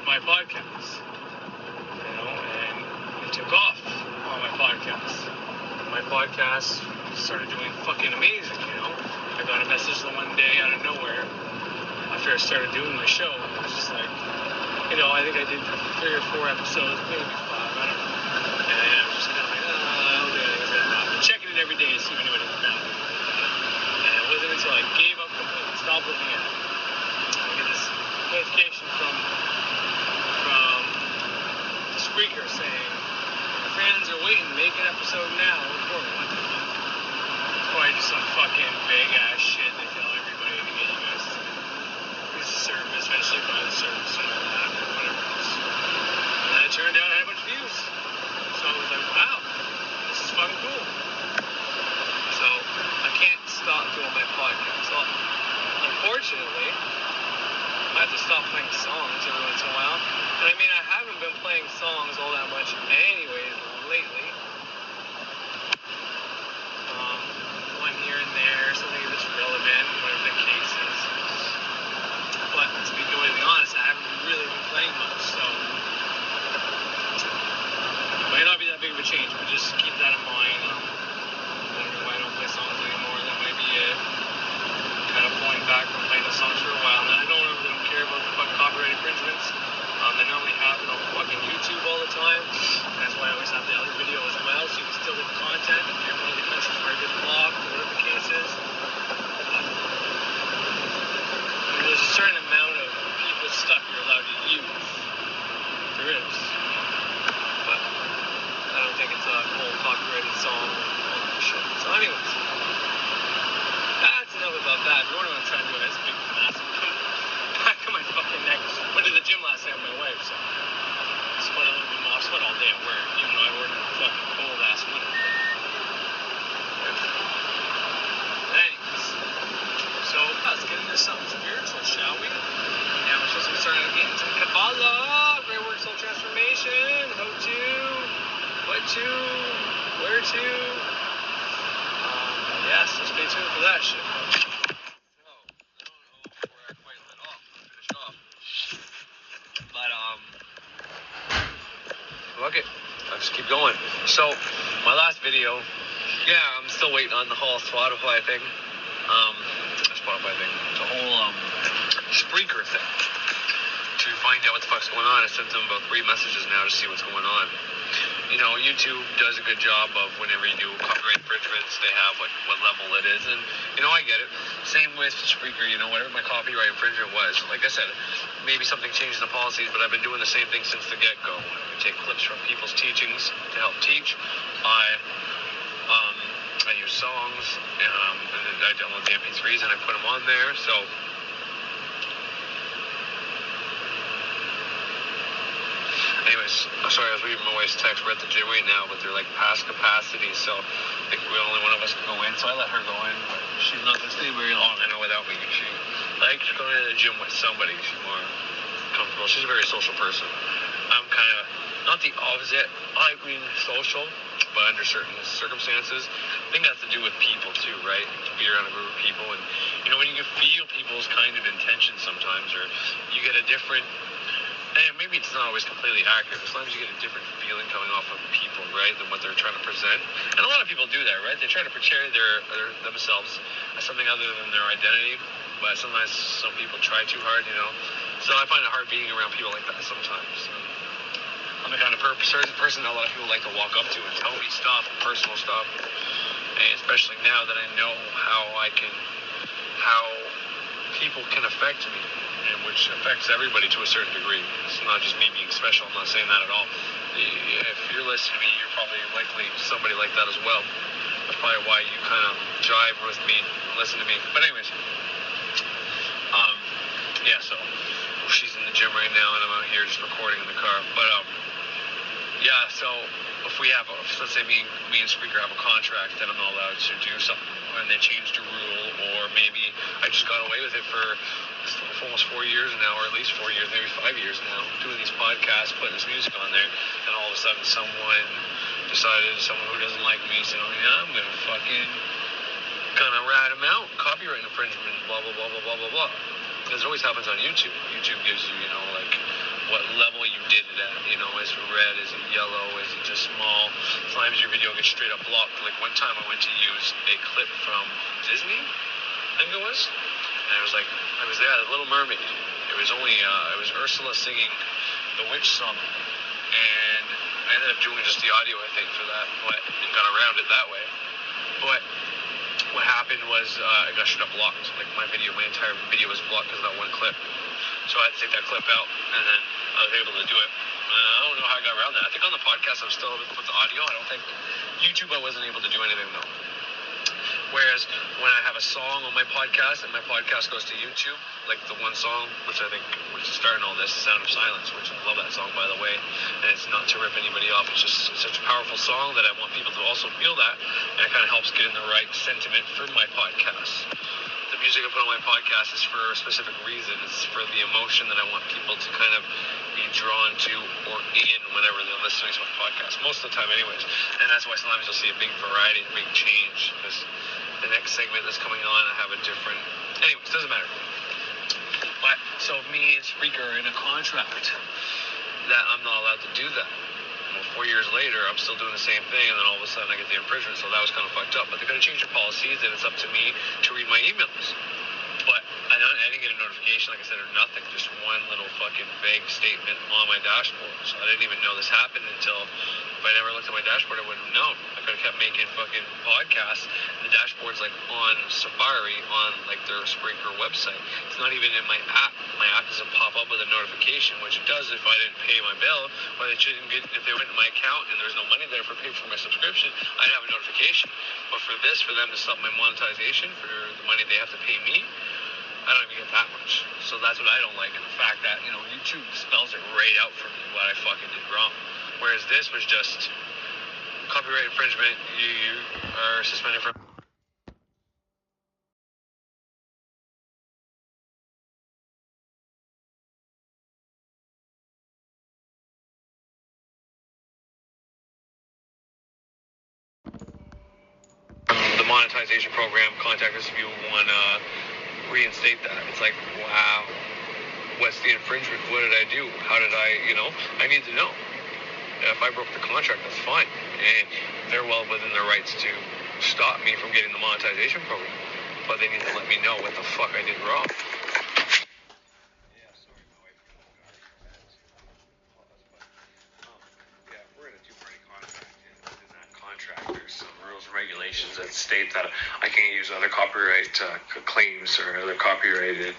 my podcast, and it took off on my podcast. My podcast started doing fucking amazing, I got a message the one day out of nowhere after I started doing my show. It was just like, I think I did 3 or 4 episodes, maybe 5, I don't know. And I was just kind of like, I've been checking it every day to see if anybody was found it. And it wasn't until I gave up completely, stopped looking at it. I get this notification from Spreaker saying, fans are waiting, make an episode now. What the fuck? Probably just some fucking big ass shit they tell everybody to get you guys to use the service, eventually buy the service and all that, or whatever else. And then it turned out I had a bunch of views. So I was like, wow, this is fucking cool. So I can't stop doing my podcast. So unfortunately, I have to stop playing songs every once in a while. And I mean, I haven't been playing songs all that much anyways lately. One here and there, something that's relevant, whatever the case is. But to be completely honest, I haven't really been playing much, so it might not be that big of a change, but just keep that in mind. I don't know why I don't play songs anymore. That might be it. Kind of pulling back from playing the songs for a while. And I don't really care about the fucking copyright infringements. They normally happen on fucking YouTube all the time. That's why I always have the other video as well, so you can still get the content if you're in one of the countries where it gets blocked, or whatever the case is. I mean, there's a certain amount of people's stuff you're allowed to use. There is. But I don't think it's a whole copyrighted song or all that shit. So anyways, that's enough about that. If you wonder what I'm trying to do, that's a big massive back of my fucking neck. Went to the gym last night with my wife, so I sweat a little bit more. I sweat all day at work, even though I work in a fucking cold ass winter. Anyways, so let's get into something spiritual, shall we? Yeah, we're supposed to be starting to get into Kabbalah, Great Work Soul Transformation, how to, what to, where to. Yeah, so stay tuned for that shit. Fuck it. I'll just keep going. So, my last video, I'm still waiting on the whole Spotify thing. The whole Spreaker thing. To find out what the fuck's going on. I sent them about 3 messages now to see what's going on. YouTube does a good job of whenever you do copyright infringements, they have what level it is. And, I get it. Same with Spreaker, whatever my copyright infringement was. Like I said, maybe something changed in the policies, but I've been doing the same thing since the get-go. I take clips from people's teachings to help teach. I use songs, and then I download the MP3s and I put them on there. So sorry, I was reading my wife's text. We're at the gym right now, but they're like past capacity, so I think we only one of us can go in. So I let her go in, but she's not gonna stay very long. I know without me. She likes going to the gym with somebody. She's more comfortable. She's a very social person. I'm kind of not the opposite. I like being social, but under certain circumstances. I think that's to do with people too, right? To be around a group of people, and you know when you can feel people's kind of intentions sometimes, or you get a different. And maybe it's not always completely accurate, but sometimes you get a different feeling coming off of people, right, than what they're trying to present. And a lot of people do that, right? They try to portray themselves as something other than their identity, but sometimes some people try too hard, you know. So I find it hard being around people like that sometimes. I'm the kind of person that a lot of people like to walk up to and tell me stuff, personal stuff, and especially now that I know how people can affect me. And which affects everybody to a certain degree. It's not just me being special. I'm not saying that at all. If you're listening to me, you're probably likely somebody like that as well. That's probably why you kind of jive with me, listen to me. But anyways, yeah. So she's in the gym right now, and I'm out here just recording in the car. But yeah. So if we have, let's say me and Speaker have a contract, then I'm not allowed to do something, and they changed a rule, or maybe I just got away with it for almost 4 years now, or at least 4 years, maybe 5 years now, doing these podcasts, putting this music on there, and all of a sudden someone who doesn't like me said, oh yeah, I'm going to fucking kind of rat him out, copyright infringement, blah, blah, blah, blah, blah, blah, blah. Because it always happens on YouTube. YouTube gives you, you know, like, what level you did it at, you know, is it red, is it yellow, is it just small? Sometimes your video gets straight up blocked. Like one time I went to use a clip from Disney, I think it was, and it was there, The Little Mermaid. It was Ursula singing the witch song, and I ended up doing just the audio, I think, for that, and got around it that way. But what happened was it got straight up blocked. Like my entire video was blocked because of that one clip. So I had to take that clip out, and then I was able to do it. I don't know how I got around that. I think on the podcast I'm still able to put the audio. I don't think YouTube I wasn't able to do anything though. Whereas when I have a song on my podcast and my podcast goes to YouTube, like the one song, which is starting all this, Sound of Silence, which I love that song by the way, and it's not to rip anybody off, it's just such a powerful song that I want people to also feel that, and it kind of helps get in the right sentiment for my podcast. The music I put on my podcast is for a specific reason. It's for the emotion that I want people to kind of be drawn to or in whenever they're listening to my podcast. Most of the time anyways. And that's why sometimes you'll see a big variety, a big change. Because the next segment that's coming on, I have a different... Anyways, doesn't matter. But, so me and Spreaker are in a contract that I'm not allowed to do that. Well, 4 years later, I'm still doing the same thing, and then all of a sudden I get the infringement, so that was kind of fucked up. But they're going to change their policies, and it's up to me to read my emails. But I didn't get a notification, like I said, or nothing, just one little fucking vague statement on my dashboard. So I didn't even know this happened until, if I never looked at my dashboard, I wouldn't have known. I could have kept making fucking podcasts, and the dashboard's like on Safari, on like their Spreaker website. It's not even in my app. My app doesn't pop up with a notification, which it does if I didn't pay my bill, or they shouldn't get, if they went to my account and there's no money there for paying for my subscription, I'd have a notification. But for them to stop my monetization, for the money they have to pay me, I don't even get that much. So that's what I don't like, and the fact that, you know, YouTube spells it right out for me what I fucking did wrong. Whereas this was just copyright infringement, you are suspended from... The monetization program, contact us if you want to reinstate that. It's like, wow, what's the infringement? What did I do? How did I need to know. And if I broke the contract, that's fine. And they're well within their rights to stop me from getting the monetization program. But they need to let me know what the fuck I did wrong. We're in a two-party contract, and within that contract, there's some rules and regulations that state that I can't use other copyright claims or other copyrighted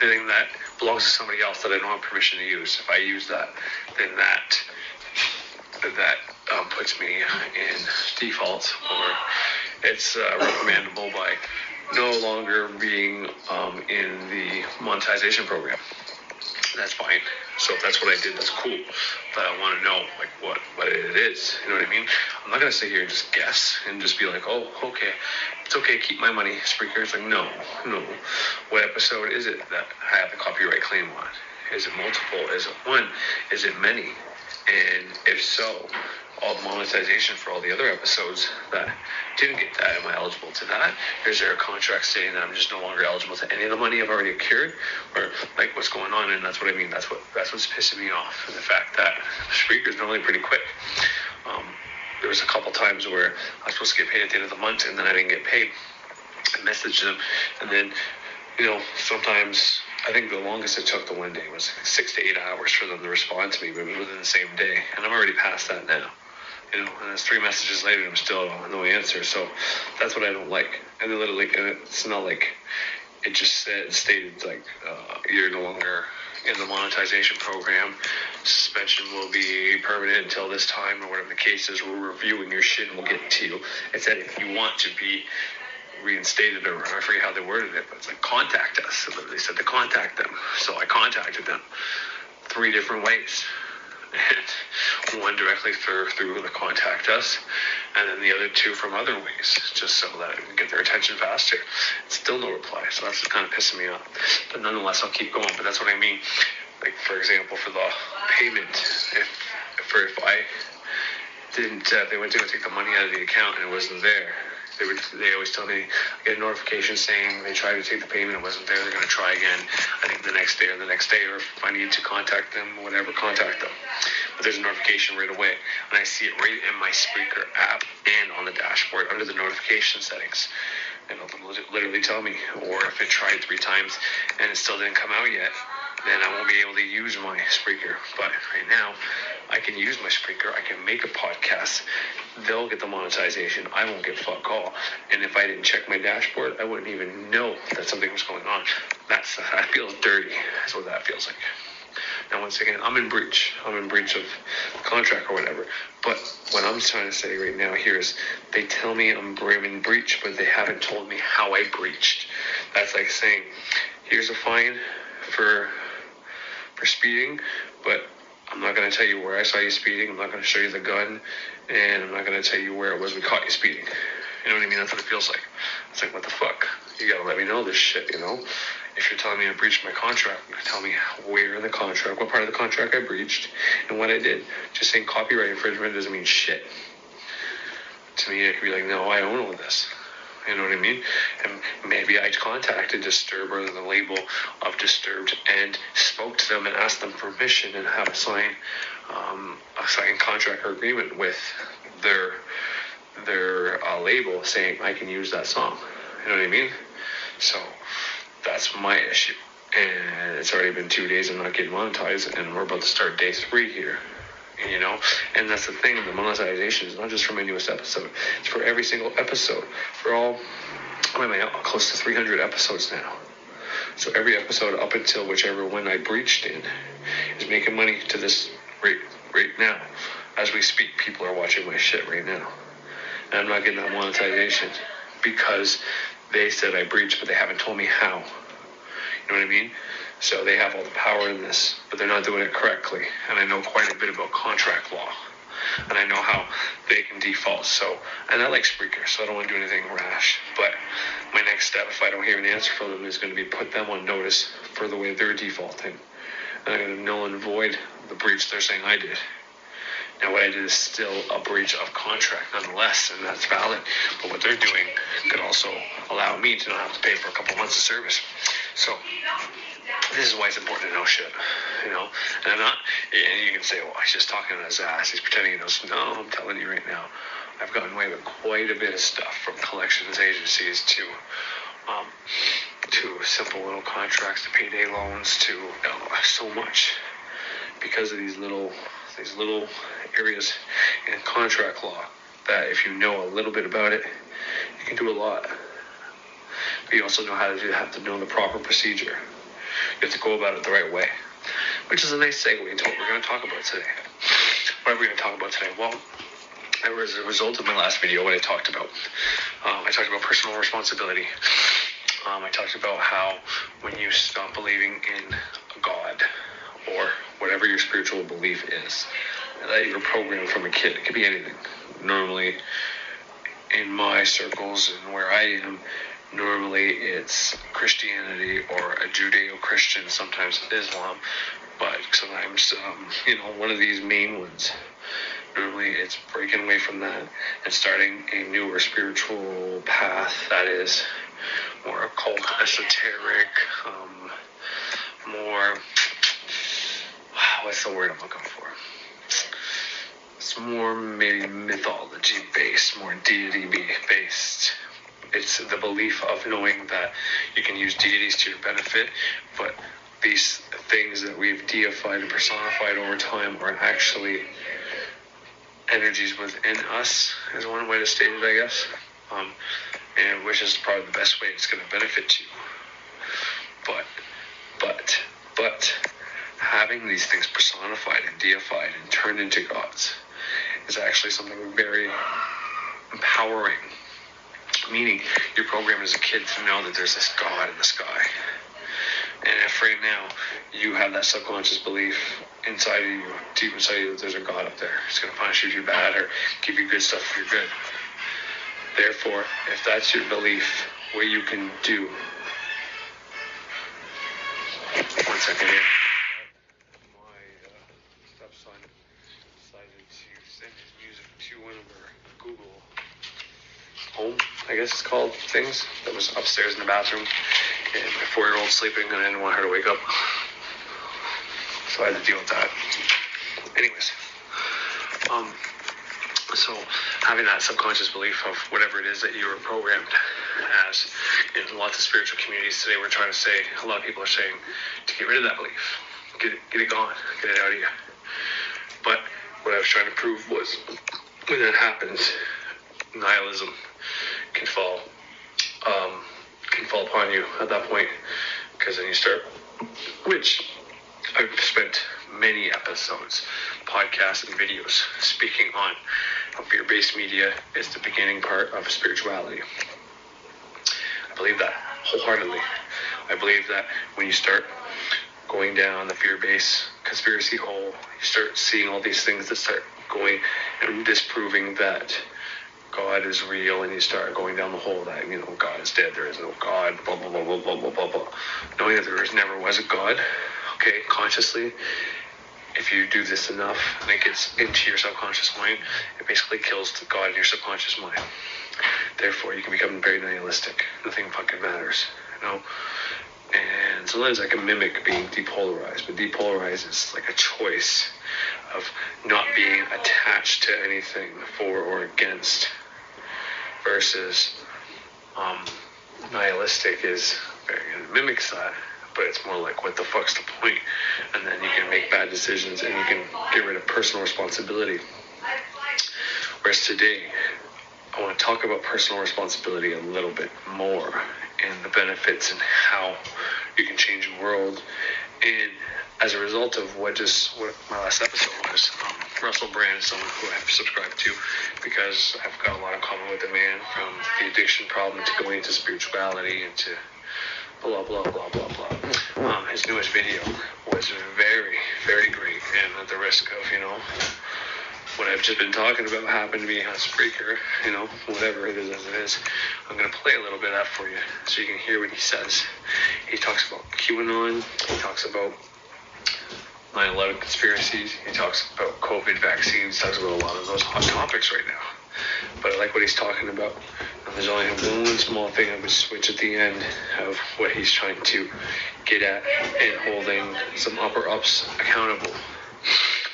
anything that belongs to somebody else that I don't have permission to use. If I use that, then that puts me in default, or it's recommendable by no longer being in the monetization program. that's fine. So if that's what I did, that's cool. But I want to know, like, what it is. You know what I mean? I'm not going to sit here and just guess and just be like, oh, okay, it's okay, keep my money. Spreaker. It's like, no. What episode is it that I have the copyright claim on? Is it multiple? Is it one? Is it many? And if so, all the monetization for all the other episodes that didn't get that, am I eligible to that? Or is there a contract stating that I'm just no longer eligible to any of the money I've already accrued? Or like what's going on? And that's what I mean. That's what's pissing me off. And the fact that Spreaker's normally pretty quick. There was a couple times where I was supposed to get paid at the end of the month and then I didn't get paid. I messaged them, and then, sometimes I think the longest it took the one day was 6 to 8 hours for them to respond to me, but it was within the same day. And I'm already past that now. And it's 3 messages later and I'm still no answer. So that's what I don't like. And then literally, and it's not like it just stated like you're no longer in the monetization program. Suspension will be permanent until this time, or whatever the case is. We're reviewing your shit and we'll get to you. It said if you want to be reinstated, or I forget how they worded it, but it's like contact us. It literally said to contact them. So I contacted them 3 different ways. And one directly through the contact us, and then the other 2 from other ways, just so that I can get their attention faster. Still no reply, so that's kind of pissing me off. But nonetheless, I'll keep going. But that's what I mean. Like, for example, for the payment, if I didn't, they went to go take the money out of the account and it wasn't there, they always tell me, I get a notification saying they tried to take the payment, it wasn't there, they're going to try again, I think the next day, or if I need to contact them, whatever, contact them. But there's a notification right away, and I see it right in my Spreaker app and on the dashboard under the notification settings. And it'll literally tell me. Or if it tried 3 times and it still didn't come out yet, then I won't be able to use my Spreaker. But right now, I can use my Spreaker. I can make a podcast. They'll get the monetization. I won't get fuck all. And if I didn't check my dashboard, I wouldn't even know that something was going on. That feels dirty. That's what that feels like. Now, once again, I'm in breach. I'm in breach of contract or whatever. But what I'm trying to say right now here is they tell me I'm in breach, but they haven't told me how I breached. That's like saying, here's a fine for speeding, but I'm not going to tell you where I saw you speeding. I'm not going to show you the gun, and I'm not going to tell you where it was we caught you speeding. You know what I mean? That's what it feels like. It's like, what the fuck? You got to let me know this shit, If you're telling me I breached my contract, tell me where in the contract, what part of the contract I breached, and what I did. Just saying copyright infringement doesn't mean shit. To me, it could be like, no, I own all this. You know what I mean? And maybe I contacted Disturbed or the label of Disturbed and spoke to them and asked them permission and have a signed contract or agreement with their label saying I can use that song. You know what I mean? So that's my issue. And it's already been 2 days. I'm not getting monetized, and we're about to start day 3 here. And that's the thing, the monetization is not just for my newest episode, it's for every single episode, for all, close to 300 episodes now. So every episode up until whichever one I breached in is making money to this rate right now. As we speak, people are watching my shit right now. And I'm not getting that monetization because they said I breached, but they haven't told me how. You know what I mean? So they have all the power in this, but they're not doing it correctly. And I know quite a bit about contract law. And I know how they can default. And I like Spreaker, so I don't want to do anything rash. But my next step, if I don't hear an answer from them, is going to be put them on notice for the way they're defaulting. And I'm going to null and void the breach they're saying I did. Now, what I did is still a breach of contract nonetheless, and that's valid. But what they're doing could also allow me to not have to pay for a couple months of service. So this is why it's important to know shit, And I'm not, and you can say, well, he's just talking on his ass. He's pretending he knows. No, I'm telling you right now, I've gotten away with quite a bit of stuff, from collections agencies to simple little contracts to payday loans to so much because of these little areas in contract law that if you know a little bit about it, you can do a lot. But you also have to know the proper procedure. You have to go about it the right way, which is a nice segue into what we're going to talk about today. What are we going to talk about today? Well, as a result of my last video, what I talked about personal responsibility. I talked about how when you stop believing in a God, or whatever your spiritual belief is that you were programmed from a kid. It could be anything. Normally, in my circles and where I am, normally it's Christianity or a Judeo-Christian, sometimes Islam, but sometimes, one of these main ones. Normally it's breaking away from that and starting a newer spiritual path that is more occult, esoteric, more, what's the word I'm looking for? It's more maybe mythology based, more deity based. It's the belief of knowing that you can use deities to your benefit, but these things that we've deified and personified over time are actually energies within us, is one way to state it, I guess. And which is probably the best way it's going to benefit you. But having these things personified and deified and turned into gods is actually something very empowering. Meaning, you're programmed as a kid to know that there's this God in the sky. And if right now you have that subconscious belief inside of you, deep inside of you, that there's a God up there, it's going to punish you if you're bad or give you good stuff if you're good. Therefore, if that's your belief, what you can do. One second here. My stepson decided to send his music to one of our Google Home, I guess it's called, things that was upstairs in the bathroom. And my 4-year-old sleeping, and I didn't want her to wake up. So I had to deal with that. Anyways, so having that subconscious belief of whatever it is that you were programmed as, in lots of spiritual communities today, we're trying to say, a lot of people are saying, to get rid of that belief. Get it gone. Get it out of you. But what I was trying to prove was, when that happens, nihilism can fall upon you at that point, because then you start, which I've spent many episodes, podcasts and videos speaking on how fear-based media is the beginning part of spirituality. I believe that wholeheartedly. I believe that when you start going down the fear-based conspiracy hole, you start seeing all these things that start going and disproving that God is real, and you start going down the hole that, God is dead, there is no God, blah, blah, blah, blah, blah, blah, blah, blah. Knowing that there never was a God, okay, consciously, if you do this enough and it gets into your subconscious mind, it basically kills the God in your subconscious mind. Therefore, you can become very nihilistic. Nothing fucking matters, And sometimes I can mimic being depolarized, but depolarized is like a choice of not being attached to anything for or against, versus nihilistic is mimics that, but it's more like, what the fuck's the point? And then you can make bad decisions and you can get rid of personal responsibility. Whereas today, I want to talk about personal responsibility a little bit more, and the benefits and how you can change the world. And as a result of what my last episode was, Russell Brand is someone who I've subscribed to, because I've got a lot in common with the man, from the addiction problem to going into spirituality and to blah, blah, blah, blah, blah. His newest video was very, very great, and at the risk of, what I've just been talking about happened to be on Spreaker, whatever it is as it is, I'm going to play a little bit of that for you so you can hear what he says. He talks about QAnon, he talks about 9/11 conspiracies, he talks about COVID vaccines, he talks about a lot of those hot topics right now. But I like what he's talking about. And there's only one small thing I would switch at the end of what he's trying to get at, and holding some upper ups accountable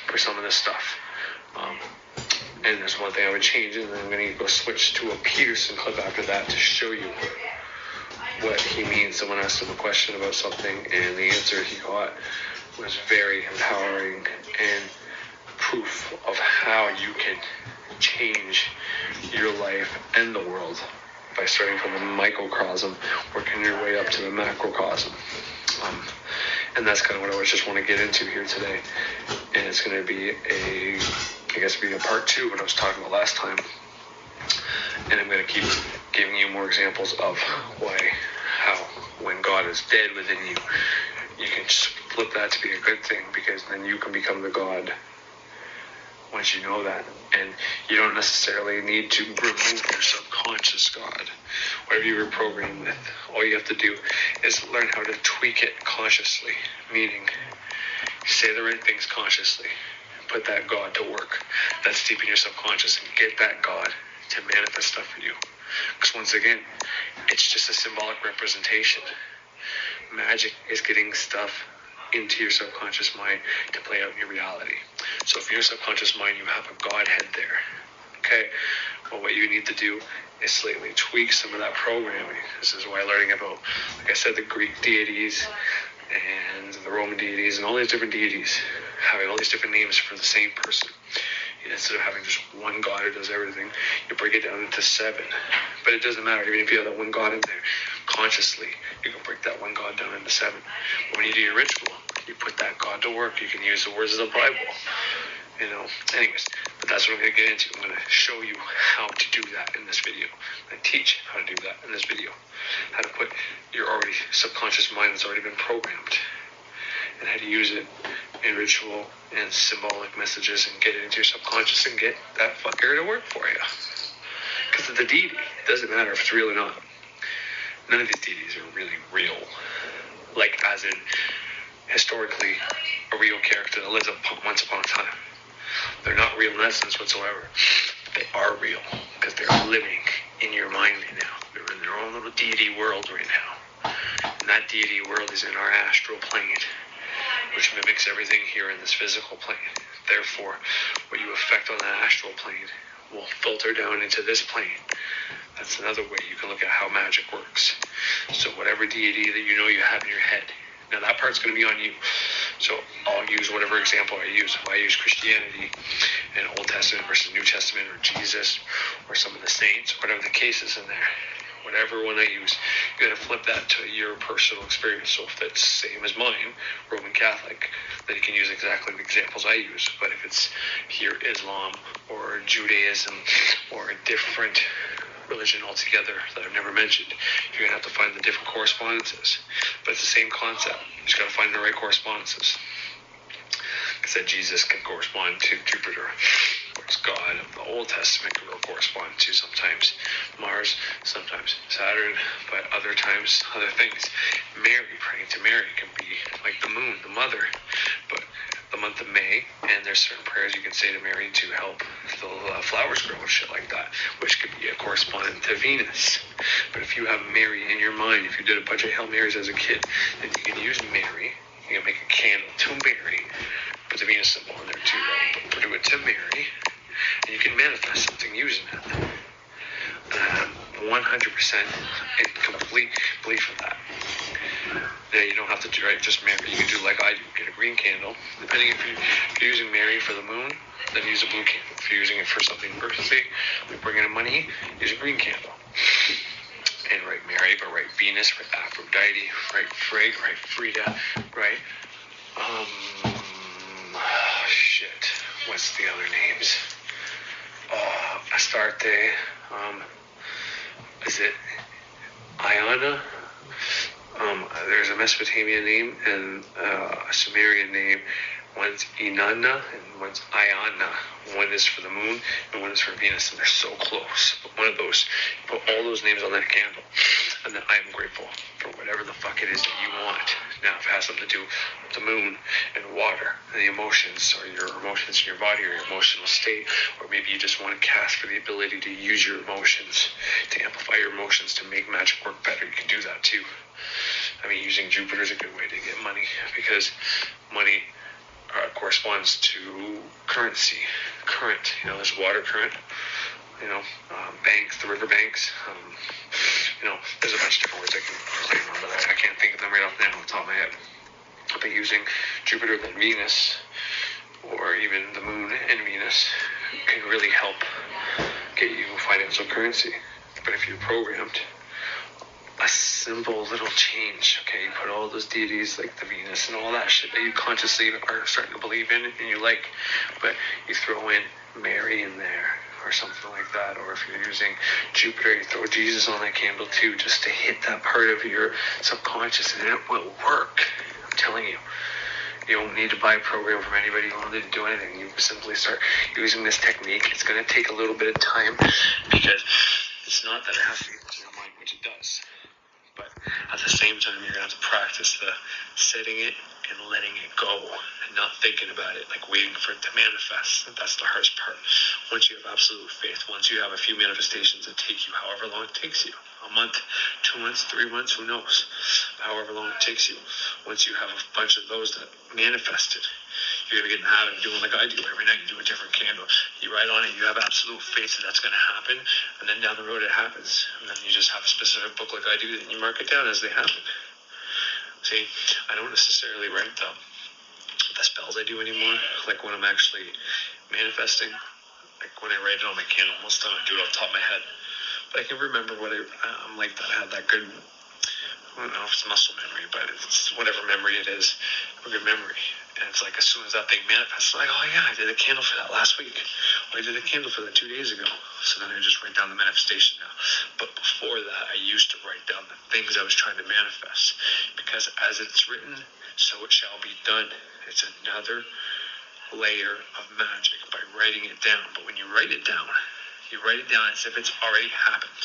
for some of this stuff. And there's one thing I would change, and then I'm going to go switch to a Peterson clip after that to show you what he means. Someone asked him a question about something, and the answer he got was very empowering and proof of how you can change your life and the world by starting from the microcosm, working your way up to the macrocosm. And that's kind of what I just want to get into here today. And it's going to be a part 2 of what I was talking about last time. And I'm going to keep giving you more examples of how when God is dead within you, you can flip that to be a good thing, because then you can become the God once you know that. And you don't necessarily need to remove your subconscious God, whatever you were programmed with. All you have to do is learn how to tweak it consciously, meaning say the right things consciously, put that God to work that's deep in your subconscious, and get that God to manifest stuff for you. Because once again, it's just a symbolic representation. Magic is getting stuff into your subconscious mind to play out in your reality. So if in your subconscious mind you have a Godhead there, okay, well, what you need to do is slightly tweak some of that programming. This is why learning about, like I said, the Greek deities and the Roman deities and all these different deities, having all these different names for the same person. Instead of having just one God who does everything, you break it down into 7. But it doesn't matter, even if you have that one God in there, consciously, you can break that one God down into 7. But when you do your ritual, you put that God to work. You can use the words of the Bible, Anyways, but that's what I'm going to get into. I'm going to show you how to do that in this video. I teach how to do that in this video. How to put your already subconscious mind that's already been programmed, and how to use it in ritual and symbolic messages, and get it into your subconscious and get that fucker to work for you. Because the deity, it doesn't matter if it's real or not. None of these deities are really real. Like, as in, historically, a real character that lives once upon a time. They're not real in essence whatsoever. They are real, because they're living in your mind right now. They're in their own little deity world right now. And that deity world is in our astral plane, which mimics everything here in this physical plane. Therefore, what you affect on that astral plane will filter down into this plane. That's another way you can look at how magic works. So whatever deity that you know you have in your head, now that part's going to be on you. So I'll use whatever example I use. If I use Christianity and Old Testament versus New Testament, or Jesus, or some of the saints, whatever the case is in there, whatever one I use, you're going to flip that to your personal experience. So if it's same as mine, Roman Catholic, then you can use exactly the examples I use. But if it's here Islam or Judaism or a different religion altogether that I've never mentioned, you're going to have to find the different correspondences. But it's the same concept. You just got to find the right correspondences. I said Jesus can correspond to Jupiter, whereas God of the Old Testament will correspond to sometimes Mars, sometimes Saturn, but other times other things. Mary, praying to Mary, can be like the moon, the mother. But the month of May, and there's certain prayers you can say to Mary to help the flowers grow and shit like that, which could be a correspondent to Venus. But if you have Mary in your mind, if you did a bunch of Hail Marys as a kid, then you can use Mary. You can make a candle to Mary, put the Venus symbol in there too, but do it to Mary, and you can manifest something using it. 100% in complete belief of that. Now, you don't have to do just Mary. You can do like I do, get a green candle. Depending if you're using Mary for the moon, then use a blue candle. If you're using it for something birthday, like bringing in money, use a green candle. And write Mary, but write Venus, write Aphrodite, write Frigg, write Frida, right? Shit. What's the other names? Astarte. Is it Iana? There's a Mesopotamian name and a Sumerian name. One's Inanna and one's Iana. One is for the moon and one is for Venus, and they're so close. But one of those, put all those names on that candle, and then I am grateful for whatever the fuck it is that you want. Now, if it has something to do with the moon and water and the emotions, or your emotions in your body, or your emotional state, or maybe you just want to cast for the ability to use your emotions, to amplify your emotions, to make magic work better, you can do that too. I mean, using Jupiter is a good way to get money, because money corresponds to currency. Current, there's water current, banks, the river banks, there's a bunch of different words I can play on, but I can't think of them right off now the top of my head. But using Jupiter and Venus, or even the moon and Venus, can really help get you financial currency. But if you're programmed, a simple little change, okay, you put all those deities like the Venus and all that shit that you consciously are starting to believe in and you like, but you throw in Mary in there or something like that, or if you're using Jupiter, you throw Jesus on that candle too, just to hit that part of your subconscious, and it will work. I'm telling you, You don't need to buy a program from anybody. You don't need to do anything. You simply start using this technique. It's going to take a little bit of time because it's not that it has to be in your mind, which it does. But at the same time, you're going to have to practice the setting it and letting it go and not thinking about it, like waiting for it to manifest. That's the hardest part. Once you have absolute faith, once you have a few manifestations that take you however long it takes you, a month, 2 months, 3 months, who knows, however long it takes you, once you have a bunch of those that manifested, you're going to get in the habit of doing like I do. Every night you do a different candle. You write on it, you have absolute faith that that's going to happen, and then down the road it happens. And then you just have a specific book like I do, and you mark it down as they happen. See, I don't necessarily write the spells I do anymore, like when I'm actually manifesting. Like when I write it on my candle, most of the time I do it off the top of my head. But I can remember what I'm like that. I had that good, I don't know if it's muscle memory, but it's whatever memory it is, a good memory. And it's like as soon as that thing manifests, I'm like, oh yeah, I did a candle for that last week. Or I did a candle for that 2 days ago. So then I just write down the manifestation now. But before that, I used to write down the things I was trying to manifest. Because as it's written, so it shall be done. It's another layer of magic by writing it down. But when you write it down as if it's already happened.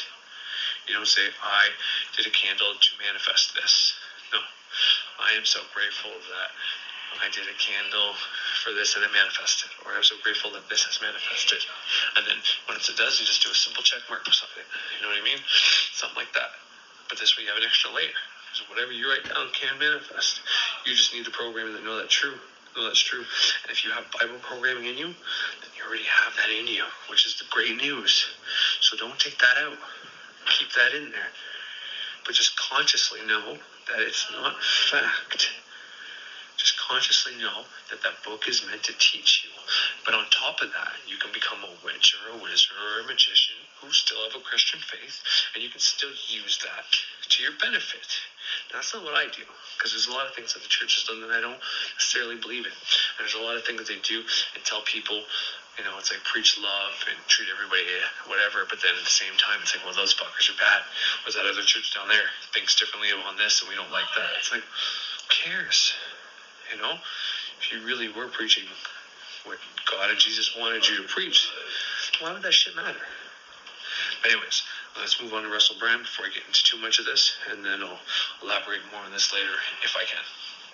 You don't say, I did a candle to manifest this. No. I am so grateful that I did a candle for this and it manifested. Or I'm so grateful that this has manifested. And then once it does, you just do a simple check mark or something. You know what I mean? Something like that. But this way you have an extra layer. Because whatever you write down can manifest. You just need the programming that know that's true. And if you have Bible programming in you, then you already have that in you, which is the great news. So don't take that out. Keep that in there. But just consciously know that it's not fact. Just consciously know that that book is meant to teach you. But on top of that, you can become a witch or a wizard or a magician who still have a Christian faith, and you can still use that to your benefit. Now, that's not what I do, because there's a lot of things that the church has done that I don't necessarily believe in. And there's a lot of things that they do and tell people, you know, it's like preach love and treat everybody whatever, but then at the same time, it's like, well, those fuckers are bad. Was that other church down there thinks differently on this, and we don't like that? It's like, who cares? You know, if you really were preaching what God and Jesus wanted you to preach, why would that shit matter? But anyways, let's move on to Russell Brand before I get into too much of this, and then I'll elaborate more on this later if I can.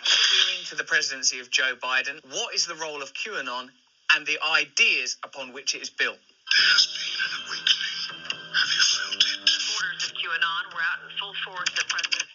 We're into the presidency of Joe Biden. What is the role of QAnon and the ideas upon which it is built? There has been an awakening. Have you felt it? Supporters of QAnon were out in full force at President.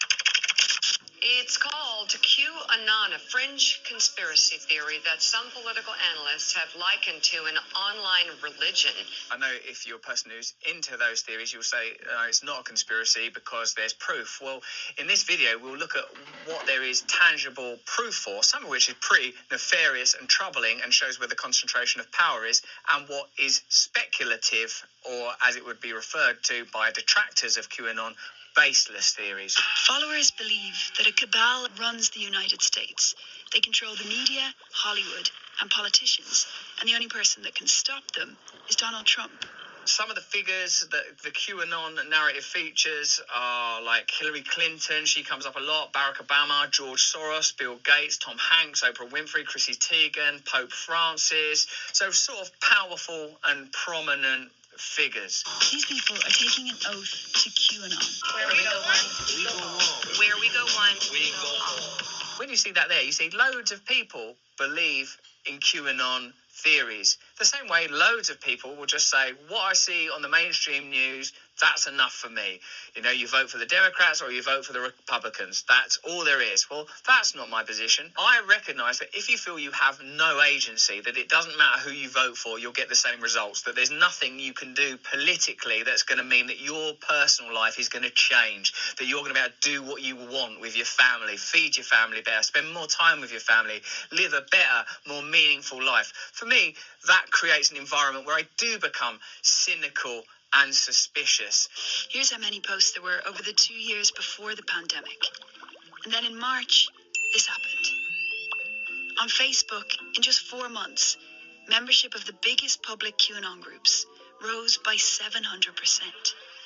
It's called QAnon, a fringe conspiracy theory that some political analysts have likened to an online religion. I know if you're a person who's into those theories, you'll say it's not a conspiracy because there's proof. Well, in this video, we'll look at what there is tangible proof for, some of which is pretty nefarious and troubling and shows where the concentration of power is, and what is speculative, or as it would be referred to by detractors of QAnon, baseless theories. Followers believe that a cabal runs the United States. They control the media, Hollywood, and politicians, and the only person that can stop them is Donald Trump. Some of the figures that the QAnon narrative features are like Hillary Clinton, she comes up a lot, Barack Obama, George Soros, Bill Gates, Tom Hanks, Oprah Winfrey, Chrissy Teigen, Pope Francis. So sort of powerful and prominent figures. These people are taking an oath to QAnon. Where we go one, we go home. Where we go one, we go home. When you see that there, you see loads of people believe in QAnon theories. The same way loads of people will just say, what I see on the mainstream news, that's enough for me. You know, you vote for the Democrats or you vote for the Republicans. That's all there is. Well, that's not my position. I recognise that if you feel you have no agency, that it doesn't matter who you vote for, you'll get the same results, that there's nothing you can do politically that's going to mean that your personal life is going to change, that you're going to be able to do what you want with your family, feed your family better, spend more time with your family, live a better, more meaningful life. For me, that creates an environment where I do become cynical and suspicious. Here's how many posts there were over the 2 years before the pandemic. And then in March, this happened. On Facebook, in just 4 months, membership of the biggest public QAnon groups rose by 700%.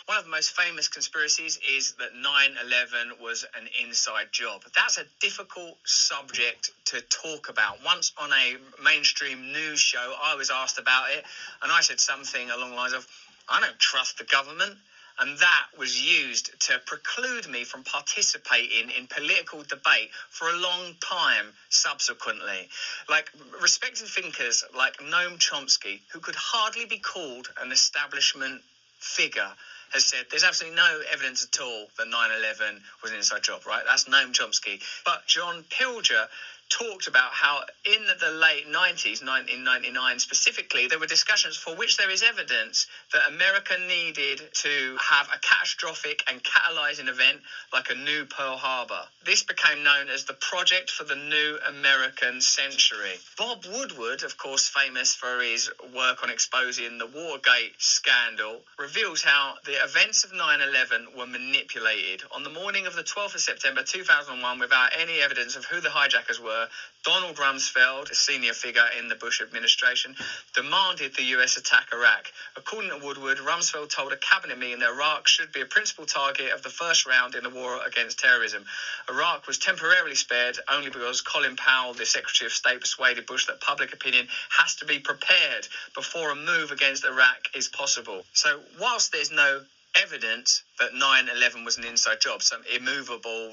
One of the most famous conspiracies is that 9/11 was an inside job. That's a difficult subject to talk about. Once on a mainstream news show, I was asked about it, and I said something along the lines of, I don't trust the government. And that was used to preclude me from participating in political debate for a long time subsequently. Like respected thinkers like Noam Chomsky, who could hardly be called an establishment figure, has said there's absolutely no evidence at all that 9/11 was an inside job, right? That's Noam Chomsky. But John Pilger talked about how in the late 90s, 1999 specifically, there were discussions for which there is evidence that America needed to have a catastrophic and catalyzing event like a new Pearl Harbor. This became known as the Project for the New American Century. Bob Woodward, of course famous for his work on exposing the Watergate scandal, reveals how the events of 9/11 were manipulated. On the morning of the 12th of September 2001, without any evidence of who the hijackers were, Donald Rumsfeld, a senior figure in the Bush administration, demanded the US attack Iraq. According to Woodward, Rumsfeld told a cabinet meeting that Iraq should be a principal target of the first round in the war against terrorism. Iraq was temporarily spared only because Colin Powell, the Secretary of State, persuaded Bush that public opinion has to be prepared before a move against Iraq is possible. So whilst there's no evidence that 9/11 was an inside job, some immovable,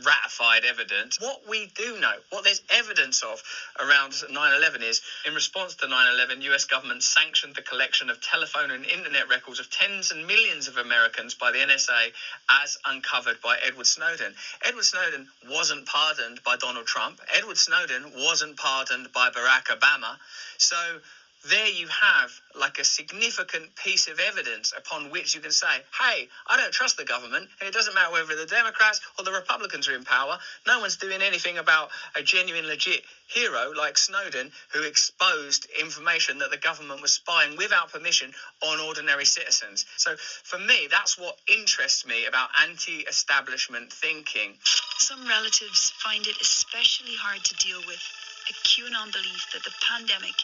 ratified evidence, what we do know, what there's evidence of around 9/11 is, in response to 9/11, US government sanctioned the collection of telephone and internet records of tens and millions of Americans by the NSA as uncovered by Edward Snowden. Edward Snowden wasn't pardoned by Donald Trump. Edward Snowden wasn't pardoned by Barack Obama. So there you have a significant piece of evidence upon which you can say, hey, I don't trust the government, and it doesn't matter whether the Democrats or the Republicans are in power. No one's doing anything about a genuine, legit hero like Snowden, who exposed information that the government was spying without permission on ordinary citizens. So for me, that's what interests me about anti-establishment thinking. Some relatives find it especially hard to deal with a QAnon belief that the pandemic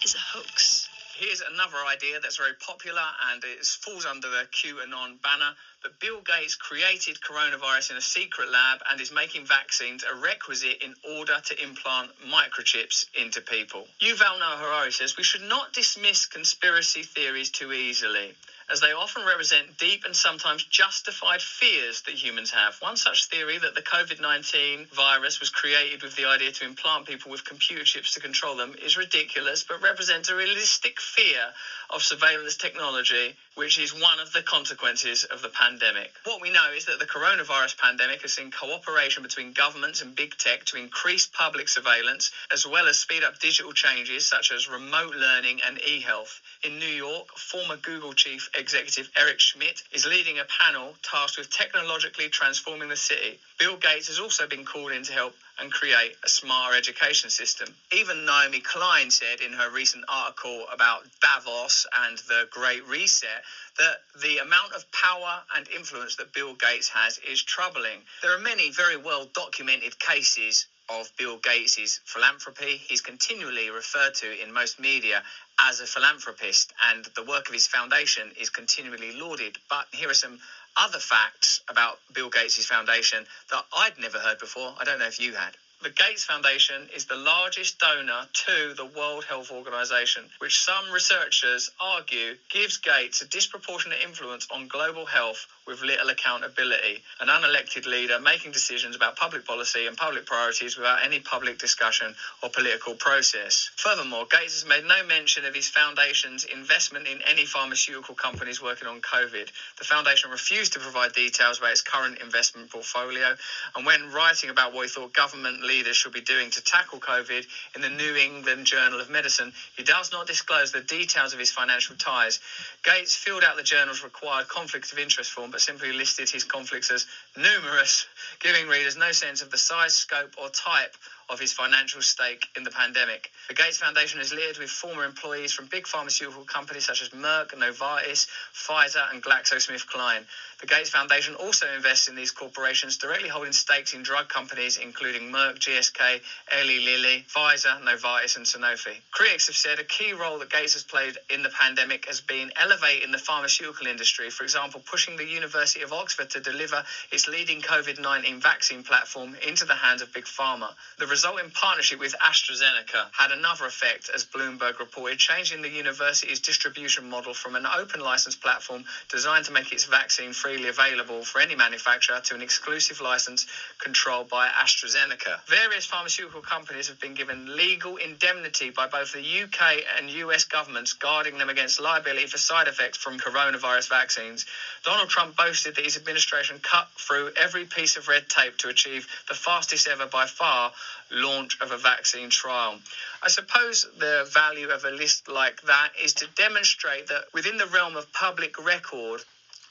is a hoax. Here's another idea that's very popular, and it falls under the QAnon banner, that Bill Gates created coronavirus in a secret lab and is making vaccines a requisite in order to implant microchips into people. Yuval Noah Harari says we should not dismiss conspiracy theories too easily, as they often represent deep and sometimes justified fears that humans have. One such theory, that the COVID-19 virus was created with the idea to implant people with computer chips to control them, is ridiculous, but represents a realistic fear of surveillance technology, which is one of the consequences of the pandemic. What we know is that the coronavirus pandemic has seen cooperation between governments and big tech to increase public surveillance, as well as speed up digital changes such as remote learning and e-health. In New York, former Google chief executive Eric Schmidt is leading a panel tasked with technologically transforming the city. Bill Gates has also been called in to help and create a smarter education system. Even Naomi Klein said in her recent article about Davos and the Great Reset that the amount of power and influence that Bill Gates has is troubling. There are many very well documented cases of Bill Gates' philanthropy. He's continually referred to in most media as a philanthropist, and the work of his foundation is continually lauded. But here are some other facts about Bill Gates' foundation that I'd never heard before. I don't know if you had. The Gates Foundation is the largest donor to the World Health Organization, which some researchers argue gives Gates a disproportionate influence on global health with little accountability, an unelected leader making decisions about public policy and public priorities without any public discussion or political process. Furthermore, Gates has made no mention of his foundation's investment in any pharmaceutical companies working on COVID. The foundation refused to provide details about its current investment portfolio, and when writing about what he thought government leaders should be doing to tackle COVID in the New England Journal of Medicine, he does not disclose the details of his financial ties. Gates filled out the journal's required conflict of interest form, but simply listed his conflicts as numerous, giving readers no sense of the size, scope or type of his financial stake in the pandemic. The Gates Foundation is led with former employees from big pharmaceutical companies such as Merck, Novartis, Pfizer, and GlaxoSmithKline. The Gates Foundation also invests in these corporations, directly holding stakes in drug companies including Merck, GSK, Eli Lilly, Pfizer, Novartis, and Sanofi. Critics have said a key role that Gates has played in the pandemic has been elevating the pharmaceutical industry, for example, pushing the University of Oxford to deliver its leading COVID-19 vaccine platform into the hands of Big Pharma. The resulting partnership with AstraZeneca had another effect, as Bloomberg reported, changing the university's distribution model from an open license platform designed to make its vaccine freely available for any manufacturer to an exclusive license controlled by AstraZeneca. Various pharmaceutical companies have been given legal indemnity by both the UK and US governments, guarding them against liability for side effects from coronavirus vaccines. Donald Trump boasted that his administration cut through every piece of red tape to achieve the fastest ever by far launch of a vaccine trial. I suppose the value of a list like that is to demonstrate that within the realm of public record,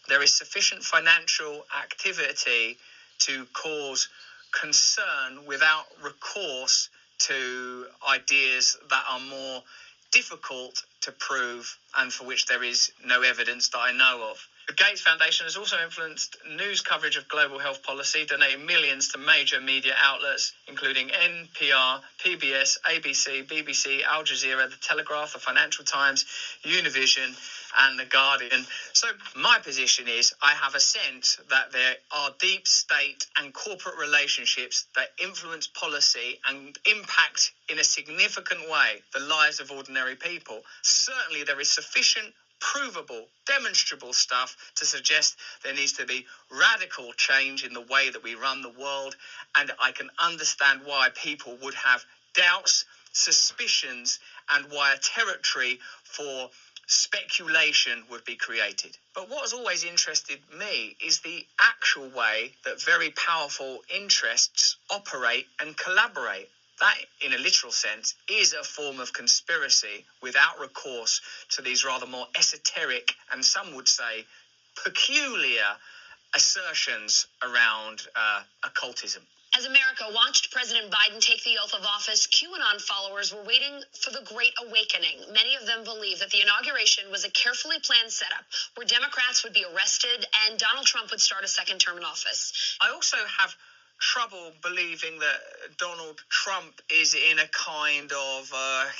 there is sufficient financial activity to cause concern without recourse to ideas that are more difficult to prove and for which there is no evidence that I know of. The Gates Foundation has also influenced news coverage of global health policy, donating millions to major media outlets, including NPR, PBS, ABC, BBC, Al Jazeera, The Telegraph, The Financial Times, Univision, and The Guardian. So my position is I have a sense that there are deep state and corporate relationships that influence policy and impact in a significant way the lives of ordinary people. Certainly there is sufficient provable, demonstrable stuff to suggest there needs to be radical change in the way that we run the world, and I can understand why people would have doubts, suspicions, and why a territory for speculation would be created. But what has always interested me is the actual way that very powerful interests operate and collaborate. That, in a literal sense, is a form of conspiracy without recourse to these rather more esoteric and some would say peculiar assertions around occultism. As America watched President Biden take the oath of office, QAnon followers were waiting for the Great Awakening. Many of them believe that the inauguration was a carefully planned setup where Democrats would be arrested and Donald Trump would start a second term in office. I also have trouble believing that Donald Trump is in a kind of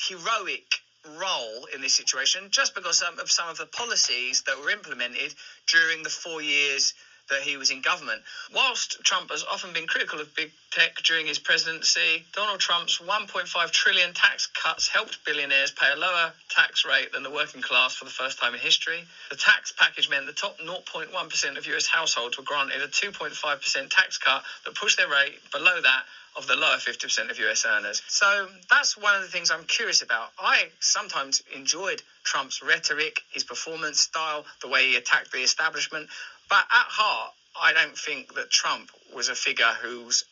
heroic role in this situation just because of some of the policies that were implemented during the 4 years that he was in government. Whilst Trump has often been critical of big tech during his presidency, Donald Trump's 1.5 trillion tax cuts helped billionaires pay a lower tax rate than the working class for the first time in history. The tax package meant the top 0.1% of US households were granted a 2.5% tax cut that pushed their rate below that of the lower 50% of US earners. So that's one of the things I'm curious about. I sometimes enjoyed Trump's rhetoric, his performance style, the way he attacked the establishment. But at heart, I don't think that Trump was a figure whose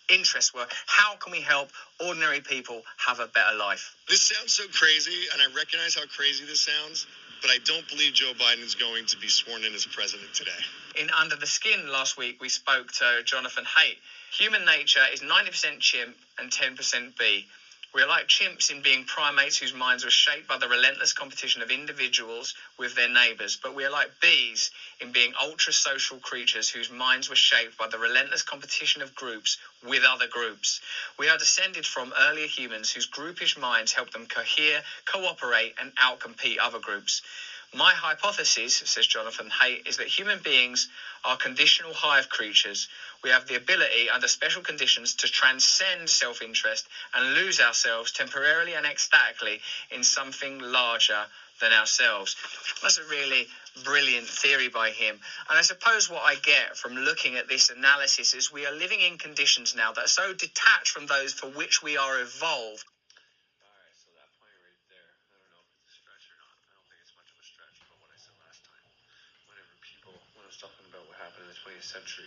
interests were, how can we help ordinary people have a better life? This sounds so crazy, and I recognize how crazy this sounds, but I don't believe Joe Biden is going to be sworn in as president today. In Under the Skin last week, we spoke to Jonathan Haidt. Human nature is 90% chimp and 10% bee. We're like chimps in being primates whose minds were shaped by the relentless competition of individuals with their neighbours, but we're like bees in being ultra-social creatures whose minds were shaped by the relentless competition of groups with other groups. We are descended from earlier humans whose groupish minds helped them cohere, cooperate and outcompete other groups. My hypothesis, says Jonathan Haidt, is that human beings are conditional hive creatures. We have the ability, under special conditions, to transcend self-interest and lose ourselves temporarily and ecstatically in something larger than ourselves. That's a really brilliant theory by him. And I suppose what I get from looking at this analysis is we are living in conditions now that are so detached from those for which we are evolved. Talking about what happened in the 20th century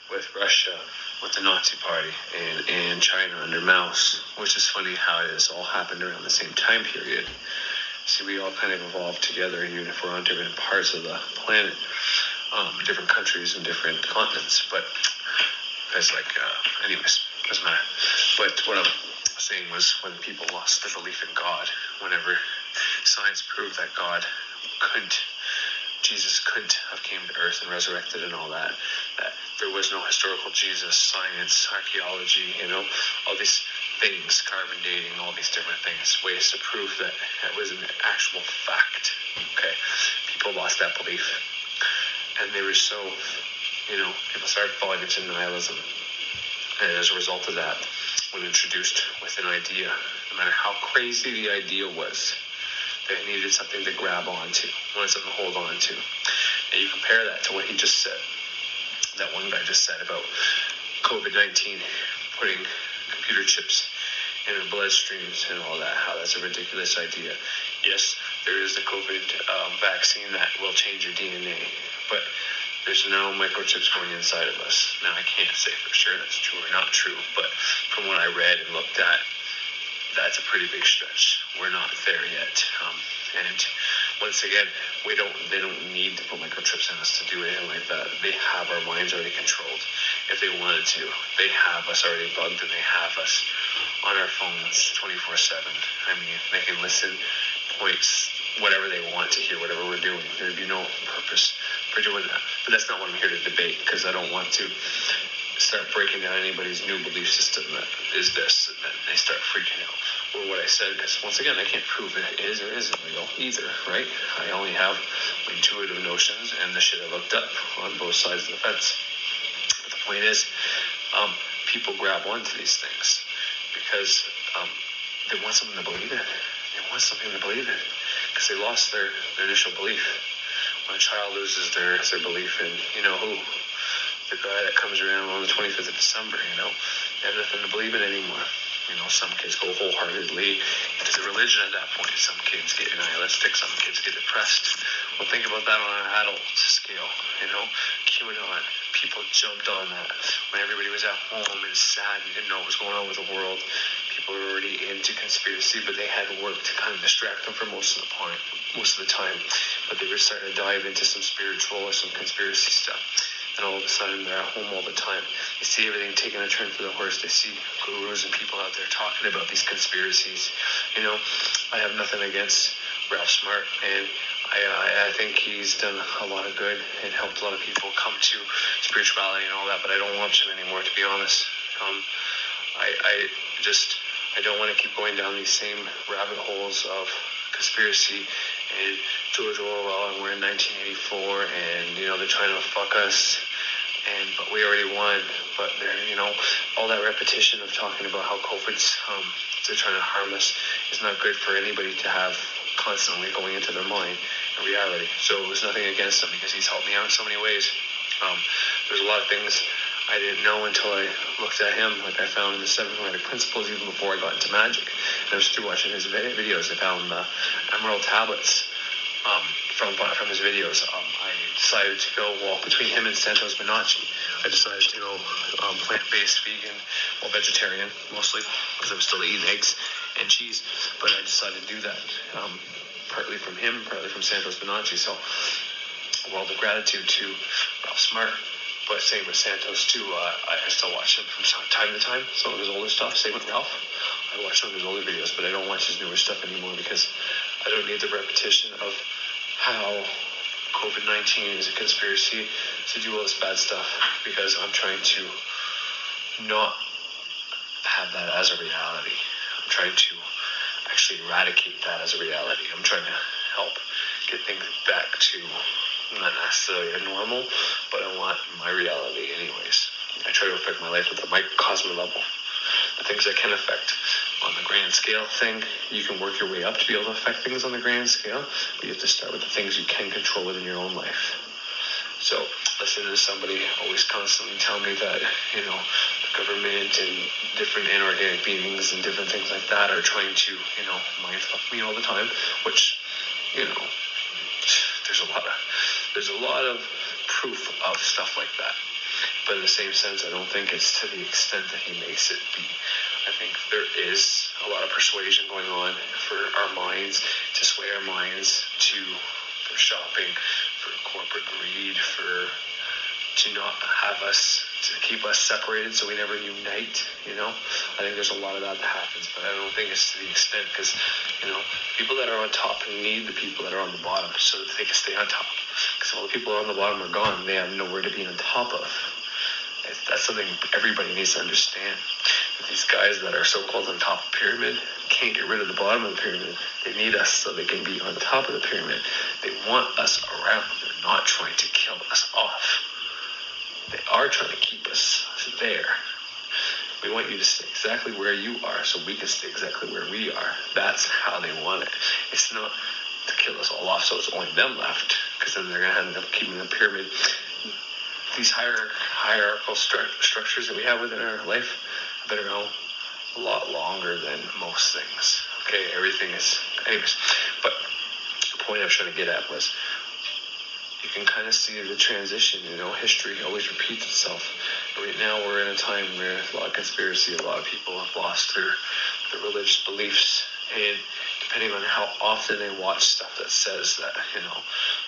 with Russia, with the Nazi Party, and China under Mao's, which is funny how this all happened around the same time period. See, we all kind of evolved together, even if we're on different parts of the planet, different countries and different continents. But Because, anyways, doesn't matter. But what I'm saying was when people lost their belief in God, whenever science proved that Jesus couldn't have came to earth and resurrected and all that there was no historical Jesus, science, archaeology, all these things, carbon dating, all these different things, ways to prove that it was an actual fact. Okay, people lost that belief, and they were so, people started falling into nihilism, and as a result of that, when introduced with an idea, no matter how crazy the idea was, they needed something to grab onto, wanted something to hold on to. And you compare that to what he just said, that one guy just said about COVID-19 putting computer chips in our bloodstreams and all that, how that's a ridiculous idea. Yes, there is the COVID vaccine that will change your DNA, but there's no microchips going inside of us. Now, I can't say for sure that's true or not true, but from what I read and looked at, that's a pretty big stretch. We're not there yet. And once again, they don't need to put microchips in us to do anything like that. They have our minds already controlled if they wanted to. They have us already bugged, and they have us on our phones 24/7. I mean, they can listen, points, whatever they want to hear, whatever we're doing. There'd be no purpose for doing that. But that's not what I'm here to debate, because I don't want to start breaking down anybody's new belief system that is this, and then they start freaking out. Or what I said, because once again, I can't prove it is or isn't real either, right? I only have intuitive notions and the shit I looked up on both sides of the fence. But the point is, people grab onto these things because they want something to believe in. They want something to believe in because they lost their initial belief. When a child loses their belief in, who? The guy that comes around on the 25th of December, they have nothing to believe in anymore. Some kids go wholeheartedly into the religion at that point. Some kids get nihilistic. Some kids get depressed. Well, think about that on an adult scale. QAnon. People jumped on that when everybody was at home and sad and didn't know what was going on with the world. People were already into conspiracy, but they had work to kind of distract them for most of the time. But they were starting to dive into some spiritual or some conspiracy stuff. And all of a sudden, they're at home all the time. They see everything taking a turn for the worse. They see gurus and people out there talking about these conspiracies. I have nothing against Ralph Smart, and I think he's done a lot of good and helped a lot of people come to spirituality and all that, but I don't watch him anymore, to be honest. I don't want to keep going down these same rabbit holes of conspiracy and George Orwell, and we're in 1984, and they're trying to fuck us, but we already won. But they're all that repetition of talking about how COVID's they're trying to harm us is not good for anybody to have constantly going into their mind and reality. So it was nothing against him because he's helped me out in so many ways. There's a lot of things I didn't know until I looked at him, like I found in the 7 Hermetic Principles even before I got into magic. And I was through watching his videos. I found the Emerald Tablets from his videos. I decided to go walk between him and Santos Bonacci. I decided to go plant-based, vegan, well, vegetarian mostly, because I was still eating eggs and cheese. But I decided to do that, partly from him, partly from Santos Bonacci. So, world of gratitude to Ralph Smart. But same with Santos too. I still watch him from time to time. Some of his older stuff. Same with Ralph. I watch some of his older videos, but I don't watch his newer stuff anymore because I don't need the repetition of how COVID-19 is a conspiracy to do all this bad stuff, because I'm trying to not have that as a reality. I'm trying to actually eradicate that as a reality. I'm trying to help get things back to not necessarily a normal, but I want my reality anyways. I try to affect my life at the microcosm level. The things I can affect on the grand scale thing, you can work your way up to be able to affect things on the grand scale, but you have to start with the things you can control within your own life. So, listening to somebody always constantly tell me that, the government and different inorganic beings and different things like that are trying to, mind fuck me all the time, which, there's a lot of proof of stuff like that. But in the same sense, I don't think it's to the extent that he makes it be. I think there is a lot of persuasion going on for our minds, to sway our minds for shopping, for corporate greed, to not have us to keep us separated so we never unite, you know. I think there's a lot of that happens, but I don't think it's to the extent, because, you know, people that are on top need the people that are on the bottom so that they can stay on top. Because all the people on the bottom are gone, they have nowhere to be on top of. That's something everybody needs to understand. That these guys that are so-called on top of the pyramid can't get rid of the bottom of the pyramid. They need us so they can be on top of the pyramid. They want us around. They're not trying to kill us off. They are trying to keep us there. We want you to stay exactly where you are so we can stay exactly where we are. That's how they want it. It's not to kill us all off so it's only them left, because then they're going to end up keeping the pyramid. These hierarchical structures that we have within our life have been around a lot longer than most things. Okay, everything is... Anyways, but the point I was trying to get at was, you can kind of see the transition, you know, history always repeats itself. Right now we're in a time where there's a lot of conspiracy, a lot of people have lost their religious beliefs, and depending on how often they watch stuff that says that, you know,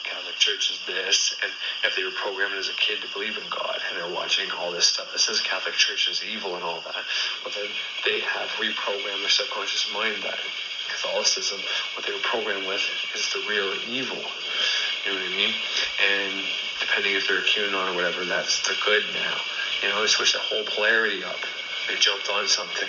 Catholic Church is this, and if they were programmed as a kid to believe in God, and they're watching all this stuff that says Catholic Church is evil and all that, but then they have reprogrammed their subconscious mind that Catholicism, what they were programmed with, is the real evil. You know what I mean? And depending if they're a QAnon or whatever, that's the good now. You know, they switched the whole polarity up. They jumped on something.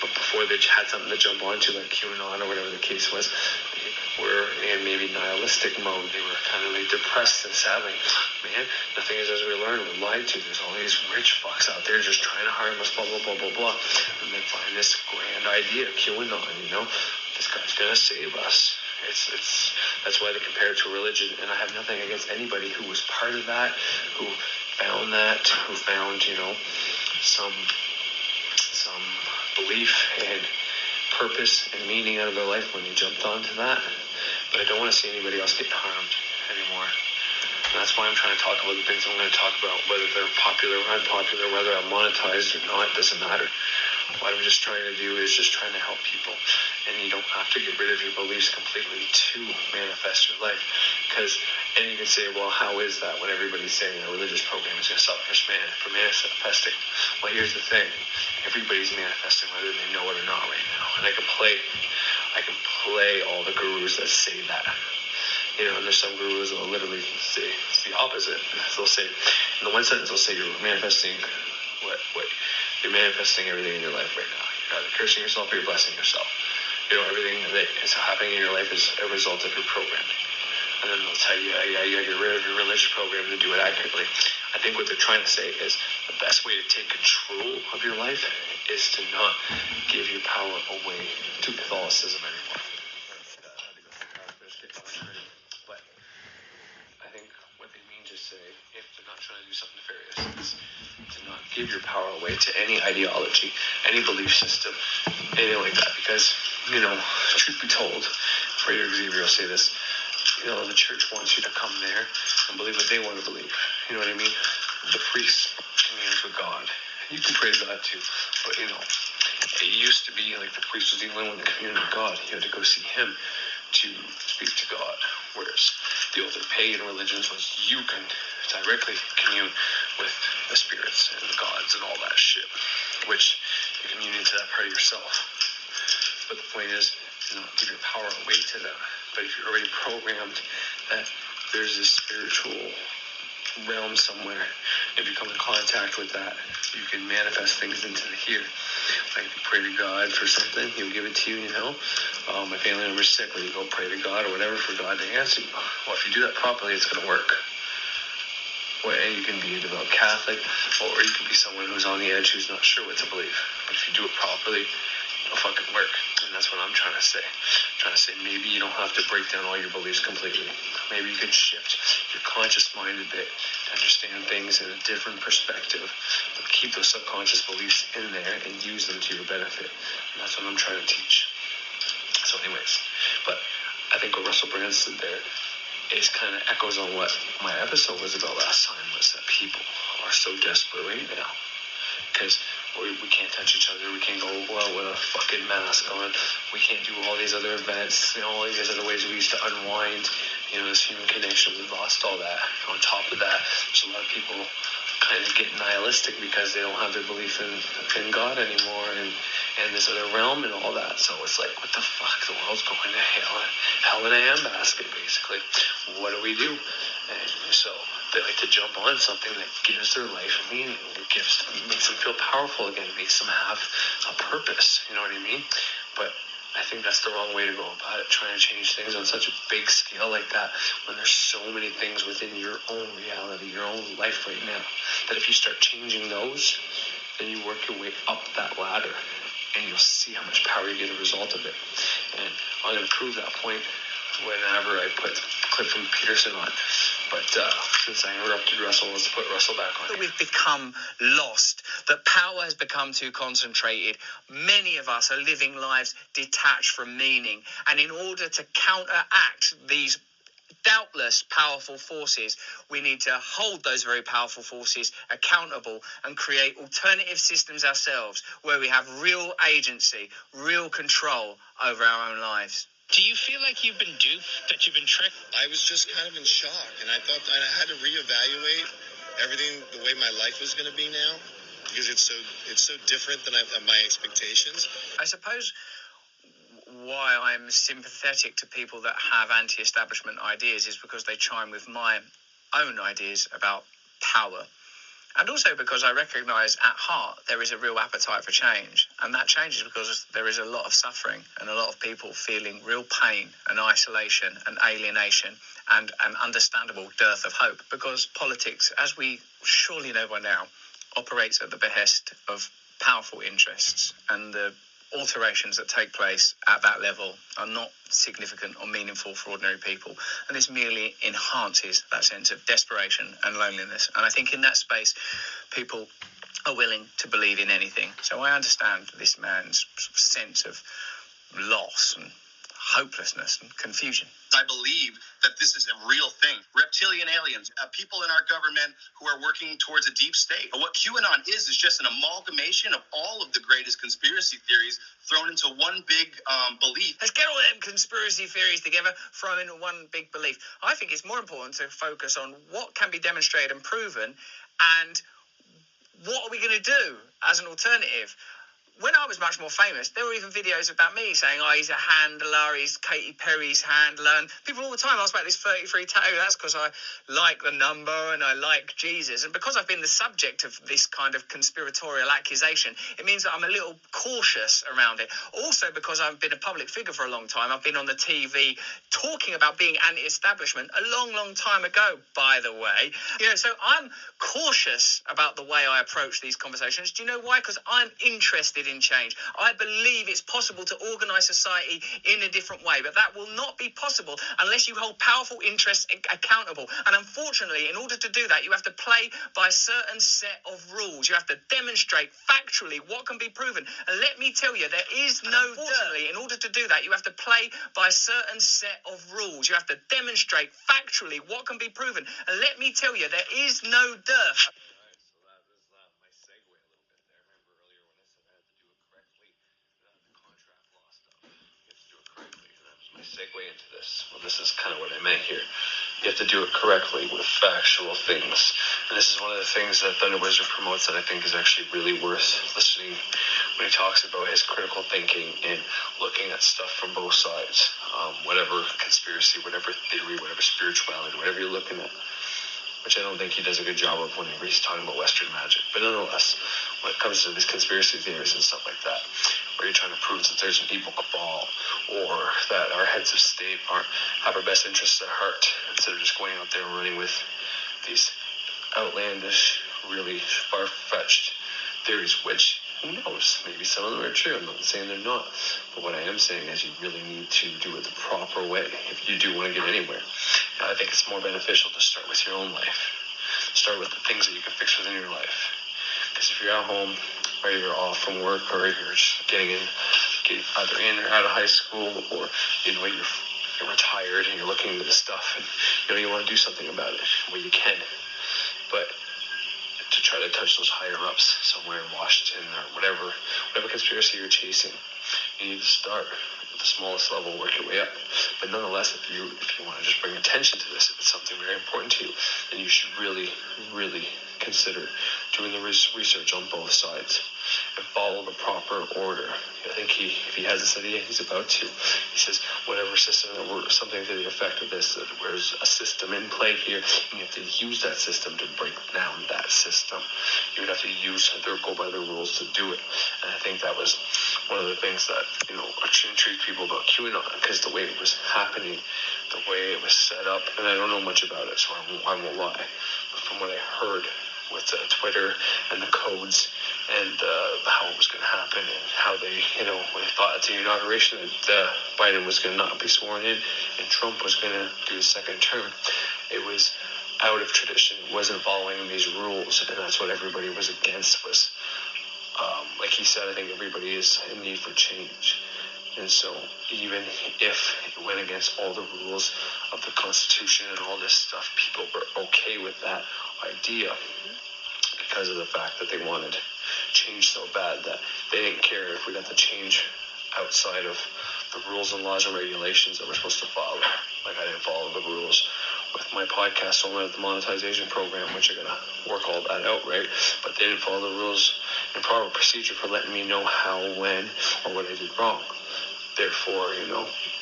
But before they had something to jump onto, like QAnon or whatever the case was, they were in maybe nihilistic mode. They were kind of like depressed and sad. Like, man, the thing is, as we learn, we're lied to. There's all these rich fucks out there just trying to harm us, blah, blah, blah, blah, blah. And they find this grand idea, QAnon, you know? This guy's going to save us. That's why they compare it to religion, and I have nothing against anybody who was part of that, who found that, who found, you know, some belief and purpose and meaning out of their life when they jumped onto that. But I don't want to see anybody else get harmed anymore. And that's why I'm trying to talk about the things I'm going to talk about, whether they're popular or unpopular, whether I'm monetized or not, doesn't matter. What I'm just trying to do is just trying to help people. And you don't have to get rid of your beliefs completely to manifest your life. And you can say, well, how is that when everybody's saying a religious program is going to stop for manifesting? Well, here's the thing. Everybody's manifesting whether they know it or not right now. And I can play all the gurus that say that. You know, and there's some gurus that will literally say it's the opposite. They'll say, in the one sentence, they'll say you're manifesting what you're manifesting everything in your life right now. You're either cursing yourself or you're blessing yourself. You know, everything that is happening in your life is a result of your programming. And then they'll tell you, yeah, you get rid of your religious program to do it accurately. I think what they're trying to say is the best way to take control of your life is to not give your power away to Catholicism anymore. But I think what they mean to say, if they're not trying to do something nefarious, is to not give your power away to any ideology, any belief system, anything like that. Because, you know, truth be told, Prater Xavier will say this, you know, the church wants you to come there and believe what they want to believe. You know what I mean? The priest communes with God. You can pray to God too, but, you know, it used to be like the priest was the only one that communed with God. You had to go see him to speak to God. Whereas the older pagan religions was you can directly commune with the spirits and the gods and all that shit, which you commune into that part of yourself. But the point is, you know, give your power away to them. But if you're already programmed that there's this spiritual realm somewhere, if you come in contact with that, you can manifest things into the here. Like if you pray to God for something, he'll give it to you, you know. My family member's sick, or you go pray to God or whatever for God to answer you. Well, if you do that properly, it's going to work. And you can be a devout Catholic, or you can be someone who's on the edge who's not sure what to believe. But if you do it properly, it'll fucking work. And that's what I'm trying to say. I'm trying to say maybe you don't have to break down all your beliefs completely. Maybe you can shift your conscious mind a bit to understand things in a different perspective, but keep those subconscious beliefs in there and use them to your benefit. And that's what I'm trying to teach. So anyways, but I think what Russell Brand said there is kind of echoes on what my episode was about last time, was that people are so desperate right now because we can't touch each other, we can't go out with a fucking mask on, we can't do all these other events, you know, all these other ways we used to unwind, you know, this human connection. We've lost all that. On top of that, there's a lot of people kind of get nihilistic because they don't have their belief in God anymore and this other realm and all that. So it's like, what the fuck? The world's going to hell in a handbasket, basically. What do we do? And so they like to jump on something that gives their life a meaning. Makes them feel powerful again. Makes them have a purpose. You know what I mean? But I think that's the wrong way to go about it, trying to change things on such a big scale like that when there's so many things within your own reality, your own life right now, that if you start changing those, then you work your way up that ladder and you'll see how much power you get as a result of it. And I'm going to prove that point whenever I put the clip from Peterson on. But since I interrupted Russell, let's put Russell back on. We've become lost, that power has become too concentrated. Many of us are living lives detached from meaning. And in order to counteract these doubtless powerful forces, we need to hold those very powerful forces accountable and create alternative systems ourselves where we have real agency, real control over our own lives. Do you feel like you've been duped, that you've been tricked? I was just kind of in shock, and I thought I had to reevaluate everything, the way my life was going to be now, because it's so different than my expectations. I suppose why I'm sympathetic to people that have anti-establishment ideas is because they chime with my own ideas about power. And also because I recognise at heart there is a real appetite for change. And that change is because there is a lot of suffering and a lot of people feeling real pain and isolation and alienation and an understandable dearth of hope. Because politics, as we surely know by now, operates at the behest of powerful interests, and the alterations that take place at that level are not significant or meaningful for ordinary people, and this merely enhances that sense of desperation and loneliness. And I think in that space people are willing to believe in anything. So I understand this man's sense of loss and hopelessness and confusion. I believe that this is a real thing. Reptilian aliens, people in our government who are working towards a deep state. What QAnon is just an amalgamation of all of the greatest conspiracy theories thrown into one big belief. Let's get all them conspiracy theories together, throw into one big belief. I think it's more important to focus on what can be demonstrated and proven, and what are we going to do as an alternative. When I was much more famous, there were even videos about me saying, he's a handler, he's Katy Perry's handler. And people all the time ask about this 33 tattoo. That's because I like the number and I like Jesus. And because I've been the subject of this kind of conspiratorial accusation, it means that I'm a little cautious around it. Also because I've been a public figure for a long time. I've been on the TV talking about being anti-establishment a long, long time ago, by the way. So I'm cautious about the way I approach these conversations. Do you know why? Because I'm interested in change. I believe it's possible to organise society in a different way, but that will not be possible unless you hold powerful interests accountable. And unfortunately, in order to do that, you have to play by a certain set of rules. You have to demonstrate factually what can be proven. And let me tell you, there is no doubt. In order to do that, you have to play by a certain set of rules. You have to demonstrate factually what can be proven. And let me tell you, there is no dearth. Segue into this. Well, this is kind of what I meant here. You have to do it correctly with factual things. And this is one of the things that Thunder Wizard promotes that I think is actually really worth listening when he talks about his critical thinking and looking at stuff from both sides. Whatever conspiracy, whatever theory, whatever spirituality, whatever you're looking at. Which I don't think he does a good job of whenever he's talking about Western magic. But nonetheless, when it comes to these conspiracy theories and stuff like that, where you're trying to prove that there's an evil cabal, or that our heads of state have our best interests at heart, instead of just going out there and running with these outlandish, really far-fetched theories, which, who knows, maybe some of them are true. I'm not saying they're not. But what I am saying is you really need to do it the proper way if you do want to get anywhere. Now, I think it's more beneficial to start with your own life. Start with the things that you can fix within your life. Because if you're at home, or you're off from work, or you're just getting either in or out of high school, or you're retired and you're looking into this stuff and you want to do something about it, well, you can. But to try to touch those higher ups somewhere in Washington or whatever conspiracy you're chasing, you need to start at the smallest level, work your way up. But nonetheless, if you want to just bring attention to this, if it's something very important to you, then you should really, really consider doing the research on both sides and follow the proper order. I think if he hasn't said it yet, he's about to. He says, whatever system, or something to the effect of this, that there's a system in play here, and you have to use that system to break down that system. You would have to go by the rules to do it. And I think that was one of the things that, intrigued people about QAnon, because the way it was happening, the way it was set up, and I don't know much about it, so I won't lie, but from what I heard with Twitter and the codes and how it was going to happen, and how they, when they thought at the inauguration that Biden was going to not be sworn in and Trump was going to do his second term, it was out of tradition. It wasn't following these rules, and that's what everybody was against. Was like he said, I think everybody is in need for change. And so even if it went against all the rules of the Constitution and all this stuff, people were okay with that idea because of the fact that they wanted change so bad that they didn't care if we got the change outside of the rules and laws and regulations that we're supposed to follow. Like, I didn't follow the rules with my podcast on the monetization program, which are going to work all that out, right? But they didn't follow the rules and proper procedure for letting me know how, when, or what I did wrong. Therefore,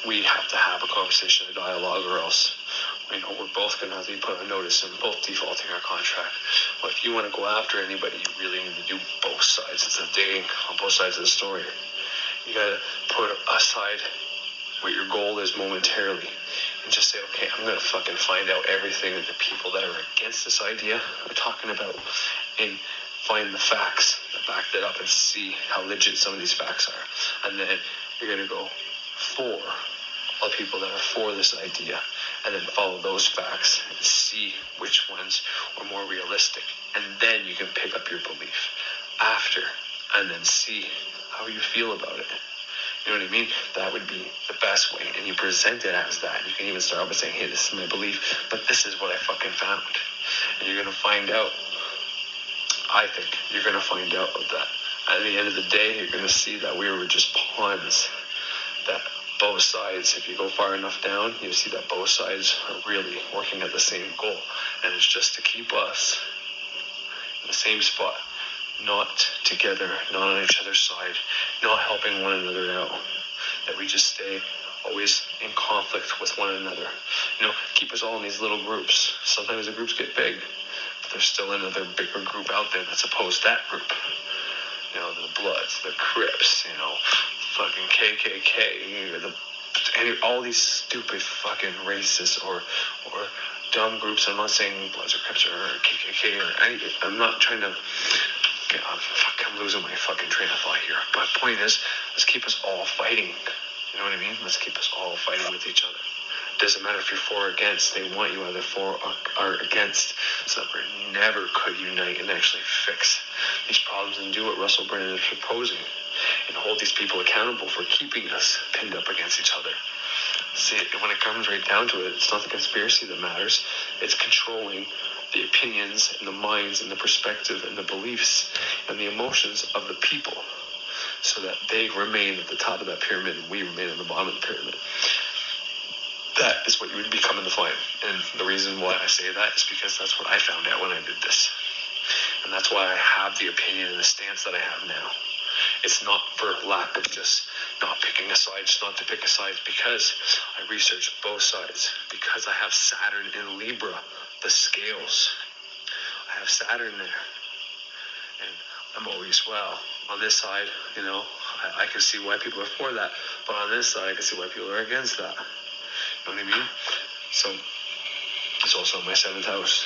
we have to have a conversation, a dialogue, or else, we're both going to have to be put on notice and both defaulting our contract. But if you want to go after anybody, you really need to do both sides. It's a digging on both sides of the story. You got to put aside what your goal is momentarily and just say, okay, I'm going to fucking find out everything that the people that are against this idea are talking about and find the facts that back that up and see how legit some of these facts are. And then you're going to go for all the people that are for this idea and then follow those facts and see which ones are more realistic. And then you can pick up your belief after and then see how you feel about it. You know what I mean? That would be the best way. And you present it as that. You can even start off by saying, hey, this is my belief, but this is what I fucking found. And you're going to find out, I think, you're going to find out that at the end of the day, you're going to see that we were just pawns. That both sides, if you go far enough down, you see that both sides are really working at the same goal. And it's just to keep us in the same spot. Not together, not on each other's side, not helping one another out. That we just stay always in conflict with one another. Keep us all in these little groups. Sometimes the groups get big, but there's still another bigger group out there that's opposed to that group. The Bloods, the Crips, fucking KKK, all these stupid fucking racist or dumb groups. I'm not saying Bloods or Crips or KKK or anything. I'm not trying to... I'm losing my fucking train of thought here. But the point is, let's keep us all fighting. You know what I mean? Let's keep us all fighting with each other. It doesn't matter if you're for or against. They want you either for or against, so that we never could unite and actually fix these problems and do what Russell Brand is proposing and hold these people accountable for keeping us pinned up against each other. See, when it comes right down to it, it's not the conspiracy that matters. It's controlling the opinions and the minds and the perspective and the beliefs and the emotions of the people so that they remain at the top of that pyramid and we remain at the bottom of the pyramid. That is what you would become in the fight. And the reason why I say that is because that's what I found out when I did this. And that's why I have the opinion and the stance that I have now. It's not for lack of just not picking a side, just not to pick a side, because I research both sides, because I have Saturn in Libra, the scales. I have Saturn there. And I'm always, on this side, I can see why people are for that. But on this side, I can see why people are against that. You know what I mean? So, it's also in my 7th house.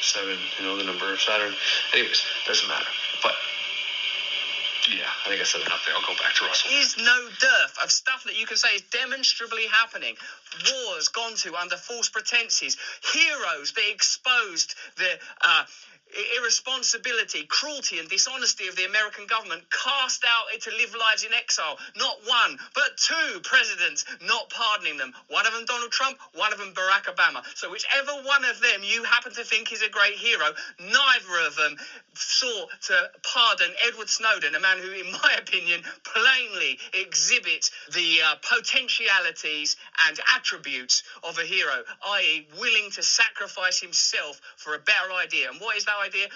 7, the number of Saturn. Anyways, doesn't matter. But, yeah, I think I said enough there. I'll go back to Russell. There is no dearth of stuff that you can say is demonstrably happening. Wars gone to under false pretenses. Heroes that exposed the irresponsibility, cruelty and dishonesty of the American government, cast out to live lives in exile. Not one, but 2 presidents not pardoning them. One of them Donald Trump, one of them Barack Obama. So whichever one of them you happen to think is a great hero, neither of them sought to pardon Edward Snowden, a man who, in my opinion, plainly exhibits the potentialities and attributes of a hero, i.e. willing to sacrifice himself for a better idea. And what is that idea?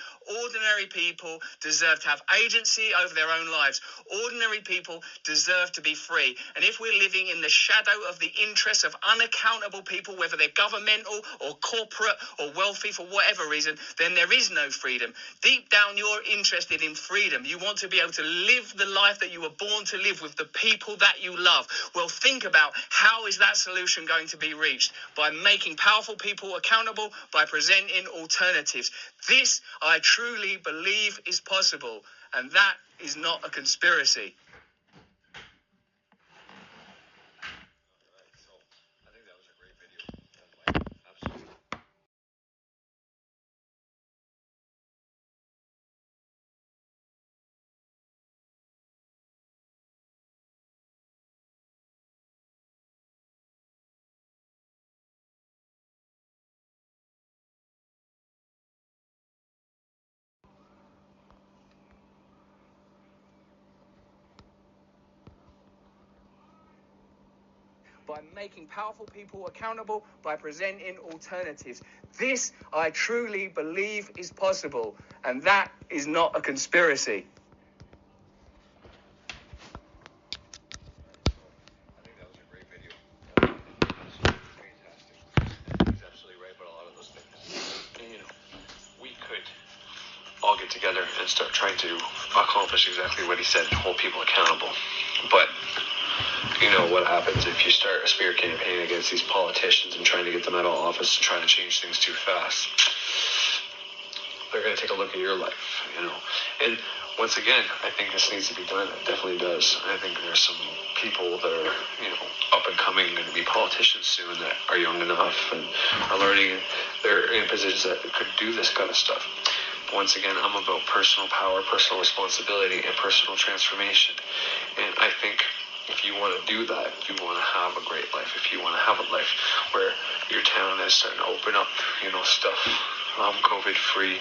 Ordinary people deserve to have agency over their own lives. Ordinary people deserve to be free. And if we're living in the shadow of the interests of unaccountable people, whether they're governmental or corporate or wealthy for whatever reason, then there is no freedom. Deep down, you're interested in freedom. You want to be able to live the life that you were born to live with the people that you love. Well, think about how is that solution going to be reached? By making powerful people accountable, by presenting alternatives. This, I truly believe, is possible, and that is not a conspiracy. By making powerful people accountable, by presenting alternatives. This, I truly believe, is possible, and that is not a conspiracy. I think that was a great video. Fantastic. He's absolutely right about a lot of those things. And, we could all get together and start trying to accomplish exactly what he said, hold people accountable. But what happens if you start a smear campaign against these politicians and trying to get them out of office and trying to change things too fast? They're going to take a look at your life, And once again, I think this needs to be done. It definitely does. I think there's some people that are, up and coming and going to be politicians soon that are young enough and are learning. They're in positions that could do this kind of stuff. But once again, I'm about personal power, personal responsibility, and personal transformation. And I think if you want to do that, if you want to have a great life, if you want to have a life where your town is starting to open up, stuff, COVID-free,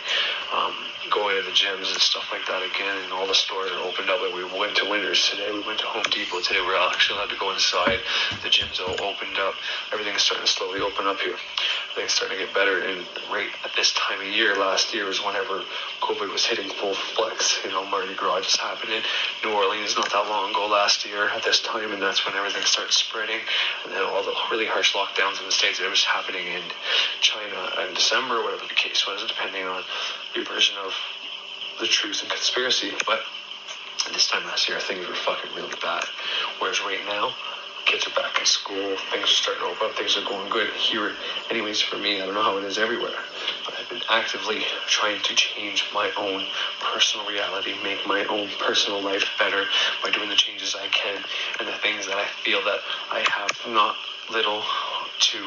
going to the gyms and stuff like that again, and all the stores are opened up. Like we went to Winners today, we went to Home Depot today, we're actually allowed to go inside, the gyms all opened up, everything is starting to slowly open up here. Things starting to get better, and right at this time of year, last year was whenever COVID was hitting full flex. Mardi Gras just happening. New Orleans not that long ago last year at this time, and that's when everything started spreading. And then all the really harsh lockdowns in the States, it was happening in China in December, whatever the case was, depending on your version of the truth and conspiracy. But this time last year, things were fucking really bad. Whereas right now, kids are back in school, things are starting to open up, things are going good here. Anyways, for me, I don't know how it is everywhere, but I've been actively trying to change my own personal reality, make my own personal life better by doing the changes I can and the things that I feel that I have not little to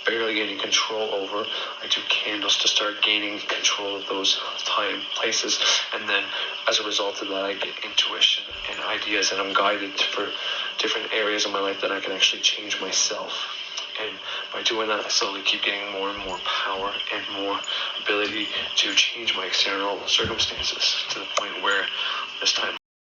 barely any control over. I do candles to start gaining control of those time, places, and then as a result of that, I get intuition and ideas, and I'm guided for different areas of my life that I can actually change myself. And by doing that, I slowly keep getting more and more power and more ability to change my external circumstances to the point where this time